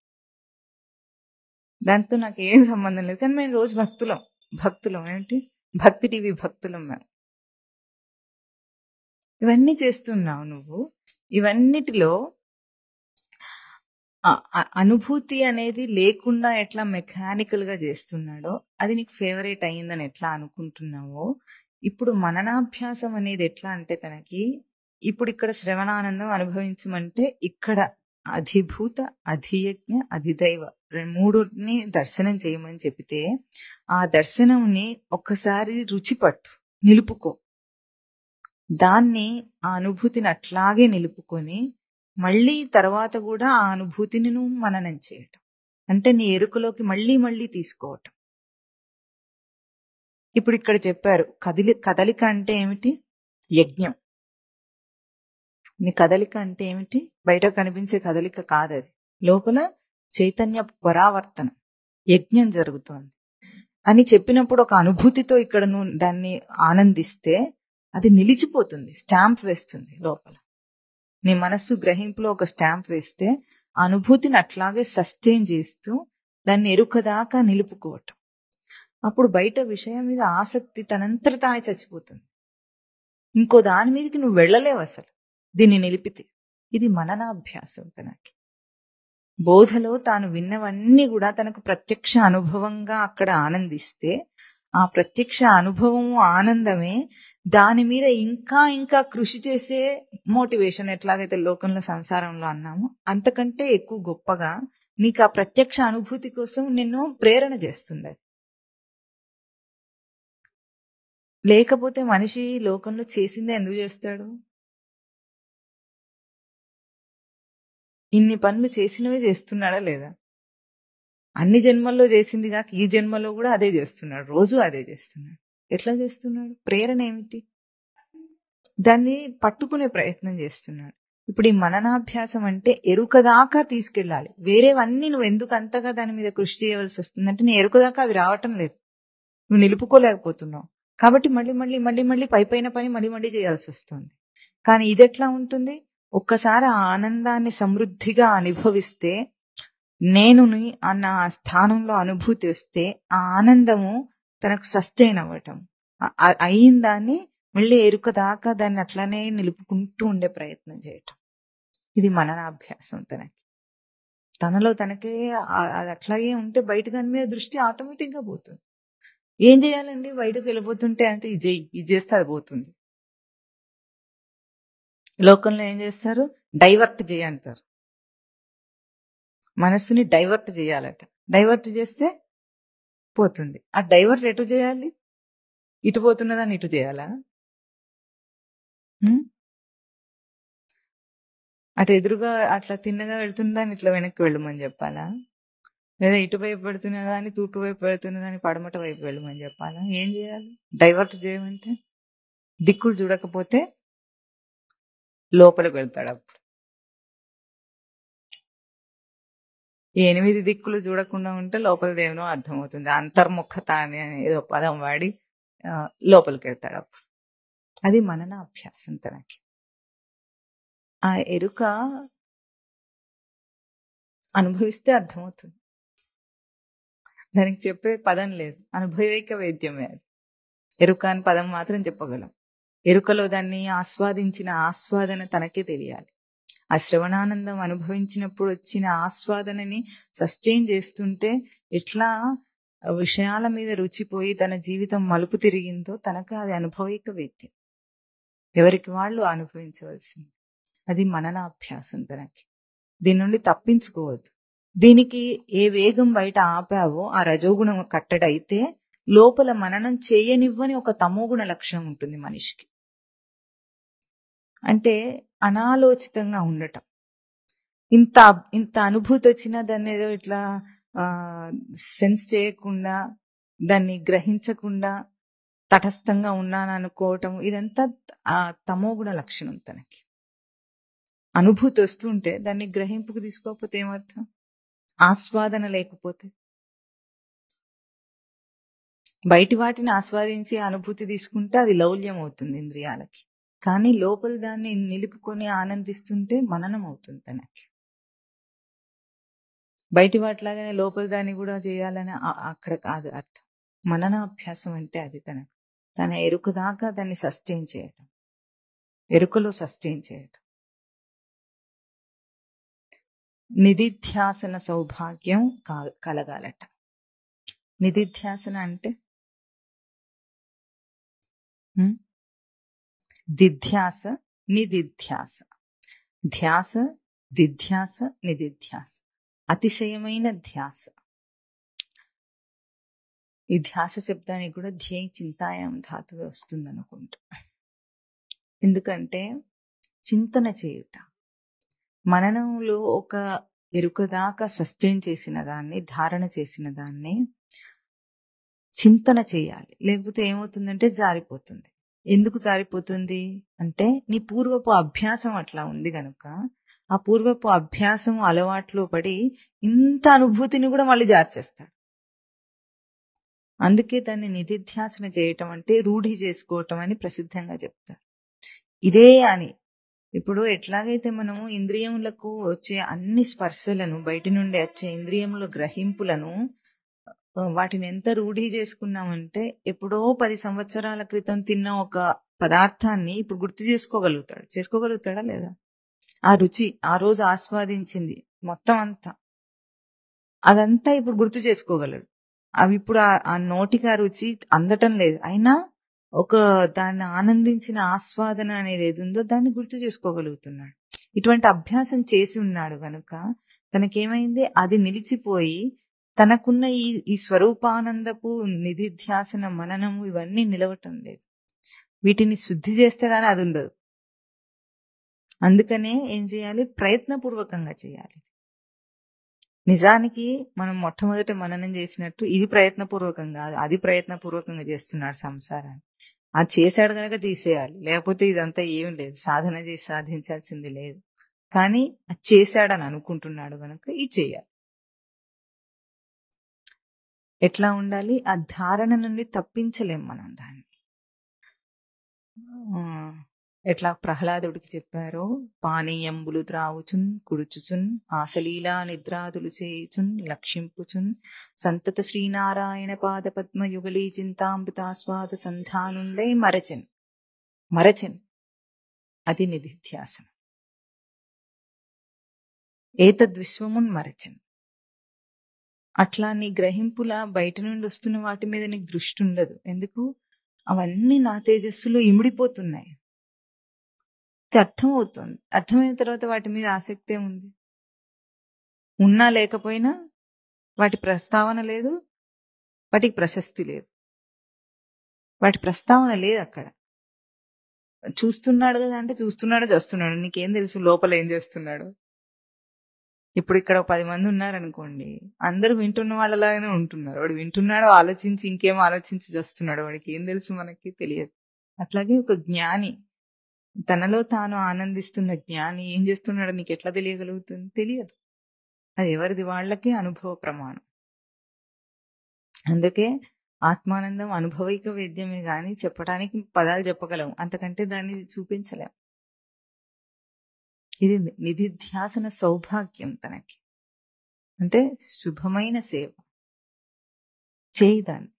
దాంతో నాకు ఏం సంబంధం లేదు, కానీ మేము రోజు భక్తులం ఏంటి భక్తి టీవీ భక్తులం మేము. ఇవన్నీ చేస్తున్నావు నువ్వు. ఇవన్నిటిలో అనుభూతి అనేది లేకుండా ఎట్లా మెకానికల్ గా చేస్తున్నాడో అది నీకు ఫేవరెట్ అయ్యిందని ఎట్లా అనుకుంటున్నావో, ఇప్పుడు మననాభ్యాసం అనేది ఎట్లా అంటే తనకి ఇప్పుడు ఇక్కడ శ్రవణానందం అనుభవించమంటే ఇక్కడ అధిభూత, అధియజ్ఞ, అధిదైవ మూడుని దర్శనం చేయమని చెప్తే ఆ దర్శనంని ఒక్కసారి రుచిపట్టు, నిలుపుకో. దాన్ని ఆ అనుభూతిని అట్లాగే నిలుపుకొని మళ్ళీ తర్వాత కూడా ఆ అనుభూతిని నువ్వు మననం చేయటం అంటే నీ ఎరుకలోకి మళ్ళీ తీసుకోవటం. ఇప్పుడు ఇక్కడ చెప్పారు కదలిక అంటే ఏమిటి? యజ్ఞం. నీ కదలిక అంటే ఏమిటి? బయట కనిపించే కదలిక కాదది. లోపల చైతన్య పరావర్తనం, యజ్ఞం జరుగుతోంది అని చెప్పినప్పుడు ఒక అనుభూతితో ఇక్కడ నువ్వు దాన్ని ఆనందిస్తే అది నిలిచిపోతుంది, స్టాంప్ వేస్తుంది లోపల. నీ మనస్సు గ్రహింపులో ఒక స్టాంప్ వేస్తే అనుభూతిని అట్లాగే సస్టైన్ చేస్తూ దాన్ని ఎరుక దాకా నిలుపుకోవటం. అప్పుడు బయట విషయం మీద ఆసక్తి తనంతట తానే చచ్చిపోతుంది. ఇంకో దాని మీదకి నువ్వు వెళ్ళలేవు అసలు దీన్ని నిలిపితే. ఇది మననాభ్యాసం. తనకి బోధలో తాను విన్నవన్నీ కూడా తనకు ప్రత్యక్ష అనుభవంగా అక్కడ ఆనందిస్తే ఆ ప్రత్యక్ష అనుభవము ఆనందమే దాని మీద ఇంకా ఇంకా కృషి చేసే మోటివేషన్. ఎట్లాగైతే లోకంలో సంసారంలో అన్నామో అంతకంటే ఎక్కువ గొప్పగా నీకు ఆ ప్రత్యక్ష అనుభూతి కోసం నిన్ను ప్రేరణ చేస్తుంది. లేకపోతే మనిషి లోకంలో చేసిందే ఎందుకు చేస్తాడు? ఇన్ని పనులు చేసినవే చేస్తున్నాడా లేదా? అన్ని జన్మల్లో చేసింది కాక ఈ జన్మలో కూడా అదే చేస్తున్నాడు, రోజు అదే చేస్తున్నాడు. ఎట్లా చేస్తున్నాడు? ప్రేరణ ఏమిటి? దాన్ని పట్టుకునే ప్రయత్నం చేస్తున్నాడు. ఇప్పుడు ఈ మననాభ్యాసం అంటే ఎరుక దాకా తీసుకెళ్ళాలి. వేరేవన్నీ నువ్వు ఎందుకు అంతగా దాని మీద కృషి చేయవలసి వస్తుందంటే నీ ఎరుక దాకా అవి రావటం లేదు, నువ్వు నిలుపుకోలేకపోతున్నావు. కాబట్టి మళ్ళీ మళ్ళీ మళ్ళీ మళ్ళీ పైపైన పని మళ్ళీ మళ్ళీ చేయాల్సి వస్తుంది. కానీ ఇది ఎట్లా ఉంటుంది? ఒక్కసారి ఆ ఆనందాన్ని సమృద్ధిగా అనుభవిస్తే, నేను అన్న స్థానంలో అనుభూతి వస్తే ఆ ఆనందము తనకు సస్టైన్ అవ్వటం, అయిన దాన్ని మళ్ళీ ఎరుక దాకా దాన్ని అట్లానే నిలుపుకుంటూ ఉండే ప్రయత్నం చేయటం. ఇది మననాభ్యాసం. తనలో తనకే అది అట్లాగే ఉంటే బయట దాని మీద దృష్టి ఆటోమేటిక్ గా పోతుంది. ఏం చేయాలండి? బయటకు వెళ్ళిపోతుంటే అంటే ఇది చేస్తే అది పోతుంది. లోకంలో ఏం చేస్తారు? డైవర్ట్ చేయంటారు. మనస్సుని డైవర్ట్ చేయాలట. డైవర్ట్ చేస్తే పోతుంది. ఆ డైవర్ట్ ఎటు చేయాలి? ఇటు పోతున్నదాన్ని ఇటు చేయాలా? అటు ఎదురుగా అట్లా తిన్నగా వెళ్తున్నదాన్ని ఇట్లా వెనక్కి వెళ్ళమని చెప్పాలా? లేదా ఇటువైపు పెడుతున్నదాన్ని తూర్పు వైపు పెడుతున్నదాన్ని పడమట వైపు వెళ్ళమని చెప్పాలా? ఏం చేయాలి? డైవర్ట్ చేయమంటే దిక్కులు చూడకపోతే లోపలికి వెళ్తాడు. అప్పుడు 8 దిక్కులు చూడకుండా ఉంటే లోపలిదేమో అర్థమవుతుంది. అంతర్ముఖత అని ఏదో పదం వాడి లోపలికి వెళ్తాడు. అప్పుడు అది మననాభ్యాసం. తనకి ఆ ఎరుక అనుభవిస్తే అర్థమవుతుంది. దానికి చెప్పే పదం లేదు, అనుభవైక వేద్యమే అది. ఎరుక అని పదం మాత్రం చెప్పగలం. ఎరుకలో దాన్ని ఆస్వాదించిన ఆస్వాదన తనకే తెలియాలి. ఆ శ్రవణానందం అనుభవించినప్పుడు వచ్చిన ఆస్వాదనని సస్టైన్ చేస్తుంటే ఎట్లా విషయాల మీద రుచిపోయి తన జీవితం మలుపు తిరిగిందో తనకు అది అనుభవైక వేద్యం. ఎవరికి వాళ్ళు అనుభవించవలసింది. అది మననాభ్యాసం. తనకి దీని నుండి తప్పించుకోవద్దు. దీనికి ఏ వేగం బయట ఆపావో ఆ రజోగుణం కట్టడైతే లోపల మననం చేయనివ్వని ఒక తమోగుణ లక్షణం ఉంటుంది మనిషికి. అంటే అనాలోచితంగా ఉండటం. ఇంత అనుభూతి వచ్చినా దాన్ని ఏదో ఇట్లా సెన్స్ చేయకుండా, దాన్ని గ్రహించకుండా తటస్థంగా ఉన్నాను అనుకోవటం, ఇదంతా తమోగుణ లక్షణం. తనకి అనుభూతి వస్తుంటే దాన్ని గ్రహింపుకు తీసుకోకపోతే ఏమర్థం? ఆస్వాదన లేకపోతే. బయటి వాటిని ఆస్వాదించి అనుభూతి తీసుకుంటే అది లౌల్యం అవుతుంది ఇంద్రియాలకి. కానీ లోపల దాన్ని నిలుపుకొని ఆనందిస్తుంటే మననం అవుతుంది తనకి. బయటి వాటిలాగానే లోపల దాన్ని కూడా చేయాలని అక్కడ కాదు అర్థం. మననాభ్యాసం అంటే అది తనకు తన ఎరుక దాకా దాన్ని సస్టైన్ చేయటం, ఎరుకలో సస్టైన్ చేయటం. నిధిధ్యాసన సౌభాగ్యం కలగాలట. నిధిధ్యాసన అంటే దిధ్యాస, నిధిధ్యాస. ధ్యాస, దిధ్యాస, నిధిధ్యాస. అతిశయమైన ధ్యాస. ఈ ధ్యాస శబ్దానికి కూడా ధ్యేయ చింతాయాం ధాతువే వస్తుంది అనుకుంటా. ఎందుకంటే చింతన చేయుట, మననంలో ఒక ఎరుక దాకా సస్టైన్ చేసిన దాన్ని, ధారణ చేసిన దాన్ని చింతన చేయాలి. లేకపోతే ఏమవుతుందంటే జారిపోతుంది. ఎందుకు జారిపోతుంది అంటే నీ పూర్వపు అభ్యాసం అట్లా ఉంది గనుక ఆ పూర్వపు అభ్యాసం అలవాట్లో పడి ఇంత అనుభూతిని కూడా మళ్ళీ జార్చేస్తాడు. అందుకే దాన్ని నిధిధ్యాసన చేయటం అంటే రూఢి చేసుకోవటం అని ప్రసిద్ధంగా చెప్తారు. ఇదే అని ఇప్పుడు ఎట్లాగైతే మనము ఇంద్రియములకు వచ్చే అన్ని స్పర్శలను, బయటి నుండి వచ్చే ఇంద్రియముల గ్రహింపులను వాటిని ఎంత రూఢి చేసుకున్నామంటే ఎప్పుడో 10 సంవత్సరాల క్రితం తిన్న ఒక పదార్థాన్ని ఇప్పుడు గుర్తు చేసుకోగలుగుతాడా లేదా? ఆ రుచి ఆ రోజు ఆస్వాదించింది మొత్తం అంతా అదంతా ఇప్పుడు గుర్తు చేసుకోగలడు. అవి ఇప్పుడు ఆ నోటికి ఆ రుచి అందటం లేదు, అయినా ఒక దాన్ని ఆనందించిన ఆస్వాదన అనేది ఏది ఉందో దాన్ని గుర్తు చేసుకోగలుగుతున్నాడు. ఇటువంటి అభ్యాసం చేసి ఉన్నాడు గనుక తనకేమైంది, అది నిలిచిపోయి తనకున్న ఈ స్వరూపానందపు నిధిధ్యాసన మననము ఇవన్నీ నిలవటం లేదు. వీటిని శుద్ధి చేస్తే గానీ అది ఉండదు. అందుకనే ఏం చేయాలి, ప్రయత్నపూర్వకంగా చేయాలి. నిజానికి మనం మొట్టమొదటి మననం చేసినట్టు ఇది ప్రయత్నపూర్వకం కాదు, అది ప్రయత్నపూర్వకంగా చేస్తున్నాడు సంసారాన్ని. అది చేశాడు గనక తీసేయాలి, లేకపోతే ఇదంతా ఏం లేదు, సాధన చేసి సాధించాల్సింది లేదు. కానీ అది చేశాడని అనుకుంటున్నాడు గనక ఇది చేయాలి. ఎట్లా ఉండాలి, ఆ ధారణ నుండి తప్పించలేం మనం దాన్ని. ఎట్లా ప్రహ్లాదుడికి చెప్పారో, పానీయంబులు త్రావుచున్ కుడుచుచున్ ఆసలీలా నిద్రాదులు చేయుచున్ లక్షింపుచున్ సంతత శ్రీనారాయణ పాద పద్మ యుగలీ చింతామృతాస్వాద సంధానుండై మరచెన్ అది నిధిధ్యాసనం. ఏతద్విశ్వమున్ మరచెన్. అట్లా నీ గ్రహింపుల బయట నుండి వస్తున్న వాటి మీద నీకు దృష్టి ఉండదు. ఎందుకు, అవన్నీ నా తేజస్సులో ఇమిడిపోతున్నాయి. అర్థమవుతుంది. అర్థమైన తర్వాత వాటి మీద ఆసక్తే ఉంది. ఉన్నా లేకపోయినా వాటి ప్రస్తావన లేదు, వాటికి ప్రశస్తి లేదు, వాటి ప్రస్తావన లేదు అక్కడ. చూస్తున్నాడు కదా అంటే చూస్తున్నాడు, చేస్తున్నాడు, నీకేం తెలుసు లోపల ఏం చేస్తున్నాడు. ఇప్పుడు ఇక్కడ 10 మంది ఉన్నారనుకోండి, అందరూ వింటున్న వాళ్ళలాగానే ఉంటున్నారు. వాడు వింటున్నాడు, ఆలోచించి ఇంకేం ఆలోచించి చేస్తున్నాడు, వాడికి ఏం తెలుసు, మనకి తెలియదు. అట్లాగే ఒక జ్ఞాని, తనలో తాను ఆనందిస్తున్న జ్ఞాని ఏం చేస్తున్నాడో నీకు ఎట్లా తెలియగలుగుతుంది? తెలియదు. అది ఎవరిది వాళ్ళకే అనుభవ ప్రమాణం. అందుకే ఆత్మానందం అనుభవిక వేద్యమే గాని చెప్పడానికి పదాలు చెప్పగలం, అంతకంటే దాన్ని చూపించలేం. ఇది నిధిధ్యాసన సౌభాగ్యం తనకి. అంటే శుభమైన సేవ చేయి. దాన్ని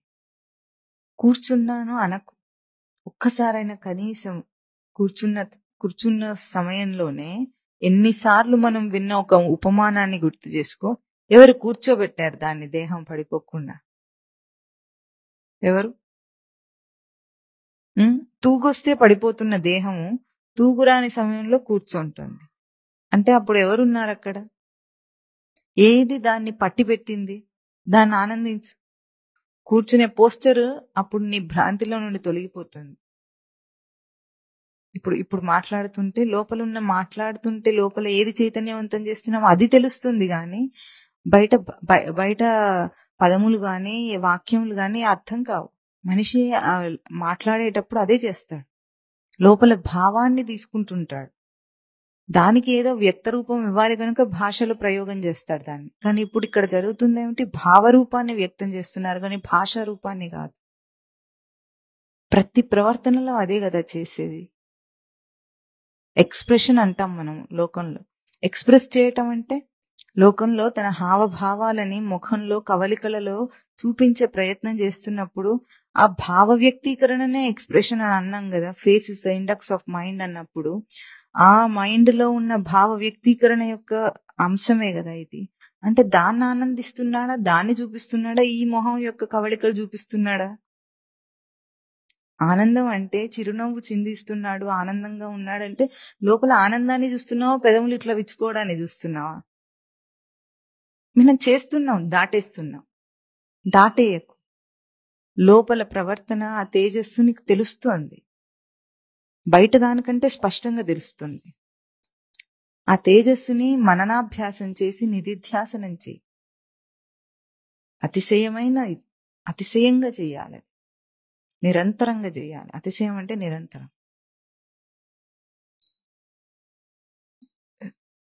కూర్చున్నాను అనకు. ఒక్కసారైనా కనీసం కూర్చున్న సమయంలోనే ఎన్నిసార్లు మనం విన్న ఒక ఉపమానాన్ని గుర్తు చేసుకో. ఎవరు కూర్చోబెట్టారు దాన్ని దేహం పడిపోకుండా? ఎవరు? తూగొస్తే పడిపోతున్న దేహము తూగురాని సమయంలో కూర్చుంటుంది అంటే అప్పుడు ఎవరున్నారు అక్కడ? ఏది దాన్ని పట్టి పెట్టింది? దాన్ని ఆనందించు. కూర్చునే పోస్చర్ అప్పుడు నీ భ్రాంతిలో నుండి తొలగిపోతుంది. ఇప్పుడు మాట్లాడుతుంటే లోపల ఏది చైతన్యవంతం చేస్తున్నామో అది తెలుస్తుంది, కానీ బయట పదములు గాని వాక్యములు గాని అర్థం కావు. మనిషి మాట్లాడేటప్పుడు అదే చేస్తాడు, లోపల భావాన్ని తీసుకుంటుంటాడు. దానికి ఏదో వ్యక్త రూపం ఇవ్వాలి కనుక భాషలో ప్రయోగం చేస్తాడు దాన్ని. కానీ ఇప్పుడు ఇక్కడ జరుగుతుంది ఏమిటి, భావరూపాన్ని వ్యక్తం చేస్తున్నారు కానీ భాషా రూపాన్ని కాదు. ప్రతి ప్రవర్తనలో అదే కదా చేసేది. ఎక్స్ప్రెషన్ అంటాం మనం లోకంలో. ఎక్స్ప్రెస్ చేయటం అంటే లోకంలో తన హావభావాలని ముఖంలో కవలికలలో చూపించే ప్రయత్నం చేస్తున్నప్పుడు ఆ భావ వ్యక్తీకరణనే ఎక్స్ప్రెషన్ అని అన్నాం కదా. Face is the index of mind అన్నప్పుడు ఆ మైండ్ లో ఉన్న భావ వ్యక్తీకరణ యొక్క అంశమే కదా ఇది. అంటే దాన్ని ఆనందిస్తున్నాడా, దాన్ని చూపిస్తున్నాడా, ఈ మొహం యొక్క కవళికలు చూపిస్తున్నాడా? ఆనందం అంటే చిరునవ్వు చిందిస్తున్నాడు, ఆనందంగా ఉన్నాడంటే లోపల ఆనందాన్ని చూస్తున్నావా, పెదవులు ఇట్లా విచ్చుకోవడాన్ని చూస్తున్నావా? మనం చేస్తున్నాం, దాటేస్తున్నాం. దాటేయకు. లోపల ప్రవర్తన ఆ తేజస్సు నీకు తెలుస్తోంది, బయట దానికంటే స్పష్టంగా తెలుస్తుంది. ఆ తేజస్సుని మననాభ్యాసం చేసి నిధిధ్యాసనం చేయి. అతిశయంగా చేయాలి. నిరంతరంగా చేయాలి. అతిశయం అంటే నిరంతరం.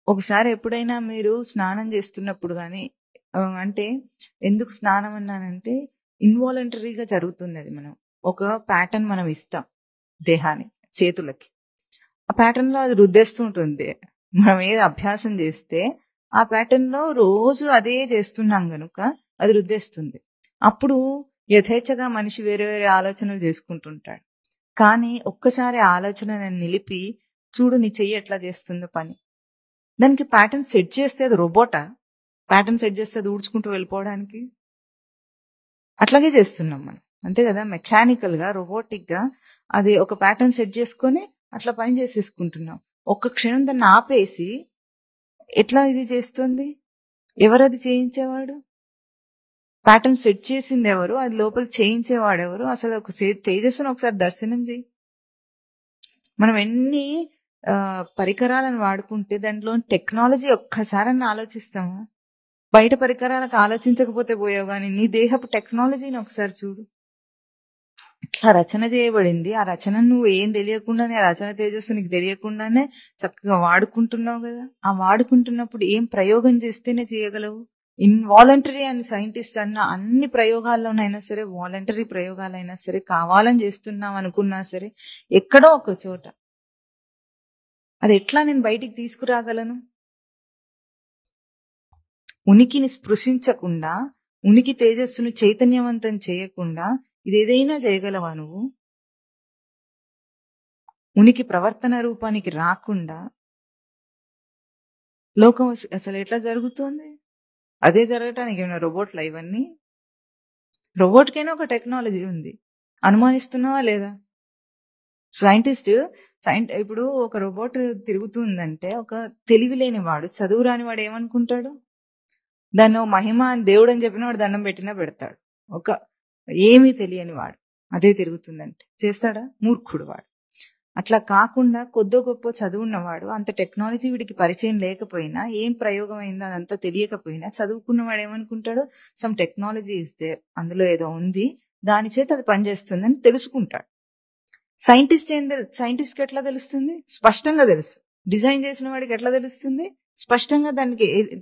ఒకసారి ఎప్పుడైనా మీరు స్నానం చేస్తున్నప్పుడు గాని అంటే ఎందుకు స్నానం అన్నానంటే ఇన్వాలంటరీగా జరుగుతుంది అది. మనం ఒక ప్యాటర్న్ మనం ఇస్తాం దేహానికి, చేతులకి. ఆ ప్యాటర్న్ లో అది రుద్దేస్తూ ఉంటుంది. మనం ఏది అభ్యాసం చేస్తే ఆ ప్యాటర్న్ లో రోజు అదే చేస్తున్నాం గనుక అది రుద్దేస్తుంది. అప్పుడు యథేచ్ఛగా మనిషి వేరే వేరే ఆలోచనలు చేసుకుంటుంటాడు. కానీ ఒక్కసారి ఆలోచనను నిలిపి చూడు నీ చెయ్యి ఎట్లా చేస్తుందో పని. దానికి ప్యాటర్న్ సెట్ చేస్తే అది రోబోటా? ప్యాటర్న్ సెట్ చేస్తే అది ఊడ్చుకుంటూ వెళ్ళిపోవడానికి? అట్లాగే చేస్తున్నాం మనం, అంతే కదా. మెకానికల్ గా, రోబోటిక్ గా అది ఒక ప్యాటర్న్ సెట్ చేసుకొని అట్లా పని చేసేసుకుంటున్నాం. ఒక్క క్షణం దాన్ని ఆపేసి ఎట్లా ఇది చేస్తుంది? ఎవరది చేయించేవాడు? ప్యాటర్న్ సెట్ చేసింది ఎవరు? అది లోపల చేయించేవాడు ఎవరు? అసలు ఒక తేజస్సును ఒకసారి దర్శనం చేయి. మనం ఎన్ని పరికరాలను వాడుకుంటే దాంట్లో టెక్నాలజీ ఒక్కసారని ఆలోచిస్తామా? బయట పరికరాలకు ఆలోచించకపోతే పోయావు కానీ నీ దేహపు టెక్నాలజీని ఒకసారి చూడు. ఇట్లా రచన చేయబడింది. ఆ రచన నువ్వు ఏం తెలియకుండానే, ఆ రచన తేజస్సు నీకు తెలియకుండానే చక్కగా వాడుకుంటున్నావు కదా. ఆ వాడుకుంటున్నప్పుడు ఏం ప్రయోగం చేస్తేనే చేయగలవు? ఇన్వాలంటరీ అని సైంటిస్ట్ అన్న అన్ని ప్రయోగాల్లోనైనా సరే, వాలంటరీ ప్రయోగాలైనా సరే, కావాలని చేస్తున్నాం అనుకున్నా సరే, ఎక్కడో ఒక చోట అది ఎట్లా నేను బయటికి తీసుకురాగలను? ఉనికిని స్పృశించకుండా, ఉనికి తేజస్సును చైతన్యవంతం చేయకుండా ఇదేదైనా చేయగలవా నువ్వు? ఉనికి ప్రవర్తన రూపానికి రాకుండా లోకం అసలు ఎట్లా జరుగుతోంది? అదే జరగటానికి ఏమైనా రోబోట్లా ఇవన్నీ? రోబోట్కైనా ఒక టెక్నాలజీ ఉంది. అనుమానిస్తున్నావా లేదా? సైంటిస్ట్ ఇప్పుడు ఒక రోబోట్ తిరుగుతుందంటే ఒక తెలివి లేని వాడు, చదువు రాని వాడు ఏమనుకుంటాడు? దాన్ని మహిమ అని దేవుడు అని చెప్పిన వాడు దండం పెట్టినా పెడతాడు. ఒక ఏమీ తెలియని వాడు అదే తిరుగుతుందంటే చేస్తాడా? మూర్ఖుడు వాడు. అట్లా కాకుండా కొద్దో గొప్ప చదువున్నవాడు, అంత టెక్నాలజీ వీడికి పరిచయం లేకపోయినా, ఏం ప్రయోగం అయిందో అదంతా తెలియకపోయినా, చదువుకున్నవాడు ఏమనుకుంటాడు? సమ్ టెక్నాలజీ ఇస్తే అందులో ఏదో ఉంది, దాని చేత అది పనిచేస్తుందని తెలుసుకుంటాడు. సైంటిస్ట్కి ఎట్లా తెలుస్తుంది? స్పష్టంగా తెలుసు. డిజైన్ చేసిన వాడికి ఎట్లా తెలుస్తుంది? స్పష్టంగా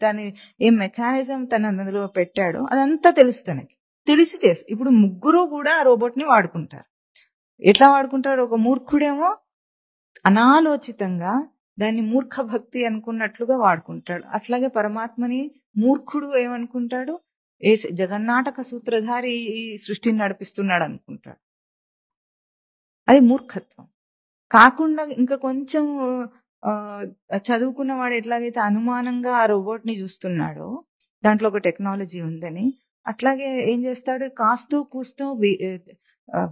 దాని ఏ మెకానిజం తను అందులో పెట్టాడో అదంతా తెలుసు తనకి. తెలిసి ఇప్పుడు ముగ్గురు కూడా ఆ రోబోట్ ని వాడుకుంటారు. ఎట్లా వాడుకుంటారు? ఒక మూర్ఖుడేమో అనాలోచితంగా దాన్ని మూర్ఖ భక్తి అనుకున్నట్లుగా వాడుకుంటాడు. అట్లాగే పరమాత్మని మూర్ఖుడు ఏమనుకుంటాడు? జగన్నాటక సూత్రధారి ఈ సృష్టిని నడిపిస్తున్నాడు అనుకుంటాడు. అది మూర్ఖత్వం. కాకుండా ఇంకా కొంచెం చదువుకున్న వాడు ఎట్లాగైతే అనుమానంగా ఆ రోబోట్ ని చూస్తున్నాడో, దాంట్లో ఒక టెక్నాలజీ ఉందని, అట్లాగే ఏం చేస్తాడు? కాస్తో కూస్తో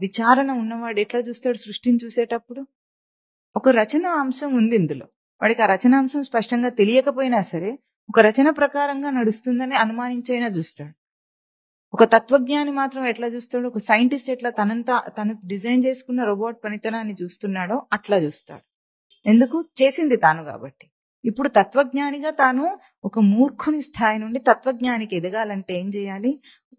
విచారణ ఉన్నవాడు ఎట్లా చూస్తాడు సృష్టిని చూసేటప్పుడు? ఒక రచన అంశం ఉంది ఇందులో. వాడికి ఆ రచన అంశం స్పష్టంగా తెలియకపోయినా సరే ఒక రచన ప్రకారంగా నడుస్తుందని అనుమానించైనా చూస్తాడు. ఒక తత్వజ్ఞాని మాత్రం ఎట్లా చూస్తాడు? ఒక సైంటిస్ట్ ఎట్లా తను డిజైన్ చేసుకున్న రోబోట్ పనితనాన్ని చూస్తున్నాడో అట్లా చూస్తాడు. ఎందుకు? చేసింది తాను కాబట్టి. ఇప్పుడు తత్వజ్ఞానిగా తాను ఒక మూర్ఖుని స్థాయి నుండి తత్వజ్ఞానికి ఎదగాలంటే ఏం చేయాలి?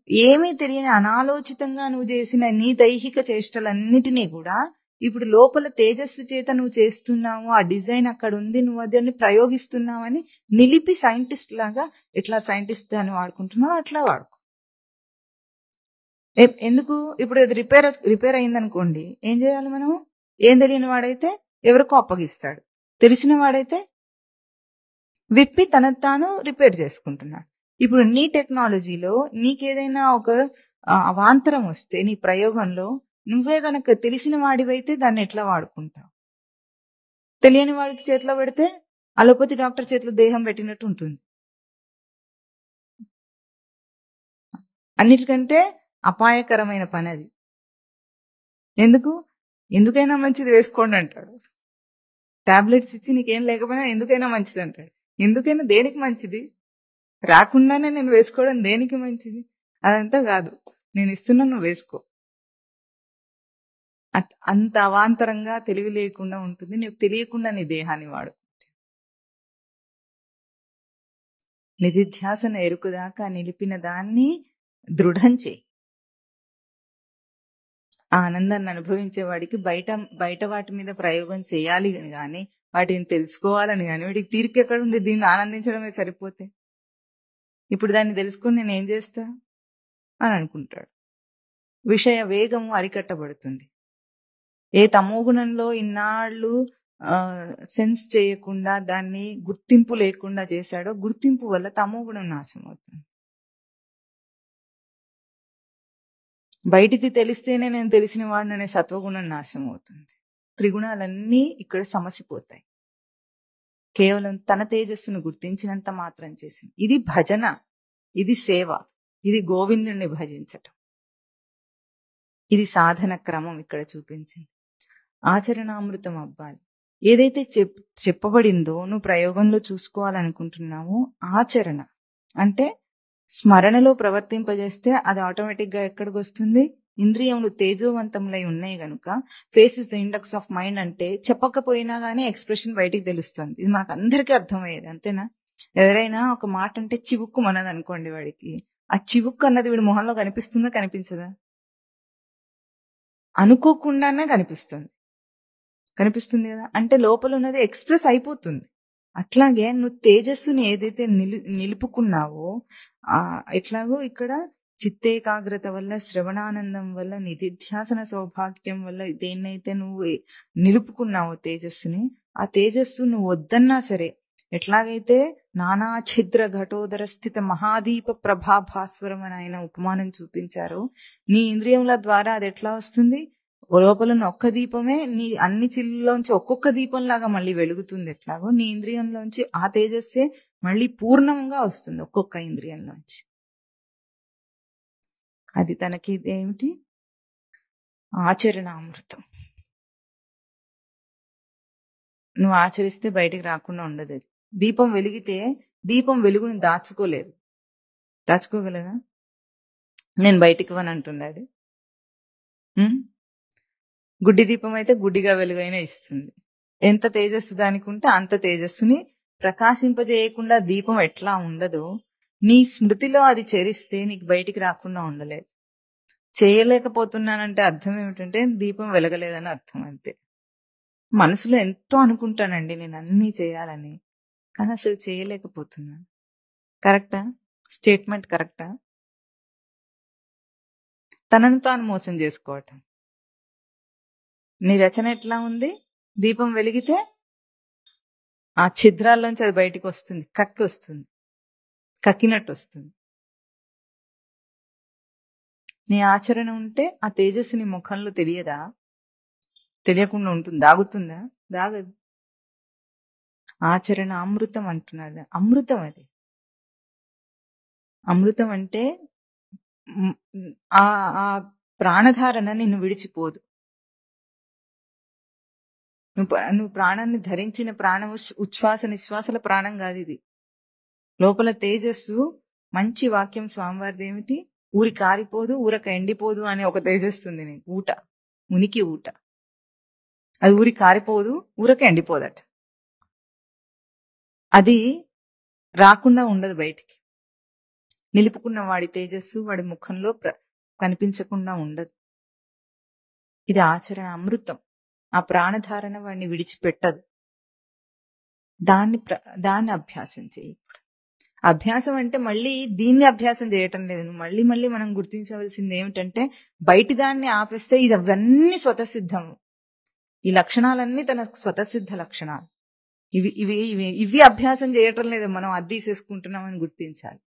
ఏమీ తెలియని అనాలోచితంగా నువ్వు చేసిన నీ దైహిక చేష్టలన్నిటినీ కూడా ఇప్పుడు లోపల తేజస్సు చేత నువ్వు చేస్తున్నావు, ఆ డిజైన్ అక్కడ ఉంది, నువ్వు అదని ప్రయోగిస్తున్నావు అని నిలిపి సైంటిస్ట్ లాగా ఎట్లా సైంటిస్ట్ అని వాడుకుంటున్నావు అట్లా వాడుకో. ఎందుకు? ఇప్పుడు అది రిపేర్ అయిందనుకోండి, ఏం చేయాలి మనం? ఏం తెలియని వాడైతే ఎవరికో అప్పగిస్తాడు, తెలిసిన వాడైతే విప్పి తనకు తాను రిపేర్ చేసుకుంటున్నాడు. ఇప్పుడు నీ టెక్నాలజీలో నీకేదైనా ఒక అవాంతరం వస్తే నీ ప్రయోగంలో నువ్వే గనక తెలిసిన వాడివైతే దాన్ని ఎట్లా వాడుకుంటావు? తెలియని వాడికి చేతిలో పెడితే అలోపతి డాక్టర్ చేతిలో దేహం పెట్టినట్టు ఉంటుంది. అన్నిటికంటే అపాయకరమైన పని అది. ఎందుకైనా మంచిది వేసుకోండి అంటాడు. టాబ్లెట్స్ ఇచ్చి నీకేం లేకపోయినా ఎందుకైనా మంచిది అంటాడు. ఎందుకైనా దేనికి మంచిది? రాకుండానే నేను వేసుకోవడం దేనికి మంచిది? అదంతా కాదు, నేను ఇస్తున్నా నువ్వు వేసుకో. అంత అవాంతరంగా తెలివి లేకుండా ఉంటుంది. నీకు తెలియకుండా నీ దేహాన్ని వాడు. నిధిధ్యాసన ఎరుకుదాకా నిలిపిన దాన్ని దృఢం చేయి. ఆ ఆనందాన్ని అనుభవించే వాడికి బయట వాటి మీద ప్రయోగం చేయాలి అని గాని వాటిని తెలుసుకోవాలని గాని వాడికి తీరిక ఎక్కడ ఉంది? దీన్ని ఆనందించడమే సరిపోతే ఇప్పుడు దాన్ని తెలుసుకొని నేను ఏం చేస్తా అని అనుకుంటాడు. విషయ వేగము అరికట్టబడుతుంది. ఏ తమోగుణంలో ఇన్నాళ్ళు సెన్స్ చేయకుండా దాన్ని గుర్తింపు లేకుండా చేశాడో గుర్తింపు వల్ల తమోగుణం నాశనం అవుతుంది. బయటికి తెలిస్తేనే నేను తెలిసిన వాడిననే సత్వగుణం నాశనం అవుతుంది. త్రిగుణాలన్నీ ఇక్కడ సమసిపోతాయి. కేవలం తన తేజస్సును గుర్తించినంత మాత్రం చేసింది. ఇది భజన, ఇది సేవ, ఇది గోవిందుణ్ణి భజించటం. ఇది సాధన క్రమం ఇక్కడ చూపించింది. ఆచరణామృతం అవ్వాలి. ఏదైతే చెప్పబడిందో నువ్వు ప్రయోగంలో చూసుకోవాలనుకుంటున్నావో ఆచరణ అంటే స్మరణలో ప్రవర్తింపజేస్తే అది ఆటోమేటిక్ గా ఎక్కడికి వస్తుంది? ఇంద్రియములు తేజోవంతములై ఉన్నాయి గనుక face is the index of mind అంటే చెప్పకపోయినా గానీ ఎక్స్ప్రెషన్ బయటికి తెలుస్తుంది. ఇది మనకు అందరికీ అర్థమయ్యేది, అంతేనా? ఎవరైనా ఒక మాట అంటే చివుక్కు మనది అనుకోండి, వాడికి ఆ చివుక్కు అన్నది వీడి మొహంలో కనిపిస్తుందా కనిపించదా? అనుకోకుండానే కనిపిస్తుంది కదా. అంటే లోపల ఉన్నది ఎక్స్ప్రెస్ అయిపోతుంది. అట్లాగే నువ్వు తేజస్సుని ఏదైతే నిలుపుకున్నావో ఎట్లాగో ఇక్కడ చిత్తేకాగ్రత వల్ల, శ్రవణానందం వల్ల, నిధిధ్యాసన సౌభాగ్యం వల్ల దేన్నైతే నువ్వు నిలుపుకున్నావో తేజస్సుని, ఆ తేజస్సు నువ్వు వద్దన్నా సరే, ఎట్లాగైతే నానా ఛిద్ర ఘటోదర స్థిత మహాదీప ప్రభాభాస్వరం అని ఆయన ఉపమానం చూపించారో, నీ ఇంద్రియముల ద్వారా అది ఎట్లా వస్తుంది? లోపల ఒక్క దీపమే నీ అన్ని చిల్లులోంచి ఒక్కొక్క దీపంలాగా మళ్ళీ వెలుగుతుంది. ఎట్లాగో నీ ఇంద్రియంలోంచి ఆ తేజస్సే మళ్ళీ పూర్ణంగా వస్తుంది ఒక్కొక్క ఇంద్రియంలోంచి. అది తనకి ఏమిటి? ఆచరణామృతం. నువ్వు ఆచరిస్తే బయటికి రాకుండా ఉండదు. అది దీపం వెలిగితే దీపం వెలుగుని దాచుకోగలదా? నేను బయటికి ఇవ్వని అంటుంది అది. గుడ్డి దీపం అయితే గుడ్డిగా వెలుగైనా ఇస్తుంది. ఎంత తేజస్సు దానికి ఉంటే అంత తేజస్సుని ప్రకాశింపజేయకుండా దీపం ఎట్లా ఉండదో, నీ స్మృతిలో అది చేరిస్తే నీకు బయటికి రాకుండా ఉండలేదు. చేయలేకపోతున్నానంటే అర్థం ఏమిటంటే దీపం వెలగలేదని అర్థం, అంతే. మనసులో ఎంతో అనుకుంటానండి నేను అన్నీ చేయాలని, కానీ అసలు చేయలేకపోతున్నాను. కరెక్టా? స్టేట్మెంట్ కరెక్టా? తనను తాను మోసం చేసుకోవటం. నీ రచన ఎట్లా ఉంది? దీపం వెలిగితే ఆ ఛిద్రాల్లోంచి అది బయటికి వస్తుంది, కక్కినట్టు వస్తుంది. నీ ఆచరణ ఉంటే ఆ తేజస్సు ముఖంలో తెలియదా? తెలియకుండా ఉంటుంది. దాగుతుందా? దాగదు. ఆచరణ అమృతం అంటున్నారు. అమృతం అది. అమృతం అంటే ఆ ప్రాణధారణ నిన్ను విడిచిపోదు. నువ్వు ప్రాణాన్ని ధరించిన ప్రాణం ఉచ్ఛ్వాస నిశ్వాసల ప్రాణం కాదు ఇది. లోపల తేజస్సు, మంచి వాక్యం స్వామివారిది ఏమిటి? ఊరి కారిపోదు, ఊరక ఎండిపోదు అనే ఒక తేజస్సు ఉంది నీకు. ఊట, ఉనికి ఊట. అది ఊరి కారిపోదు, ఊరక ఎండిపోదట. అది రాకుండా ఉండదు బయటికి. నిలుపుకున్న వాడి తేజస్సు వాడి ముఖంలో కనిపించకుండా ఉండదు. ఇది ఆచరణ అమృతం. ఆ ప్రాణధారణ వాడిని విడిచిపెట్టదు. దాన్ని అభ్యాసం చేయి. ఇప్పుడు అభ్యాసం అంటే మళ్ళీ దీన్ని అభ్యాసం చేయటం లేదు. మళ్ళీ మళ్ళీ మనం గుర్తించవలసింది ఏమిటంటే, బయటి దాన్ని ఆపేస్తే ఇవన్నీ స్వతసిద్ధము. ఈ లక్షణాలన్నీ తన స్వతసిద్ధ లక్షణాలు. ఇవి అభ్యాసం చేయటం లేదు, మనం అద్దీసేసుకుంటున్నామని గుర్తించాలి.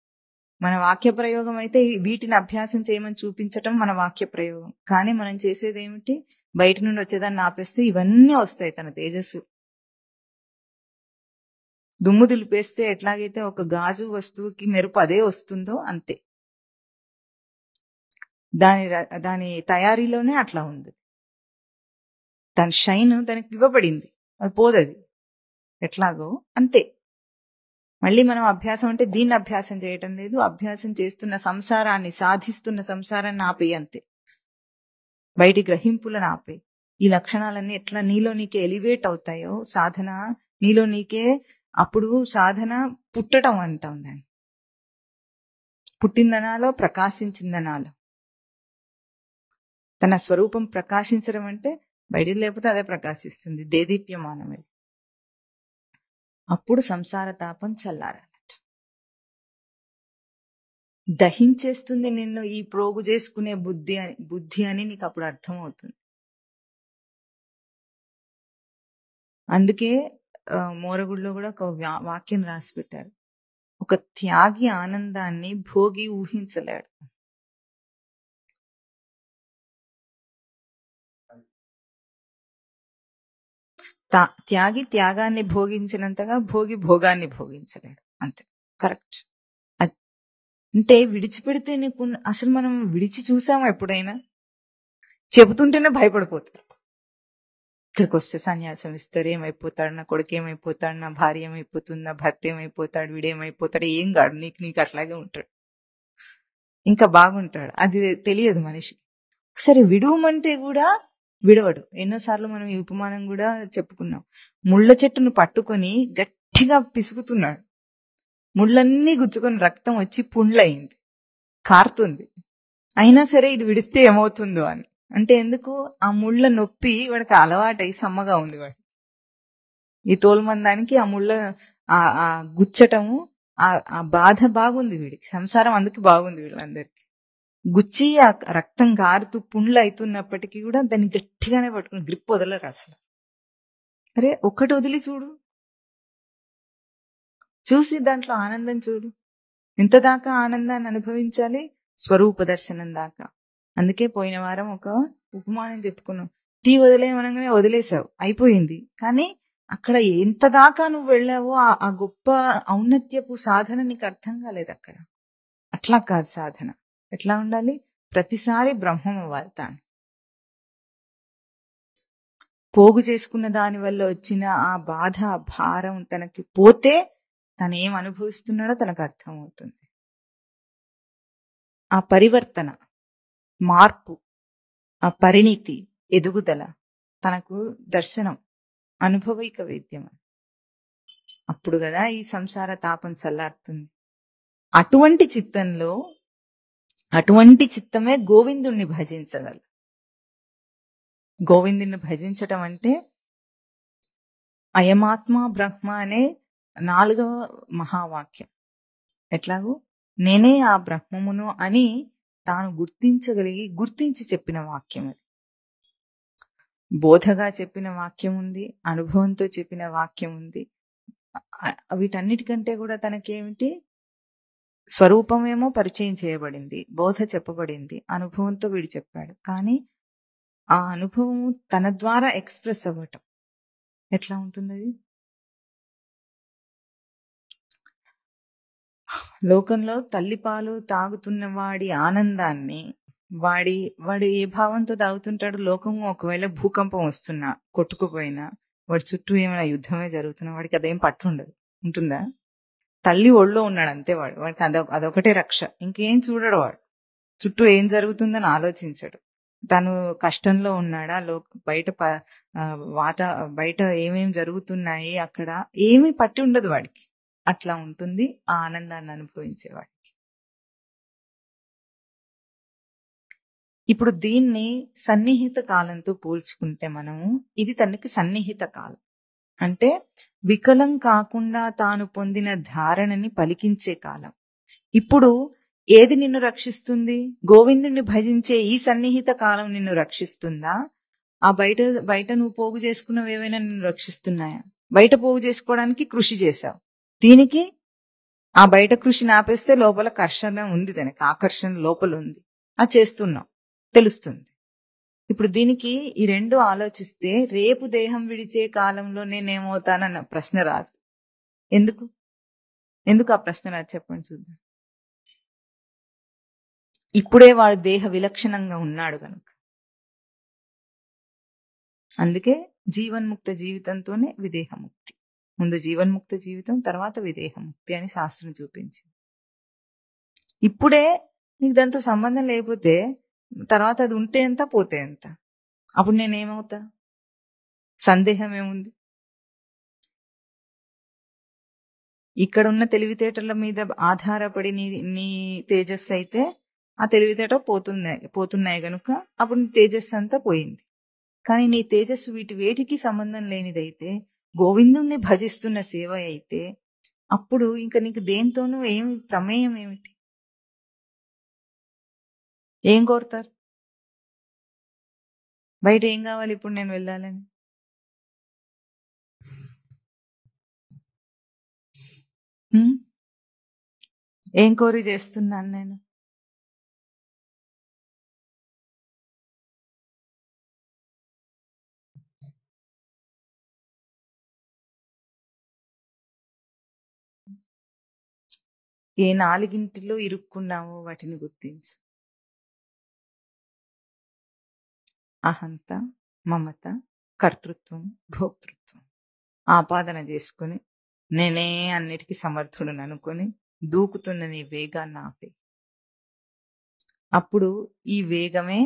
మన వాక్య ప్రయోగం అయితే వీటిని అభ్యాసం చేయమని చూపించటం మన వాక్య ప్రయోగం. కానీ మనం చేసేది ఏమిటి? బయట నుండి వచ్చేదాన్ని ఆపేస్తే ఇవన్నీ వస్తాయి. తన తేజస్సు దుమ్ము దులిపేస్తే ఎట్లాగైతే ఒక గాజు వస్తువుకి మెరుపు అదే వస్తుందో అంతే. దాని తయారీలోనే అట్లా ఉంది. దాని షైన్ దానికి ఇవ్వబడింది, అది పోదది. ఎట్లాగో అంతే. మళ్ళీ మనం అభ్యాసం అంటే దీన్ని అభ్యాసం చేయటం లేదు. అభ్యాసం చేస్తున్న సంసారాన్ని, సాధిస్తున్న సంసారాన్ని ఆపేయి అంతే. బయటి గ్రహింపులను ఆపే. ఈ లక్షణాలన్నీ ఎట్లా నీలో నీకే ఎలివేట్ అవుతాయో సాధన, నీలో నీకే అప్పుడు సాధన పుట్టడం అంటాం దాన్ని. పుట్టిందనాలో, ప్రకాశించిందనాలో. తన స్వరూపం ప్రకాశించడం అంటే బయటికి లేకపోతే అదే ప్రకాశిస్తుంది, దేదీప్యమానమే. అప్పుడు సంసార తాపం చల్లారన్నట్టు. దహించేస్తుంది నిన్ను ఈ ప్రోగు చేసుకునే బుద్ధి అని నీకు అప్పుడు అర్థమవుతుంది. అందుకే మోరగుడిలో కూడా ఒక వాక్యం రాసి పెట్టారు, ఒక త్యాగి ఆనందాన్ని భోగి ఊహించలేడు. త్యాగి త్యాగాన్ని భోగించినంతగా భోగి భోగాన్ని భోగించలేడు. అంతే, కరెక్ట్. అంటే విడిచిపెడితే నీకు అసలు మనం విడిచి చూసామా ఎప్పుడైనా? చెబుతుంటేనే భయపడిపోతారు. ఇక్కడికి వస్తే సన్యాసం ఇస్తారు, ఏమైపోతాడు, నా కొడుకు ఏమైపోతాడు, నా భార్య ఏమైపోతుంది, నా భర్త ఏమైపోతాడు, వీడేమైపోతాడు, ఏం కాడు, నీకు అట్లాగే ఉంటాడు, ఇంకా బాగుంటాడు. అది తెలియదు మనిషి. సరే విడువమంటే కూడా విడవడు. ఎన్నోసార్లు మనం ఈ ఉపమానం కూడా చెప్పుకున్నాం. ముళ్ళ చెట్టును పట్టుకొని గట్టిగా పిసుకుతున్నాడు, ముళ్ళన్నీ గుచ్చుకొని రక్తం వచ్చి పుండ్లయింది, కారుతుంది. అయినా సరే ఇది విడిస్తే ఏమవుతుందో అని. అంటే ఎందుకు? ఆ ముళ్ళ నొప్పి వాడికి అలవాటై సమ్మగా ఉంది. వాడు ఈ తోలుమందానికి ఆ ముళ్ళ ఆ గుచ్చటము ఆ బాధ బాగుంది వీడికి. సంసారం అందుకు బాగుంది వీళ్ళందరికీ. గుచ్చి ఆ రక్తం గారుతూ పుండ్లు అవుతున్నప్పటికీ కూడా దాన్ని గట్టిగానే పట్టుకుని గ్రిప్ వదలరు అసలు. అరే ఒక్కటి వదిలి చూసి దాంట్లో ఆనందం చూడు. ఇంత దాకా ఆనందాన్ని అనుభవించాలి, స్వరూప దర్శనం దాకా. అందుకే పోయిన వారం ఒక ఉపమానం చెప్పుకున్నాం. టీ వదిలేయమనగానే వదిలేసావు, అయిపోయింది. కానీ అక్కడ ఎంత దాకా నువ్వు వెళ్ళావో ఆ గొప్ప ఔన్నత్యపు సాధన నీకు అర్థం కాలేదు అక్కడ. అట్లా కాదు సాధన. ఎట్లా ఉండాలి? ప్రతిసారి బ్రహ్మం అవ్వాలి. తాను పోగు చేసుకున్న దాని వల్ల వచ్చిన ఆ బాధ, ఆ భారం తనకి పోతే తను ఏం అనుభవిస్తున్నాడో తనకు అర్థమవుతుంది. ఆ పరివర్తన, మార్పు, ఆ పరిణితి, ఎదుగుదల తనకు దర్శనం, అనుభవైక వేద్యం. అప్పుడు కదా ఈ సంసార తాపం చల్లారుతుంది. అటువంటి చిత్తంలో, అటువంటి చిత్తమే గోవిందుణ్ణి భజించగలదు. గోవిందుని భజించటం అంటే అయమాత్మ బ్రహ్మ అనే 4వ మహావాక్యం. ఎట్లాగో నేనే ఆ బ్రహ్మమును అని తాను గుర్తించి చెప్పిన వాక్యం అది. బోధగా చెప్పిన వాక్యం ఉంది, అనుభవంతో చెప్పిన వాక్యం ఉంది. వీటన్నిటికంటే కూడా తనకేమిటి? స్వరూపమేమో పరిచయం చేయబడింది, బోధ చెప్పబడింది, అనుభవంతో వీడు చెప్పాడు. కానీ ఆ అనుభవం తన ద్వారా ఎక్స్ప్రెస్ అవ్వటం ఎట్లా ఉంటుంది? అది లోకంలో తల్లిపాలు తాగుతున్న వాడి ఆనందాన్ని వాడు ఏ భావంతో తాగుతుంటాడు? లోకము ఒకవేళ భూకంపం వస్తున్నా, కొట్టుకుపోయినా, వాడి చుట్టూ ఏమైనా యుద్ధమే జరుగుతున్నా వాడికి అదేం పట్టుండదు. ఉంటుందా? తల్లి ఒళ్ళో ఉన్నాడు అంతే. వాడికి అదొకటే రక్ష, ఇంకేం చూడడు. వాడు చుట్టూ ఏం జరుగుతుందని ఆలోచించడు. తను కష్టంలో ఉన్నాడా, బయట ఏమేం జరుగుతున్నాయి అక్కడ ఏమీ పట్టి ఉండదు వాడికి. అట్లా ఉంటుంది ఆ ఆనందాన్ని అనుభవించేవాడికి. ఇప్పుడు దీన్ని సన్నిహిత కాలంతో పోల్చుకుంటే మనము, ఇది తనకి సన్నిహిత కాలం. అంటే వికలం కాకుండా తాను పొందిన ధారణని పలికించే కాలం. ఇప్పుడు ఏది నిన్ను రక్షిస్తుంది? గోవిందుణ్ణి భజించే ఈ సన్నిహిత కాలం నిన్ను రక్షిస్తుందా? ఆ బయట నువ్వు పోగు చేసుకున్నవి ఏవైనా నిన్ను రక్షిస్తున్నాయా? బయట పోగు చేసుకోవడానికి కృషి చేశావు, దీనికి ఆ బయట కృషిని ఆపేస్తే లోపల కర్షణ ఉంది, దానికి ఆకర్షణ లోపల ఉంది, అది చేస్తున్నావు, తెలుస్తుంది. ఇప్పుడు దీనికి ఈ రెండు ఆలోచిస్తే రేపు దేహం విడిచే కాలంలో నేనేమవుతానన్న ప్రశ్న రాదు. ఎందుకు ఆ ప్రశ్న రాదు చెప్పండి చూద్దాం. ఇప్పుడే వాడు దేహ విలక్షణంగా ఉన్నాడు కనుక. అందుకే జీవన్ముక్త జీవితంతోనే విదేహముక్తి. ముందు జీవన్ముక్త జీవితం, తర్వాత విదేహముక్తి అని శాస్త్రం చూపించింది. ఇప్పుడే నీకు దాంతో సంబంధం లేకపోతే తర్వాత అది ఉంటే ఎంత పోతే ఎంత, అప్పుడు నేనేమవుతా? సందేహం ఏముంది? ఇక్కడ ఉన్న తెలివితేటల మీద ఆధారపడి నీ తేజస్సు అయితే ఆ తెలివితేట పోతున్నాయి కనుక అప్పుడు నీ తేజస్సు అంతా పోయింది. కానీ నీ తేజస్సు వేటికి సంబంధం లేనిదైతే, గోవిందుణ్ణి భజిస్తున్న సేవ అయితే, అప్పుడు ఇంకా నీకు దేంతోనూ ఏమి ప్రమేయం ఏమిటి? ఏం కోరుతారు? బయట ఏం కావాలి ఇప్పుడు నేను వెళ్ళాలని? ఏం కోరి చేస్తున్నాను నేను? ఏ నాలుగింటిలో ఇరుక్కున్నావో వాటిని గుర్తించు. అహంత, మమత, కర్తృత్వం, భోక్తృత్వం ఆపాదన చేసుకుని నేనే అన్నిటికీ సమర్థుడని అనుకొని దూకుతున్న నీ వేగాన్ని ఆపే. అప్పుడు ఈ వేగమే,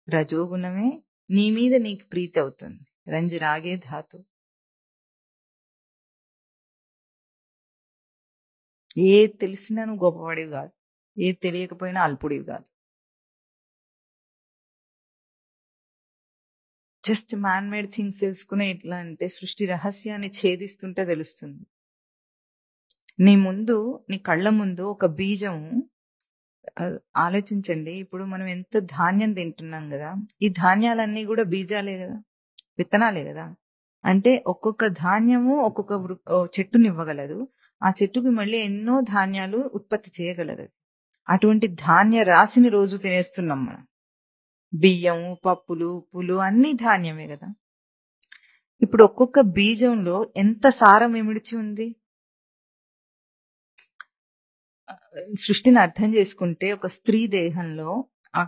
రజోగుణమే నీ మీద నీకు ప్రీతి అవుతుంది. రంజి రాగే ధాతు. ఏ తెలిసినా నువ్వు గొప్పవాడివి కాదు, ఏ తెలియకపోయినా అల్పుడివి కాదు. జస్ట్ మ్యాన్ మేడ్ థింగ్స్ తెలుసుకునే ఎట్లా అంటే సృష్టి రహస్యాన్ని ఛేదిస్తుంటే తెలుస్తుంది. నీ ముందు, నీ కళ్ళ ముందు ఒక బీజం. ఆలోచించండి, ఇప్పుడు మనం ఎంత ధాన్యం తింటున్నాం కదా, ఈ ధాన్యాలన్నీ కూడా బీజాలే కదా, విత్తనాలే కదా. అంటే ఒక్కొక్క ధాన్యము ఒక్కొక్క చెట్టునివ్వగలదు. ఆ చెట్టుకి మళ్ళీ ఎన్నో ధాన్యాలు ఉత్పత్తి చేయగలదు. అటువంటి ధాన్య రాశిని రోజు తినేస్తున్నాం మనం. బియ్యము, పప్పులు, ఉప్పులు అన్ని ధాన్యమే కదా. ఇప్పుడు ఒక్కొక్క బీజంలో ఎంత సారం ఇమిడిచి ఉంది. సృష్టిని అర్థం చేసుకుంటే ఒక స్త్రీ దేహంలో ఆ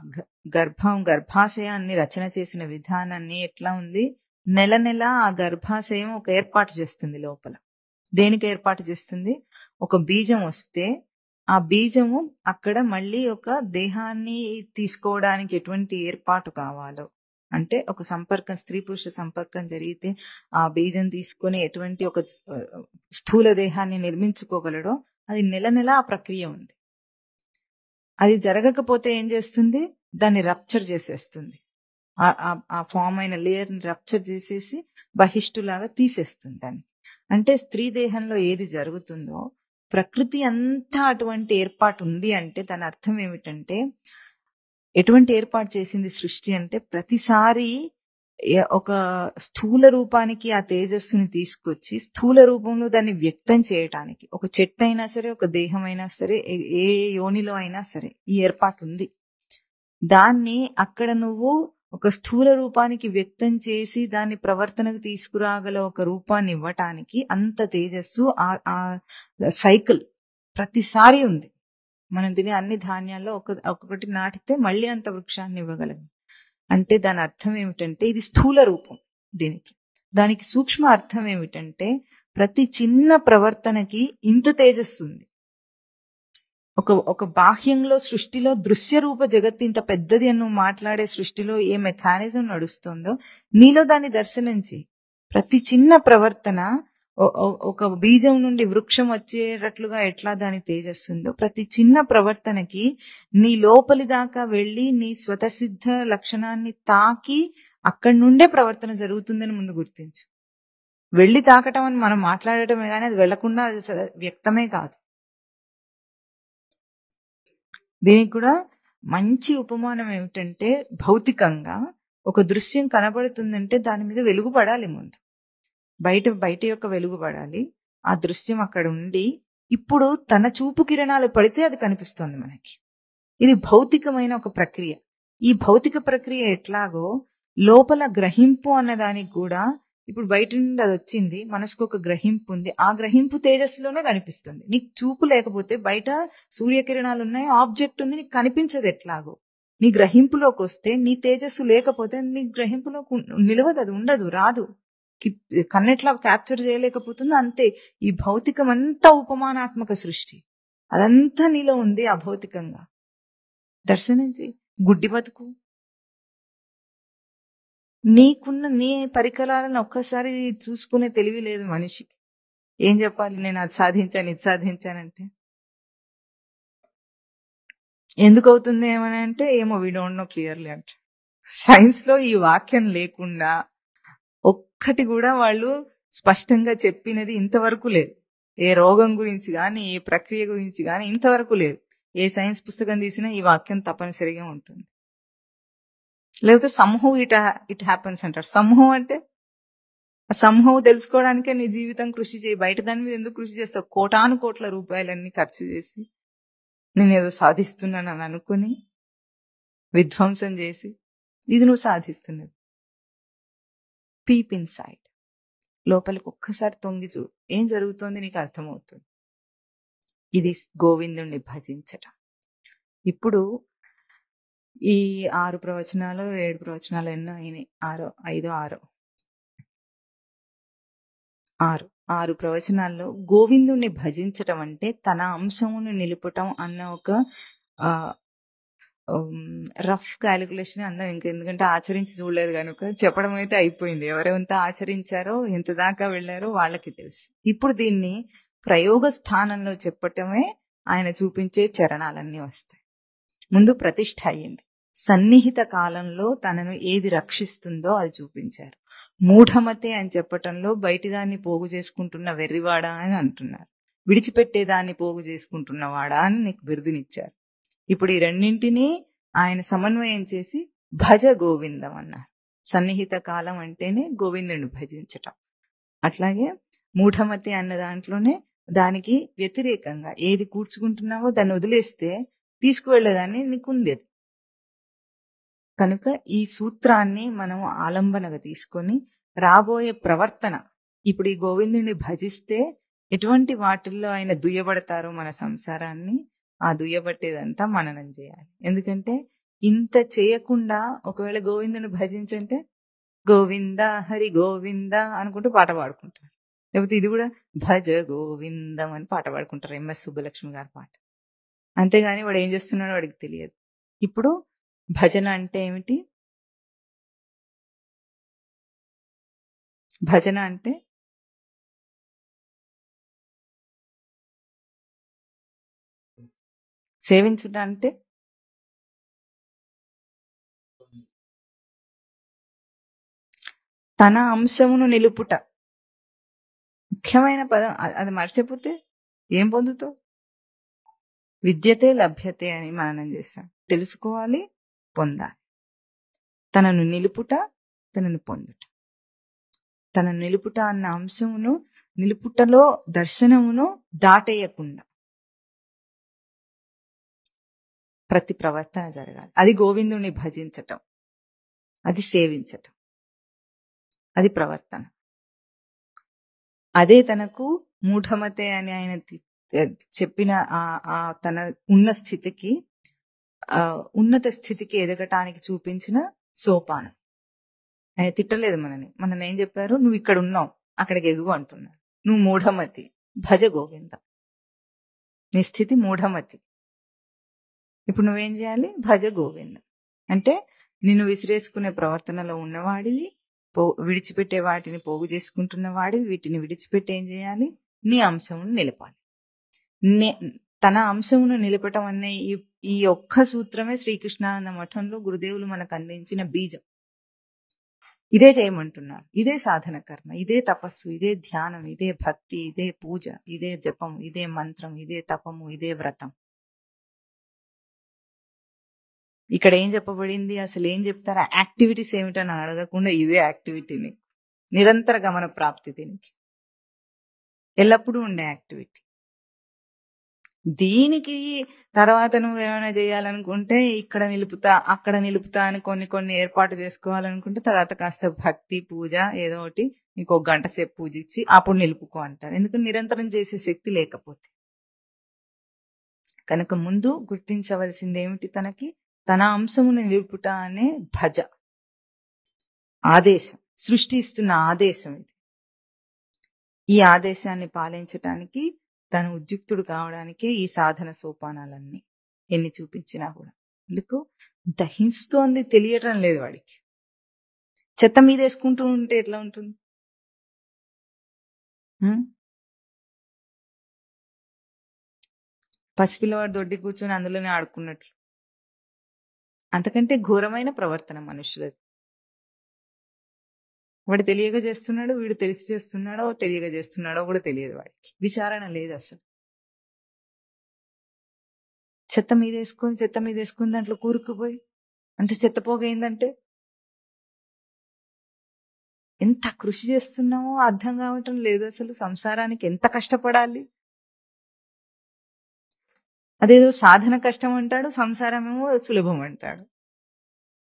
గర్భాశయాన్ని రచన చేసిన విధానాన్ని ఎట్లా ఉంది. నెల నెల ఆ గర్భాశయం ఒక ఏర్పాటు చేస్తుంది లోపల. దేనికి ఏర్పాటు చేస్తుంది? ఒక బీజం వస్తే ఆ బీజము అక్కడ మళ్ళీ ఒక దేహాన్ని తీసుకోవడానికి ఎటువంటి ఏర్పాటు కావాలో, అంటే ఒక సంపర్కం, స్త్రీ పురుష సంపర్కం జరిగితే ఆ బీజం తీసుకొని ఎటువంటి ఒక స్థూల దేహాన్ని నిర్మించుకోగలడో, అది నెల నెల ఆ ప్రక్రియ ఉంది. అది జరగకపోతే ఏం చేస్తుంది? దాన్ని రప్చర్ చేసేస్తుంది. ఆ ఫామ్ అయిన లేయర్ ని రప్చర్ చేసేసి బహిష్టులాగా తీసేస్తుంది దాన్ని. అంటే స్త్రీ దేహంలో ఏది జరుగుతుందో ప్రకృతి అంతా అటువంటి ఏర్పాటు ఉంది అంటే దాని అర్థం ఏమిటంటే, ఎటువంటి ఏర్పాటు చేసింది సృష్టి అంటే, ప్రతిసారి ఒక స్థూల రూపానికి ఆ తేజస్సుని తీసుకొచ్చి స్థూల రూపంలో దాన్ని వ్యక్తం చేయటానికి, ఒక చెట్టు అయినా సరే, ఒక దేహం అయినా సరే, ఏ యోనిలో అయినా సరే ఈ ఏర్పాటు ఉంది. దాన్ని అక్కడ నువ్వు ఒక స్థూల రూపానికి వ్యక్తం చేసి దాన్ని ప్రవర్తనకు తీసుకురాగల ఒక రూపాన్ని ఇవ్వటానికి అంత తేజస్సు ఆ సైకిల్ ప్రతిసారి ఉంది. మనం తినే అన్ని ధాన్యాల్లో ఒక్కొక్కటి నాటితే మళ్ళీ అంత వృక్షాన్ని ఇవ్వగలం. అంటే దాని అర్థం ఏమిటంటే ఇది స్థూల రూపం దీనికి. దానికి సూక్ష్మ అర్థం ఏమిటంటే ప్రతి చిన్న ప్రవర్తనకి ఇంత తేజస్సు ఉంది. ఒక బాహ్యంలో సృష్టిలో దృశ్య రూప జగత్తు ఇంత పెద్దది అని నువ్వు మాట్లాడే సృష్టిలో ఏ మెకానిజం నడుస్తుందో నీలో దాన్ని దర్శనం చేయి. ప్రతి చిన్న ప్రవర్తన ఒక బీజం నుండి వృక్షం వచ్చేటట్లుగా ఎట్లా దాని తేజస్సుందో, ప్రతి చిన్న ప్రవర్తనకి నీ లోపలి దాకా వెళ్ళి నీ స్వతసిద్ధ లక్షణాన్ని తాకి అక్కడి నుండే ప్రవర్తన జరుగుతుందని ముందు గుర్తించు. వెళ్ళి తాకటం అని మనం మాట్లాడటమే కానీ అది వెళ్లకుండా అది వ్యక్తమే కాదు. దీనికి కూడా మంచి ఉపమానం ఏమిటంటే, భౌతికంగా ఒక దృశ్యం కనబడుతుందంటే దాని మీద వెలుగు పడాలి ముందు. బయట యొక్క వెలుగు పడాలి. ఆ దృశ్యం అక్కడ ఉండి ఇప్పుడు తన చూపు కిరణాలు పడితే అది కనిపిస్తోంది మనకి. ఇది భౌతికమైన ఒక ప్రక్రియ. ఈ భౌతిక ప్రక్రియ ఎట్లాగో లోపల గ్రహింపు అన్నదానికి కూడా ఇప్పుడు బయట నుండి అది వచ్చింది, మనసుకు ఒక గ్రహింపు ఉంది. ఆ గ్రహింపు తేజస్సులోనే కనిపిస్తుంది. నీకు చూపు లేకపోతే బయట సూర్యకిరణాలు ఉన్నాయి, ఆబ్జెక్ట్ ఉంది, నీకు కనిపించదు. ఎట్లాగో నీ గ్రహింపులోకి వస్తే నీ తేజస్సు లేకపోతే నీ గ్రహింపులోకి నిలవదు, అది ఉండదు, రాదు. కన్నెట్లా క్యాప్చర్ చేయలేకపోతుందో అంతే ఈ భౌతికం అంతా ఉపమానాత్మక సృష్టి. అదంతా నీలో ఉంది. ఆ భౌతికంగా దర్శనించి గుడ్డి బతుకు. నీకున్న నీ పరికరాలను ఒక్కసారి చూసుకునే తెలివి లేదు మనిషికి. ఏం చెప్పాలి? నేను అది సాధించాను, ఇది సాధించానంటే ఎందుకు అవుతుంది ఏమని అంటే ఏమో వి డోంట్ నో క్లియర్లీ అంట. సైన్స్ లో ఈ వాక్యం లేకుండా ఒక్కటి కూడా వాళ్ళు స్పష్టంగా చెప్పినది ఇంతవరకు లేదు. ఏ రోగం గురించి కానీ ఏ ప్రక్రియ గురించి కానీ ఇంతవరకు లేదు. ఏ సైన్స్ పుస్తకం తీసినా ఈ వాక్యం తప్పనిసరిగా ఉంటుంది. లేకపోతే సంహౌ ఇట్ హ్యాపెన్స్ అంటారు. సంహౌ అంటే సంహౌ తెలుసుకోవడానికే నీ జీవితం కృషి చేయి. బయట దాని మీద ఎందుకు కృషి చేస్తావు? కోటాను కోట్ల రూపాయలన్నీ ఖర్చు చేసి నేను ఏదో సాధిస్తున్నాను అని అనుకుని విధ్వంసం చేసి ఇది నువ్వు సాధిస్తున్నది. పీప్ ఇన్ సైడ్, లోపలికి ఒక్కసారి తొంగి చూడు, ఏం జరుగుతోంది నీకు అర్థమవుతుంది. ఇది గోవిందుణ్ణి భజించటం. ఇప్పుడు ఈ 6 ప్రవచనాలు 7 ప్రవచనాలు ఎన్నో అయినాయి, 6 ప్రవచనాల్లో గోవిందుణ్ణి భజించటం అంటే తన అంశమును నిలుపటం అన్న ఒక రఫ్ క్యాలిక్యులేషన్ అందం. ఎందుకంటే ఆచరించి చూడలేదు కనుక చెప్పడం అయితే అయిపోయింది. ఎవరెంత ఆచరించారో ఎంత దాకా వెళ్ళారో వాళ్ళకి తెలుసు. ఇప్పుడు దీన్ని ప్రయోగ స్థానంలో చెప్పటమే ఆయన చూపించే చరణాలన్నీ వస్తాయి. ముందు ప్రతిష్ఠ అయ్యింది. సన్నిహిత కాలంలో తనను ఏది రక్షిస్తుందో అది చూపించారు. మూఢమతే అని చెప్పటంలో బయటిదాన్ని పోగు చేసుకుంటున్న వెర్రివాడా అని అంటున్నారు. విడిచిపెట్టేదాన్ని పోగు చేసుకుంటున్నవాడా అని నీకు బిరుదునిచ్చారు. ఇప్పుడు ఈ రెండింటినీ ఆయన సమన్వయం చేసి భజ గోవిందం అన్నారు. సన్నిహిత కాలం అంటేనే గోవిందుని భజించటం. అట్లాగే మూఢమతి అన్న దాంట్లోనే దానికి వ్యతిరేకంగా ఏది కూర్చుకుంటున్నావో దాన్ని వదిలేస్తే తీసుకువెళ్లేదాన్ని నీకుంది. కనుక ఈ సూత్రాన్ని మనం ఆలంబనగా తీసుకొని రాబోయే ప్రవర్తన, ఇప్పుడు ఈ గోవిందుని భజిస్తే ఎటువంటి వాటిల్లో ఆయన దుయ్యబడతారో మన సంసారాన్ని, ఆ దుయ్యబట్టేదంతా మననం చేయాలి. ఎందుకంటే ఇంత చేయకుండా ఒకవేళ గోవిందుని భజించంటే గోవింద హరి గోవింద అనుకుంటూ పాట పాడుకుంటారు. లేకపోతే ఇది కూడా భజ గోవిందం అని పాట పాడుకుంటారు, ఎంఎస్ సుబ్బలక్ష్మి గారి పాట. అంతేగాని వాడు ఏం చేస్తున్నాడో వాడికి తెలియదు. ఇప్పుడు భజన అంటే ఏమిటి? భజన అంటే సేవించుట, అంటే తన అంశమును నిలుపుట. ముఖ్యమైన పదం అది మర్చిపోతే ఏం పొందుతావు? విద్యతే లభ్యతే అని మననం చేస్తాం. తెలుసుకోవాలి, పొందాలి. తనను నిలుపుట, తనను పొందుట. తన నిలుపుట అన్న అంశమును, నిలుపుటలో దర్శనమును దాటేయకుండా ప్రతి ప్రవర్తన జరగాలి. అది గోవిందుని భజించటం, అది సేవించటం, అది ప్రవర్తన. అదే తనకు మూఢమతే అని ఆయన చెప్పిన తన ఉన్న స్థితికి, ఉన్నత స్థితికి ఎదగటానికి చూపించిన సోపానం. ఆయన తిట్టలేదు మనని ఏం చెప్పారు? నువ్వు ఇక్కడ ఉన్నావు, అక్కడికి ఎదుగు అంటున్నారు. నువ్వు మూఢమతి, భజ గోవింద. నీ స్థితి మూఢమతి. ఇప్పుడు నువ్వేం చేయాలి? భజ గోవింద. అంటే నిన్ను విసిరేసుకునే ప్రవర్తనలో ఉన్నవాడివి, విడిచిపెట్టే వాటిని పోగు చేసుకుంటున్న వాడివి. వీటిని విడిచిపెట్టి ఏం చేయాలి? నీ అంశమును నిలపాలి. తన అంశమును నిలపటం అనే ఈ ఒక్క సూత్రమే శ్రీకృష్ణానంద మఠంలో గురుదేవులు మనకు అందించిన బీజం. ఇదే చేయమంటున్నారు. ఇదే సాధన కర్మ, ఇదే తపస్సు, ఇదే ధ్యానం, ఇదే భక్తి, ఇదే పూజ, ఇదే జపం, ఇదే మంత్రం, ఇదే తపము, ఇదే వ్రతం. ఇక్కడ ఏం చెప్పబడింది? అసలు ఏం చెప్తారా? యాక్టివిటీస్ ఏమిటని అడగకుండా ఇదే యాక్టివిటీని, నిరంతర గమన ప్రాప్తి, దీనికి ఎల్లప్పుడూ ఉండే యాక్టివిటీ. దీనికి తర్వాత నువ్వు ఏమైనా చేయాలనుకుంటే ఇక్కడ నిలుపుతా అక్కడ నిలుపుతా అని కొన్ని ఏర్పాటు చేసుకోవాలనుకుంటే తర్వాత కాస్త భక్తి పూజ ఏదో ఒకటి నీకు 1 గంట సేపు పూజ ఇచ్చి అప్పుడు నిలుపుకో అంటారు. ఎందుకంటే నిరంతరం చేసే శక్తి లేకపోతే. కనుక ముందు గుర్తించవలసింది ఏమిటి? తన అంశమును నిలుపుట అనే భజ ఆదేశం, సృష్టి ఇస్తున్న ఆదేశం ఇది. ఈ ఆదేశాన్ని పాలించటానికి తను ఉద్యుక్తుడు కావడానికే ఈ సాధన సోపానాలన్నీ ఎన్ని చూపించినా కూడా. ఎందుకు దహిస్తోంది తెలియటం లేదు వాడికి. చెత్త మీద వేసుకుంటూ ఉంటే ఎట్లా ఉంటుంది? పసిపిల్లవాడు దొడ్డి కూర్చొని అందులోనే ఆడుకున్నట్లు. అంతకంటే ఘోరమైన ప్రవర్తన మనుషులది. వాడు తెలియక చేస్తున్నాడు, వీడు తెలిసి చేస్తున్నాడో తెలియక చేస్తున్నాడో కూడా తెలియదు వాడికి. విచారణ లేదు అసలు. చెత్త మీద వేసుకొని దాంట్లో కూరుకుపోయి అంత చెత్త పోగైందంటే ఎంత కృషి చేస్తున్నామో అర్థం కావటం లేదు అసలు. సంసారానికి ఎంత కష్టపడాలి. అదేదో సాధన కష్టం అంటాడు, సంసారమేమో సులభం అంటాడు.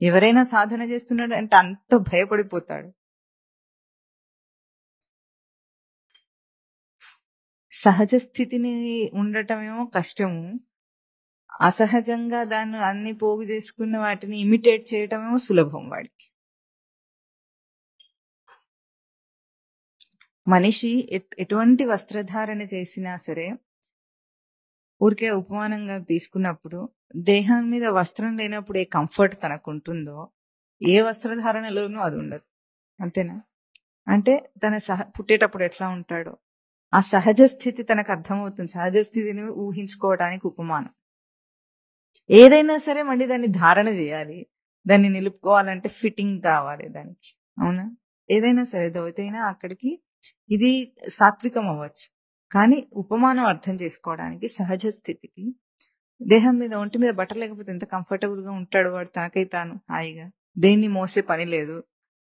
ఎవరైనా సాధన చేస్తున్నాడు అంటే అంత భయపడిపోతాడు. సహజ స్థితిని ఉండటమేమో కష్టము, అసహజంగా దాన్ని అన్ని పోగు చేసుకున్న వాటిని ఇమిటేట్ చేయటమేమో సులభం వాడికి. మనిషి ఎటువంటి వస్త్రధారణ చేసినా సరే ఊరికే ఉపమానంగా తీసుకున్నప్పుడు, దేహం మీద వస్త్రం లేనప్పుడు ఏ కంఫర్ట్ తనకు ఉంటుందో ఏ వస్త్రధారణలోనూ అది ఉండదు. అంతేనా? అంటే తన పుట్టేటప్పుడు ఎట్లా ఉంటాడో ఆ సహజ స్థితి తనకు అర్థమవుతుంది. సహజ స్థితిని ఊహించుకోవడానికి ఉపమానం. ఏదైనా సరే మళ్ళీ దాన్ని ధారణ చేయాలి, దాన్ని నిలుపుకోవాలంటే ఫిట్టింగ్ కావాలి దానికి. అవునా? ఏదైనా సరే దోతైనా అక్కడికి ఇది సాత్వికం అవ్వచ్చు, కానీ ఉపమానం అర్థం చేసుకోవడానికి సహజ స్థితికి దేహం మీద ఒంటి మీద బట్టలు లేకపోతే ఎంత కంఫర్టబుల్ గా ఉంటాడు వాడు, తనకై తాను హాయిగా. దేన్ని మోసే పని లేదు,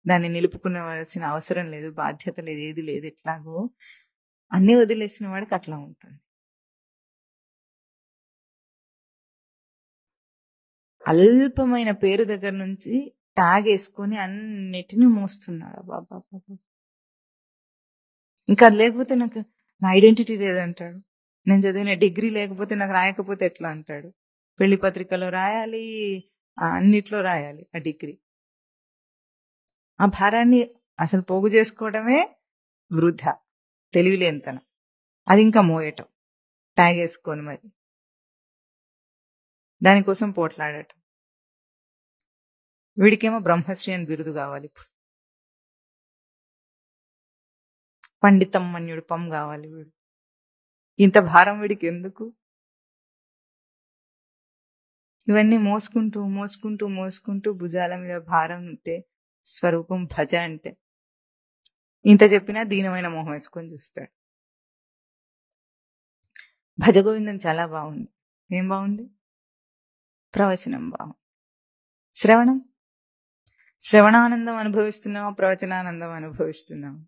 దాన్ని నిలుపుకునవలసిన అవసరం లేదు, బాధ్యత లేదు, ఏది లేదు. ఎట్లాగో అన్ని వదిలేసిన వాడికి అట్లా ఉంటుంది. అల్పమైన పేరు దగ్గర నుంచి ట్యాగ్ వేసుకొని అన్నిటినీ మోస్తున్నాడు. బాబా ఇంకా అది లేకపోతే నాకు నా ఐడెంటిటీ లేదంటాడు. నేను చదివిన డిగ్రీ లేకపోతే నాకు రాయకపోతే ఎట్లా అంటాడు. పెళ్లి పత్రికలో రాయాలి, అన్నిట్లో రాయాలి ఆ డిగ్రీ. ఆ భారాన్ని అసలు పోగు చేసుకోవడమే వృధా, తెలివిలేనితనం. అది ఇంకా మోయటం, ట్యాగ్ వేసుకొని మరి దానికోసం పోట్లాడటం. వీడికేమో బ్రహ్మశ్రీ అని బిరుదు కావాలి, ఇప్పుడు పండితం మన్యుడు పం కావాలి. వీడు ఇంత భారం వీడికి ఎందుకు? ఇవన్నీ మోసుకుంటూ మోసుకుంటూ మోసుకుంటూ భుజాల మీద భారం ఉంటే స్వరూపం భజ అంటే ఇంత చెప్పినా దీనమైన మొహం వేసుకొని చూస్తాడు. భజ గోవిందం చాలా బాగుంది. ఏం బాగుంది? ప్రవచనం బాగుంది. శ్రవణానందం అనుభవిస్తున్నావా, ప్రవచనానందం అనుభవిస్తున్నావా?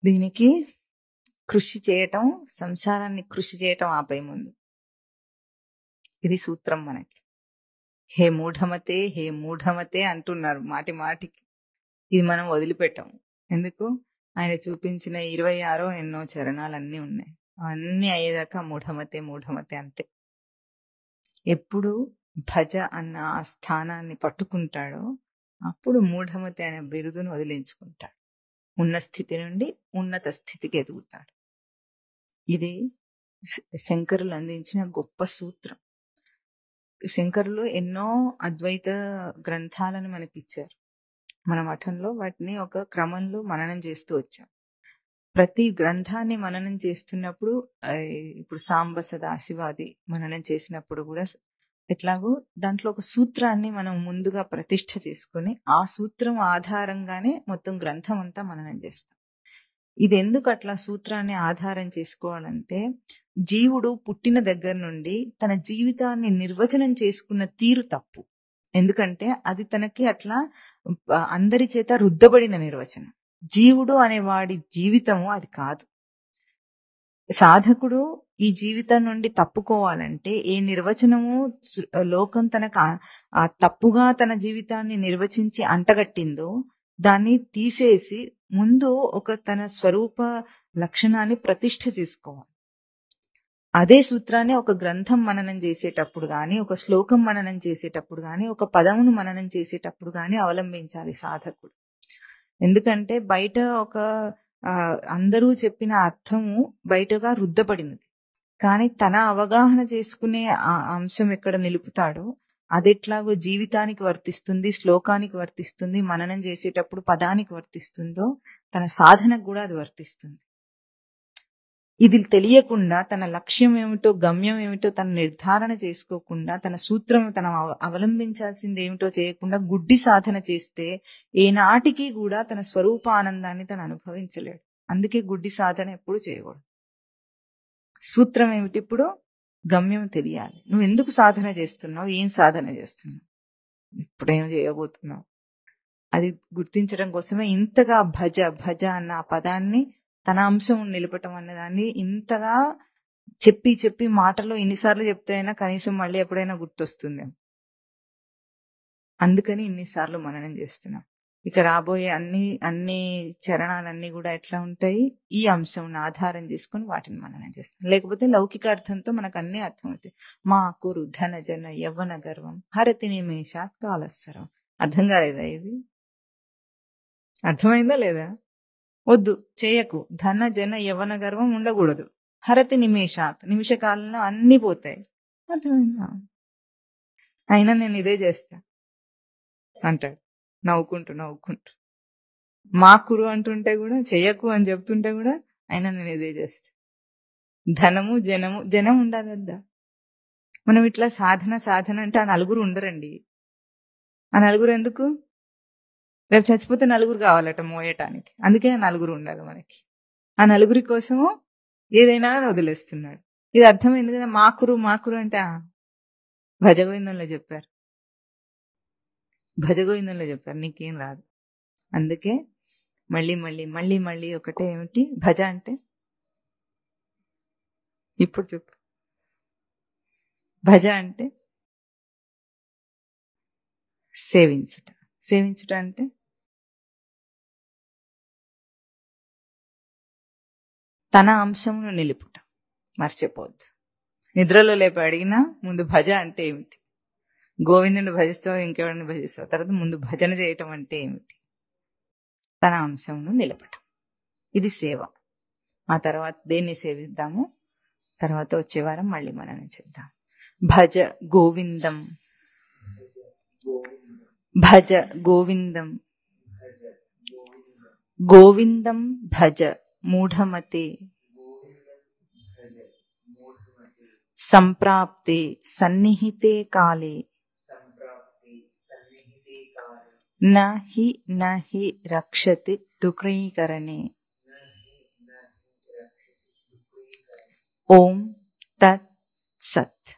దీనికి కృషి చేయటం, సంసారాన్ని కృషి చేయటం ఆపే ముందు ఇది సూత్రం మనకి. హే మూఢమతే, హే మూఢమతే అంటున్నారు మాటి మాటికి. ఇది మనం వదిలిపెట్టాము. ఎందుకు? ఆయన చూపించిన 26 ఎన్నో చరణాలన్నీ ఉన్నాయి. అవన్నీ అయ్యేదాకా మూఢమతే మూఢమతే అంతే. ఎప్పుడు భజ అన్న ఆ స్థానాన్ని పట్టుకుంటాడో అప్పుడు మూఢమతే అనే బిరుదును వదిలించుకుంటాడు. ఉన్న స్థితి నుండి ఉన్నత స్థితికి ఎదుగుతాడు. ఇది శంకరులు అందించిన గొప్ప సూత్రం. శంకరులు ఎన్నో అద్వైత గ్రంథాలను మనకి ఇచ్చారు. మన మఠంలో వాటిని ఒక క్రమంలో మననం చేస్తూ వచ్చాం. ప్రతి గ్రంథాన్ని మననం చేస్తున్నప్పుడు, ఇప్పుడు సాంబ సదాశివాది మననం చేసినప్పుడు కూడా ఎట్లాగో దాంట్లో ఒక సూత్రాన్ని మనం ముందుగా ప్రతిష్ఠ చేసుకుని ఆ సూత్రం ఆధారంగానే మొత్తం గ్రంథం అంతా మననం చేస్తాం. ఇది ఎందుకు అట్లా సూత్రాన్ని ఆధారం చేసుకోవాలంటే, జీవుడు పుట్టిన దగ్గర నుండి తన జీవితాన్ని నిర్వచనం చేసుకున్న తీరు తప్పు. ఎందుకంటే అది తనకి అట్లా అందరి చేత రుద్దబడిన నిర్వచనం. జీవుడు అనేవాడి జీవితము అది కాదు. సాధకుడు ఈ జీవితం నుండి తప్పుకోవాలంటే ఏ నిర్వచనము లోకం తనకు ఆ తప్పుగా తన జీవితాన్ని నిర్వచించి అంటగట్టిందో దాన్ని తీసేసి ముందు ఒక తన స్వరూప లక్షణాన్ని ప్రతిష్ఠ చేసుకోవాలి. అదే సూత్రాన్ని ఒక గ్రంథం మననం చేసేటప్పుడు గాని, ఒక శ్లోకం మననం చేసేటప్పుడు గాని, ఒక పదమును మననం చేసేటప్పుడు గాని అవలంబించాలి సాధకుడు. ఎందుకంటే బయట ఒక అందరూ చెప్పిన అర్థము బయటగా రుద్దపడినది, కానీ తన అవగాహన చేసుకునే ఆ అంశం ఎక్కడ నిలుపుతాడో అదెట్లాగో జీవితానికి వర్తిస్తుంది, శ్లోకానికి వర్తిస్తుంది, మననం చేసేటప్పుడు పదానికి వర్తిస్తుందో తన సాధనకు కూడా అది వర్తిస్తుంది. ఇది తెలియకుండా తన లక్ష్యం ఏమిటో గమ్యం ఏమిటో తన నిర్ధారణ చేసుకోకుండా తన సూత్రం తన అవలంబించాల్సింది ఏమిటో చేయకుండా గుడ్డి సాధన చేస్తే ఏనాటికి కూడా తన స్వరూపానందాన్ని తను అనుభవించలేడు. అందుకే గుడ్డి సాధన ఎప్పుడు చేయకూడదు. సూత్రం ఏమిటి? ఇప్పుడు గమ్యం తెలియాలి. నువ్వు ఎందుకు సాధన చేస్తున్నావు, ఏం సాధన చేస్తున్నావు, ఇప్పుడేం చేయబోతున్నావు, అది గుర్తించడం కోసమే ఇంతగా భజ భజ అన్న ఆ పదాన్ని తన అంశం నిలపటం అన్నదాన్ని ఇంతగా చెప్పి చెప్పి మాటలో ఎన్నిసార్లు చెప్తే అయినా కనీసం మళ్ళీ ఎప్పుడైనా గుర్తొస్తుంది. అందుకని ఇన్నిసార్లు మననం చేస్తున్నాం. ఇక రాబోయే అన్ని చరణాలన్నీ కూడా ఎట్లా ఉంటాయి? ఈ అంశం ఆధారం చేసుకుని వాటిని మననం చేస్తాం. లేకపోతే లౌకిక అర్థంతో మనకు అన్ని అర్థమవుతాయి. మా కురు ధన జన యవ్వన గర్వం హరతి నిమేషాత్ కాలస్సరం. అర్థం కాలేదా? ఇది అర్థమైందా లేదా? వద్దు, చేయకు. ధన జన యవ్వన గర్వం ఉండకూడదు. హరతి నిమేషాత్, నిమిష కాలంలో అన్ని పోతాయి. అర్థమైందా? అయినా నేను ఇదే చేస్తా అంటాడు నవ్వుకుంటూ. మా కురు అంటుంటే కూడా, చెయ్యకు అని చెప్తుంటే కూడా అయినా నేను ఇదే చేస్తా. ధనము జనం ఉండాలి వద్దా? మనం ఇట్లా సాధన అంటే ఆ నలుగురు ఉండరండి. ఆ నలుగురు ఎందుకు? రేపు చచ్చిపోతే నలుగురు కావాలట మోయటానికి. అందుకే ఆ నలుగురు ఉండాలి మనకి. ఆ నలుగురి కోసము ఏదైనా వదిలేస్తున్నాడు. ఇది అర్థమైంది కదా? మాకురు అంటే భజగోవిందంలో చెప్పారు. నీకేం రాదు. అందుకే మళ్ళీ ఒకటే ఏమిటి భజ అంటే? ఇప్పుడు చెప్పు. భజ అంటే సేవించుట అంటే తన అంశమును నిలుపుట. మర్చిపోద్దు. నిద్రలో లేపి అడిగినా ముందు భజ అంటే ఏమిటి, గోవిందుని భజిస్తావు ఇంకెవరిని భజిస్తావు, తర్వాత ముందు భజన చేయటం అంటే ఏమిటి? తన అంశమును నిలపటం. ఇది సేవ. ఆ తర్వాత దేన్ని సేవిద్దాము తర్వాత వచ్చే వారం మళ్ళీ మనం చేద్దాం. భజ గోవిందం, భజ గోవిందం, గోవిందం భజ మూఢమతే, సంప్రాప్తే సన్నిహితే కాలే, నహి రక్షతి డుక్రీకరణే. ఓం తత్ సత్.